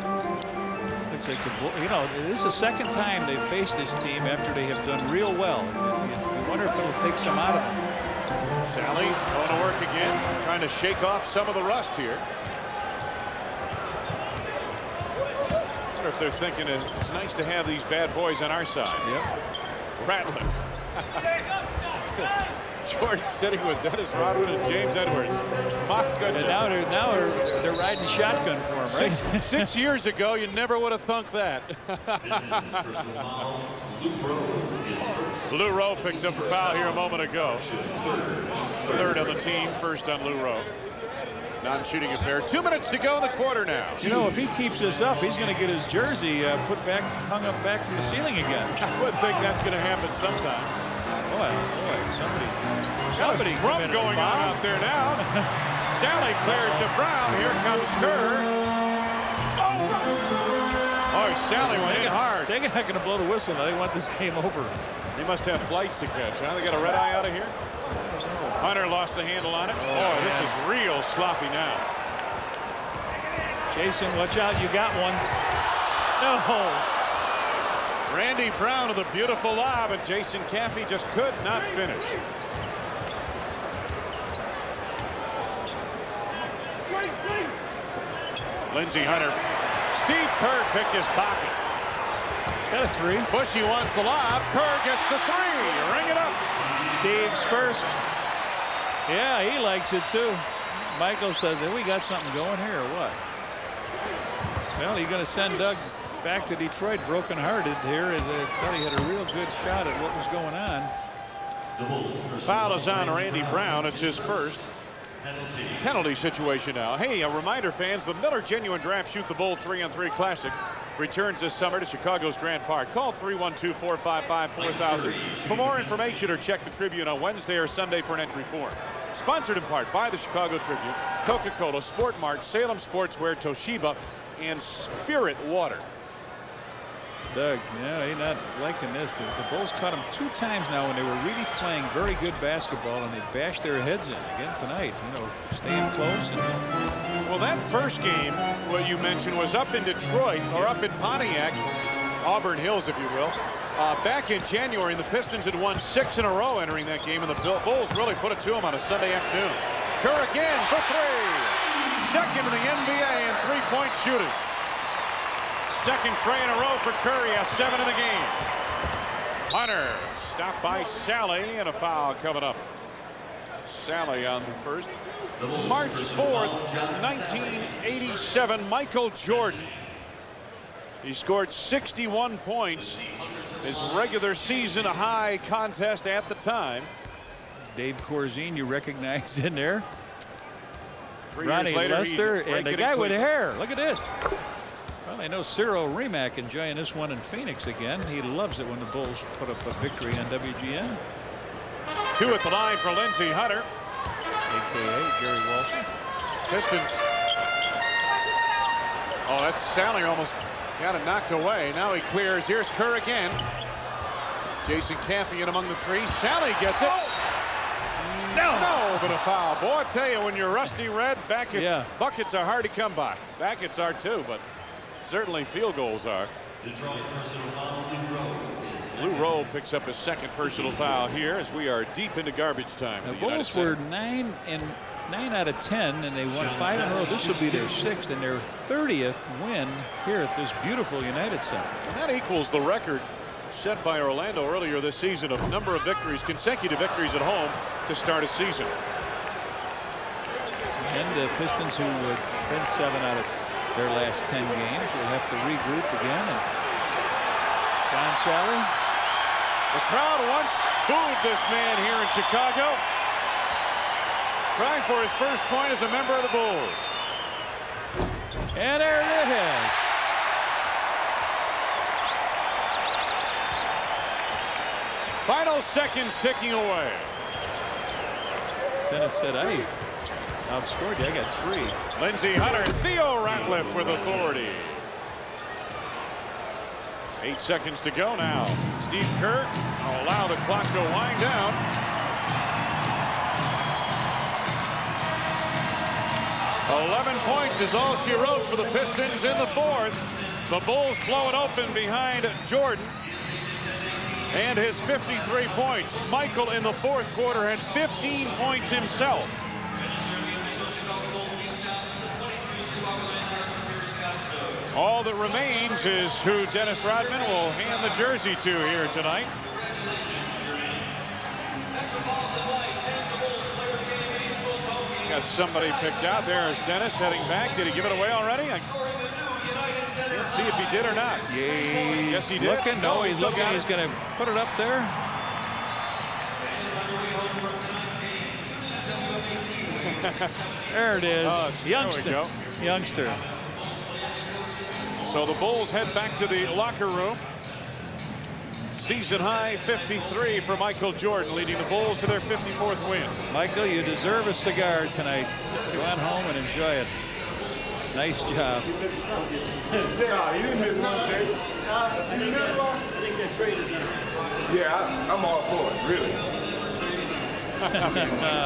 Looks like you know, this is the second time they've faced this team after they have done real well. You wonder if it'll take some out of them. Sally going to work again, trying to shake off some of the rust here. If they're thinking it's nice to have these bad boys on our side. Yep. Ratliff. Jordan sitting with Dennis Rodman and James Edwards. My goodness. And now they're riding shotgun for him, right? 6 years ago, you never would have thunk that. Lou Rowe picks up a foul here a moment ago. Third on the team, first on Lou Rowe. Non-shooting affair. 2 minutes to go in the quarter now. You know, if he keeps this up, he's going to get his jersey hung up back from the ceiling again. I would think that's going to happen sometime. Boy, somebody scrum going on out there now. Sally clears to Brown. Here comes Kerr. Oh, Sally went in hard. They're not going to blow the whistle. They want this game over. They must have flights to catch. Huh? They got a red eye out of here. Hunter lost the handle on it. Oh, this is real sloppy now. Jason, watch out. You got one. No. Randy Brown with a beautiful lob, and Jason Caffey just could not finish. Lindsey Hunter. Steve Kerr picked his pocket. Got a 3. Bushy wants the lob. Kerr gets the 3. Ring it up. Steve's first. Yeah, he likes it too. Michael says, hey, we got something going here or what? Well, you're going to send Doug back to Detroit brokenhearted here, and they thought he had a real good shot at what was going on. Foul is on Randy Brown. It's his first penalty situation now. Hey, a reminder, fans, the Miller Genuine Draft Shoot the Bull 3-on-3 Classic returns this summer to Chicago's Grant Park. Call 312-455-4000 for more information, or check the Tribune on Wednesday or Sunday for an entry form. Sponsored in part by the Chicago Tribune, Coca-Cola, Sport Mart, Salem Sportswear, Toshiba, and Spirit Water. Doug, yeah, he's not liking this. The Bulls caught him 2 times now when they were really playing very good basketball, and they bashed their heads in again tonight. You know, staying close. Well, that first game, what you mentioned, was up in Detroit, or up in Pontiac, Auburn Hills, if you will. Back in January, and the Pistons had won 6 in a row entering that game, and the Bulls really put it to them on a Sunday afternoon. Kerr again for 3. Second in the NBA in three-point shooting. Second tray in a row for Curry, has 7 in the game. Hunter stopped by Sally, and a foul coming up. Sally on the first. March 4th, 1987, Michael Jordan. He scored 61 points. His regular season high contest at the time. Dave Corzine, you recognize in there. 3 Ronnie years later, Lester, and the guy with hair. Look at this. Well, I know Cyril Remack enjoying this one in Phoenix again. He loves it when the Bulls put up a victory on WGN. 2 at the line for Lindsey Hunter, a.k.a. Jerry Walter. Pistons. Oh, that's Sally, almost got it knocked away. Now he clears. Here's Kerr again. Jason Caffey in among the trees. Sally gets it. No, but a foul. Boy, I tell you, when you're rusty red, buckets are hard to come by. Buckets are too, but certainly field goals are. Lou Rowe picks up his second personal foul here as we are deep into garbage time. The Bulls were 9 out of 10, and they won 5 in a row. This will be their 6th and their 30th win here at this beautiful United Center. And that equals the record set by Orlando earlier this season of number of victories, consecutive victories at home to start a season. And the Pistons, who have been 7 out of their last 10 games, will have to regroup again. And John Sally. The crowd once booed this man here in Chicago. Trying for his first point as a member of the Bulls. And there it is. Final seconds ticking away. Dennis said, I outscored you. I got 3. Lindsey Hunter, Theo Ratliff with authority. 8 seconds to go now. Steve Kerr will allow the clock to wind down. "11 points is all she wrote for the Pistons in the 4th. The Bulls blow it open behind Jordan and his 53 points. Michael in the 4th quarter had 15 points himself. All that remains is who Dennis Rodman will hand the jersey to here tonight. Got somebody picked out. There's Dennis heading back. Did he give it away already? I can't see if he did or not. Yes, he did. Looking. No, he's looking. He's going to put it up there. There it is. Youngster. Youngster. So the Bulls head back to the locker room. Season high 53 for Michael Jordan, leading the Bulls to their 54th win. Michael, you deserve a cigar tonight. Go on home and enjoy it. Nice job. Yeah, you didn't miss one day. You remember? I think that trade is in. Yeah, I'm all for it, really.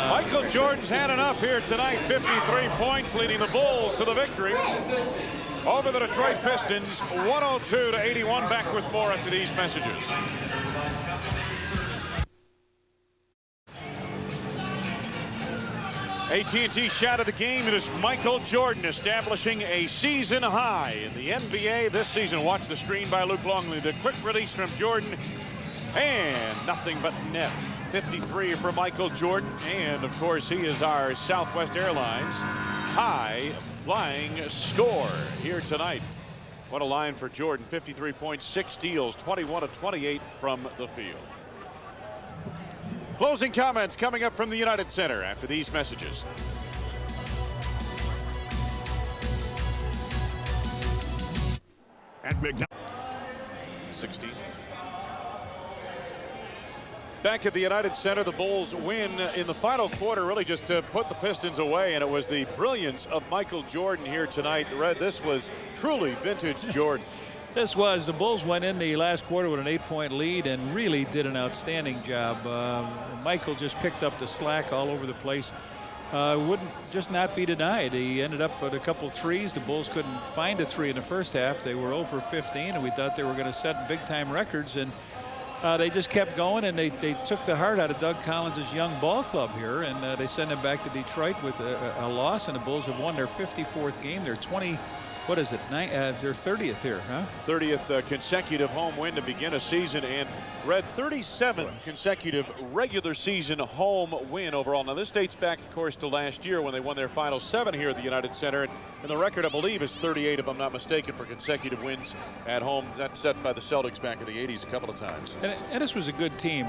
Michael Jordan's had enough here tonight. 53 points, leading the Bulls to the victory over the Detroit Pistons, 102-81. Back with more after these messages. AT&T shot of the game. It is Michael Jordan establishing a season high in the NBA this season. Watch the screen by Luke Longley. The quick release from Jordan, and nothing but net. 53 for Michael Jordan, and of course he is our Southwest Airlines high flying score here tonight. What a line for Jordan. 53 points, 6 steals, 21 of 28 from the field. Closing comments coming up from the United Center after these messages. At McDonald's. 16. Back at the United Center, the Bulls win in the final quarter, really just to put the Pistons away, and it was the brilliance of Michael Jordan here tonight. Red, this was truly vintage Jordan. This was. The Bulls went in the last quarter with an 8-point lead and really did an outstanding job. Michael just picked up the slack all over the place. Wouldn't just not be denied. He ended up with a couple threes. The Bulls couldn't find a three in the first half. They were 0 for 15, and we thought they were going to set big-time records. And they just kept going, and they took the heart out of Doug Collins' young ball club here, and they sent him back to Detroit with a loss, and the Bulls have won their 54th game. They're 20. What is it? Their 30th here, huh? 30th consecutive home win to begin a season, and Red, 37th consecutive regular season home win overall. Now this dates back, of course, to last year when they won their final 7 here at the United Center, and the record, I believe, is 38, if I'm not mistaken, for consecutive wins at home. That's set by the Celtics back in the 80s a couple of times. And this was a good team,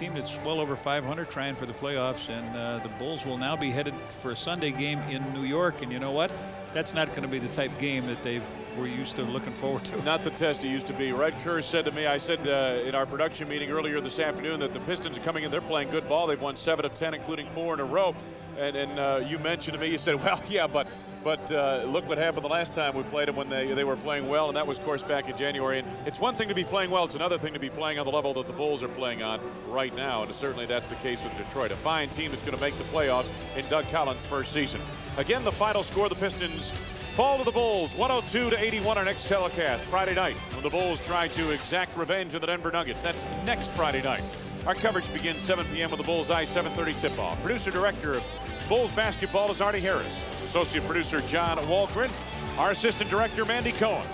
team that's well over 500, trying for the playoffs, and the Bulls will now be headed for a Sunday game in New York, and you know what? That's not going to be the type game that we're used to looking forward to. Not the test it used to be. Red Kerr said to me, I said in our production meeting earlier this afternoon that the Pistons are coming in, they're playing good ball. They've won 7 of 10, including 4 in a row. And you mentioned to me, you said, well, yeah, but look what happened the last time we played them when they were playing well, and that was, of course, back in January. And it's one thing to be playing well. It's another thing to be playing on the level that the Bulls are playing on right now, and certainly that's the case with Detroit. A fine team that's going to make the playoffs in Doug Collins' first season. Again, the final score, the Pistons fall to the Bulls, 102-81. Our next telecast Friday night when the Bulls try to exact revenge of the Denver Nuggets. That's next Friday night. Our coverage begins 7 p.m. with the Bullseye 7:30 tip-off. Producer-director of Bulls basketball is Artie Harris. Associate producer John Walgren. Our assistant director Mandy Cohen.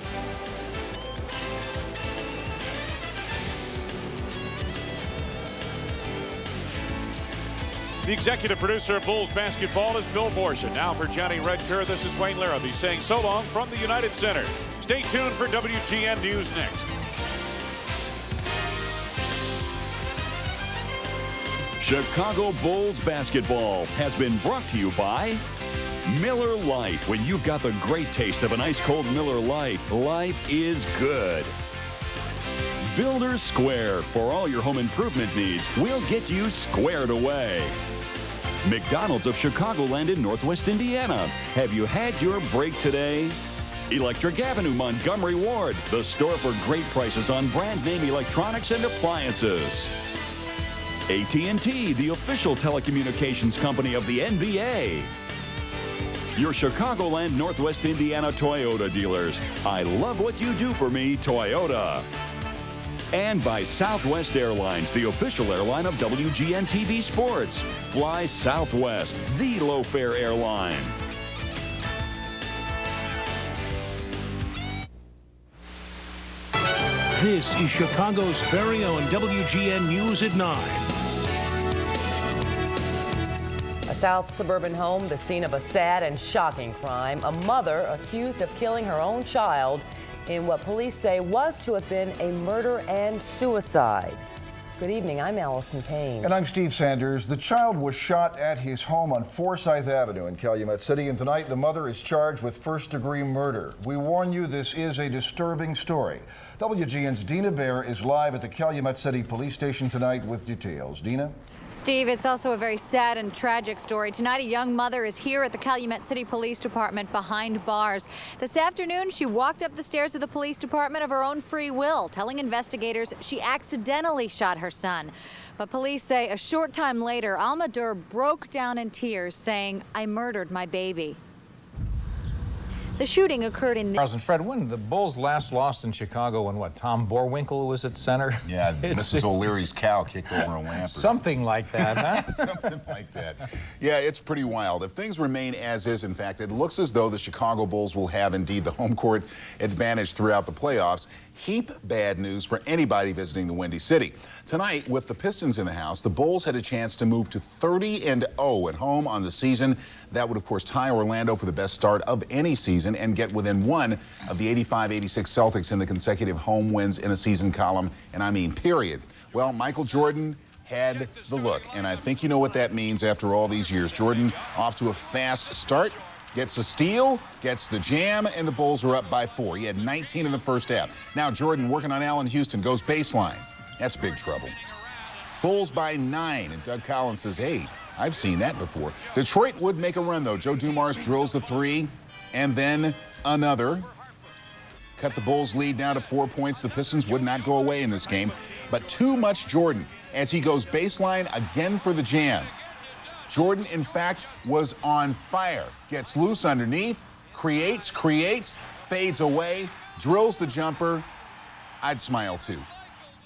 The executive producer of Bulls basketball is Bill Borson. Now for Johnny Red Kerr, this is Wayne Larrabee saying so long from the United Center. Stay tuned for WGN News next. Chicago Bulls basketball has been brought to you by Miller Lite. When you've got the great taste of an ice-cold Miller Lite, life is good. Builders Square. For all your home improvement needs, we'll get you squared away. McDonald's of Chicagoland in Northwest Indiana. Have you had your break today? Electric Avenue, Montgomery Ward. The store for great prices on brand name electronics and appliances. AT&T, the official telecommunications company of the NBA. Your Chicagoland, Northwest Indiana Toyota dealers. I love what you do for me, Toyota. And by Southwest Airlines, the official airline of WGN TV Sports. Fly Southwest, the low-fare airline. This is Chicago's very own WGN News at 9. A South suburban home, the scene of a sad and shocking crime. A mother accused of killing her own child in what police say was to have been a murder and suicide. Good evening, I'm Allison Payne. And I'm Steve Sanders. The child was shot at his home on Forsyth Avenue in Calumet City, and tonight the mother is charged with first-degree murder. We warn you, this is a disturbing story. WGN's Dina Bear is live at the Calumet City Police Station tonight with details. Dina? Steve, it's also a very sad and tragic story. Tonight, a young mother is here at the Calumet City Police Department behind bars. This afternoon, she walked up the stairs of the police department of her own free will, telling investigators she accidentally shot her son. But police say a short time later, Alma Durr broke down in tears, saying, "I murdered my baby." The shooting occurred in... Charles and Fred, when the Bulls last lost in Chicago, when what, Tom Borwinkle was at center? Yeah, Mrs. O'Leary's cow kicked over a lamp. Something like that, huh? Something like that. Yeah, it's pretty wild. If things remain as is, in fact, it looks as though the Chicago Bulls will have indeed the home court advantage throughout the playoffs. Heap bad news for anybody visiting the Windy City. Tonight, with the Pistons in the house, the Bulls had a chance to move to 30-0 at home on the season. That would, of course, tie Orlando for the best start of any season season and get within one of the 85-86 Celtics in the consecutive home wins in a season column, and I mean period. Well, Michael Jordan had the look, and I think you know what that means after all these years. Jordan off to a fast start, gets a steal, gets the jam, and the Bulls are up by 4. He had 19 in the first half. Now Jordan working on Allen Houston, goes baseline. That's big trouble. Bulls by 9, and Doug Collins says, hey, I've seen that before. Detroit would make a run, though. Joe Dumars drills the 3, and then another. Cut the Bulls' lead down to 4 points. The Pistons would not go away in this game, but too much Jordan as he goes baseline again for the jam. Jordan, in fact, was on fire. Gets loose underneath, creates, fades away, drills the jumper. I'd smile too.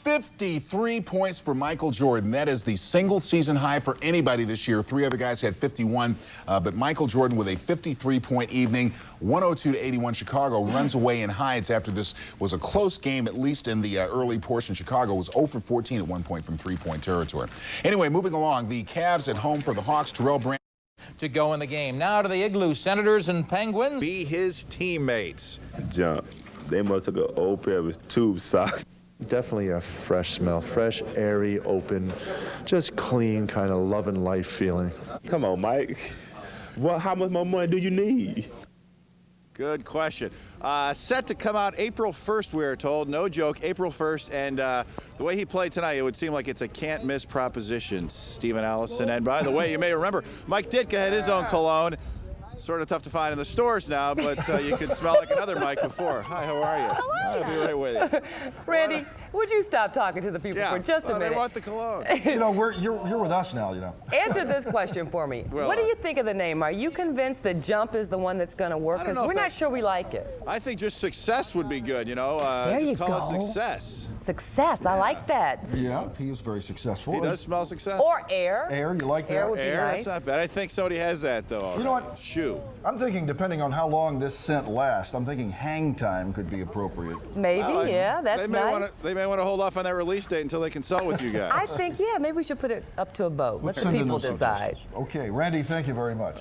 53 points for Michael Jordan. That is the single season high for anybody this year. 3 other guys had 51, but Michael Jordan with a 53-point evening. 102-81 Chicago runs away and hides after this was a close game, at least in the early portion. Chicago was 0 for 14 at one point from three-point territory. Anyway, moving along, the Cavs at home for the Hawks. Terrell Brand to go in the game. Now to the Igloo, Senators and Penguins. Be his teammates. Jump. They must have got an old pair of tube socks. Definitely a fresh smell, fresh, airy, open, just clean, kind of loving life feeling. Come on, Mike. How much more money do you need? Good question. Set to come out April 1st, we are told. No joke, April 1st. And the way he played tonight, it would seem like it's a can't-miss proposition, Steven Allison. And by the way, you may remember, Mike Ditka had his own cologne. Sort of tough to find in the stores now, but you could smell like another Mike before. Hi, how are you? I'll be right with you. Randy, would you stop talking to the people for just a minute? They want the cologne. You know, you're with us now, you know. Answer this question for me. Well, what do you think of the name? Are you convinced that Jump is the one that's going to work? Because we're not sure we like it. I think just success would be good, you know. There you just call go. it success. Success, I like that. Yeah, he is very successful. He does smell success. Or air. Air, you like that? Air would be nice. That's not bad. I think somebody has that, though. Already. You know what? Shoe. I'm thinking, depending on how long this scent lasts, I'm thinking hang time could be appropriate. Maybe, yeah, that's nice. They may want to hold off on that release date until they consult with you guys. I think, yeah, maybe we should put it up to a vote. Let the people decide. Okay, Randy, thank you very much.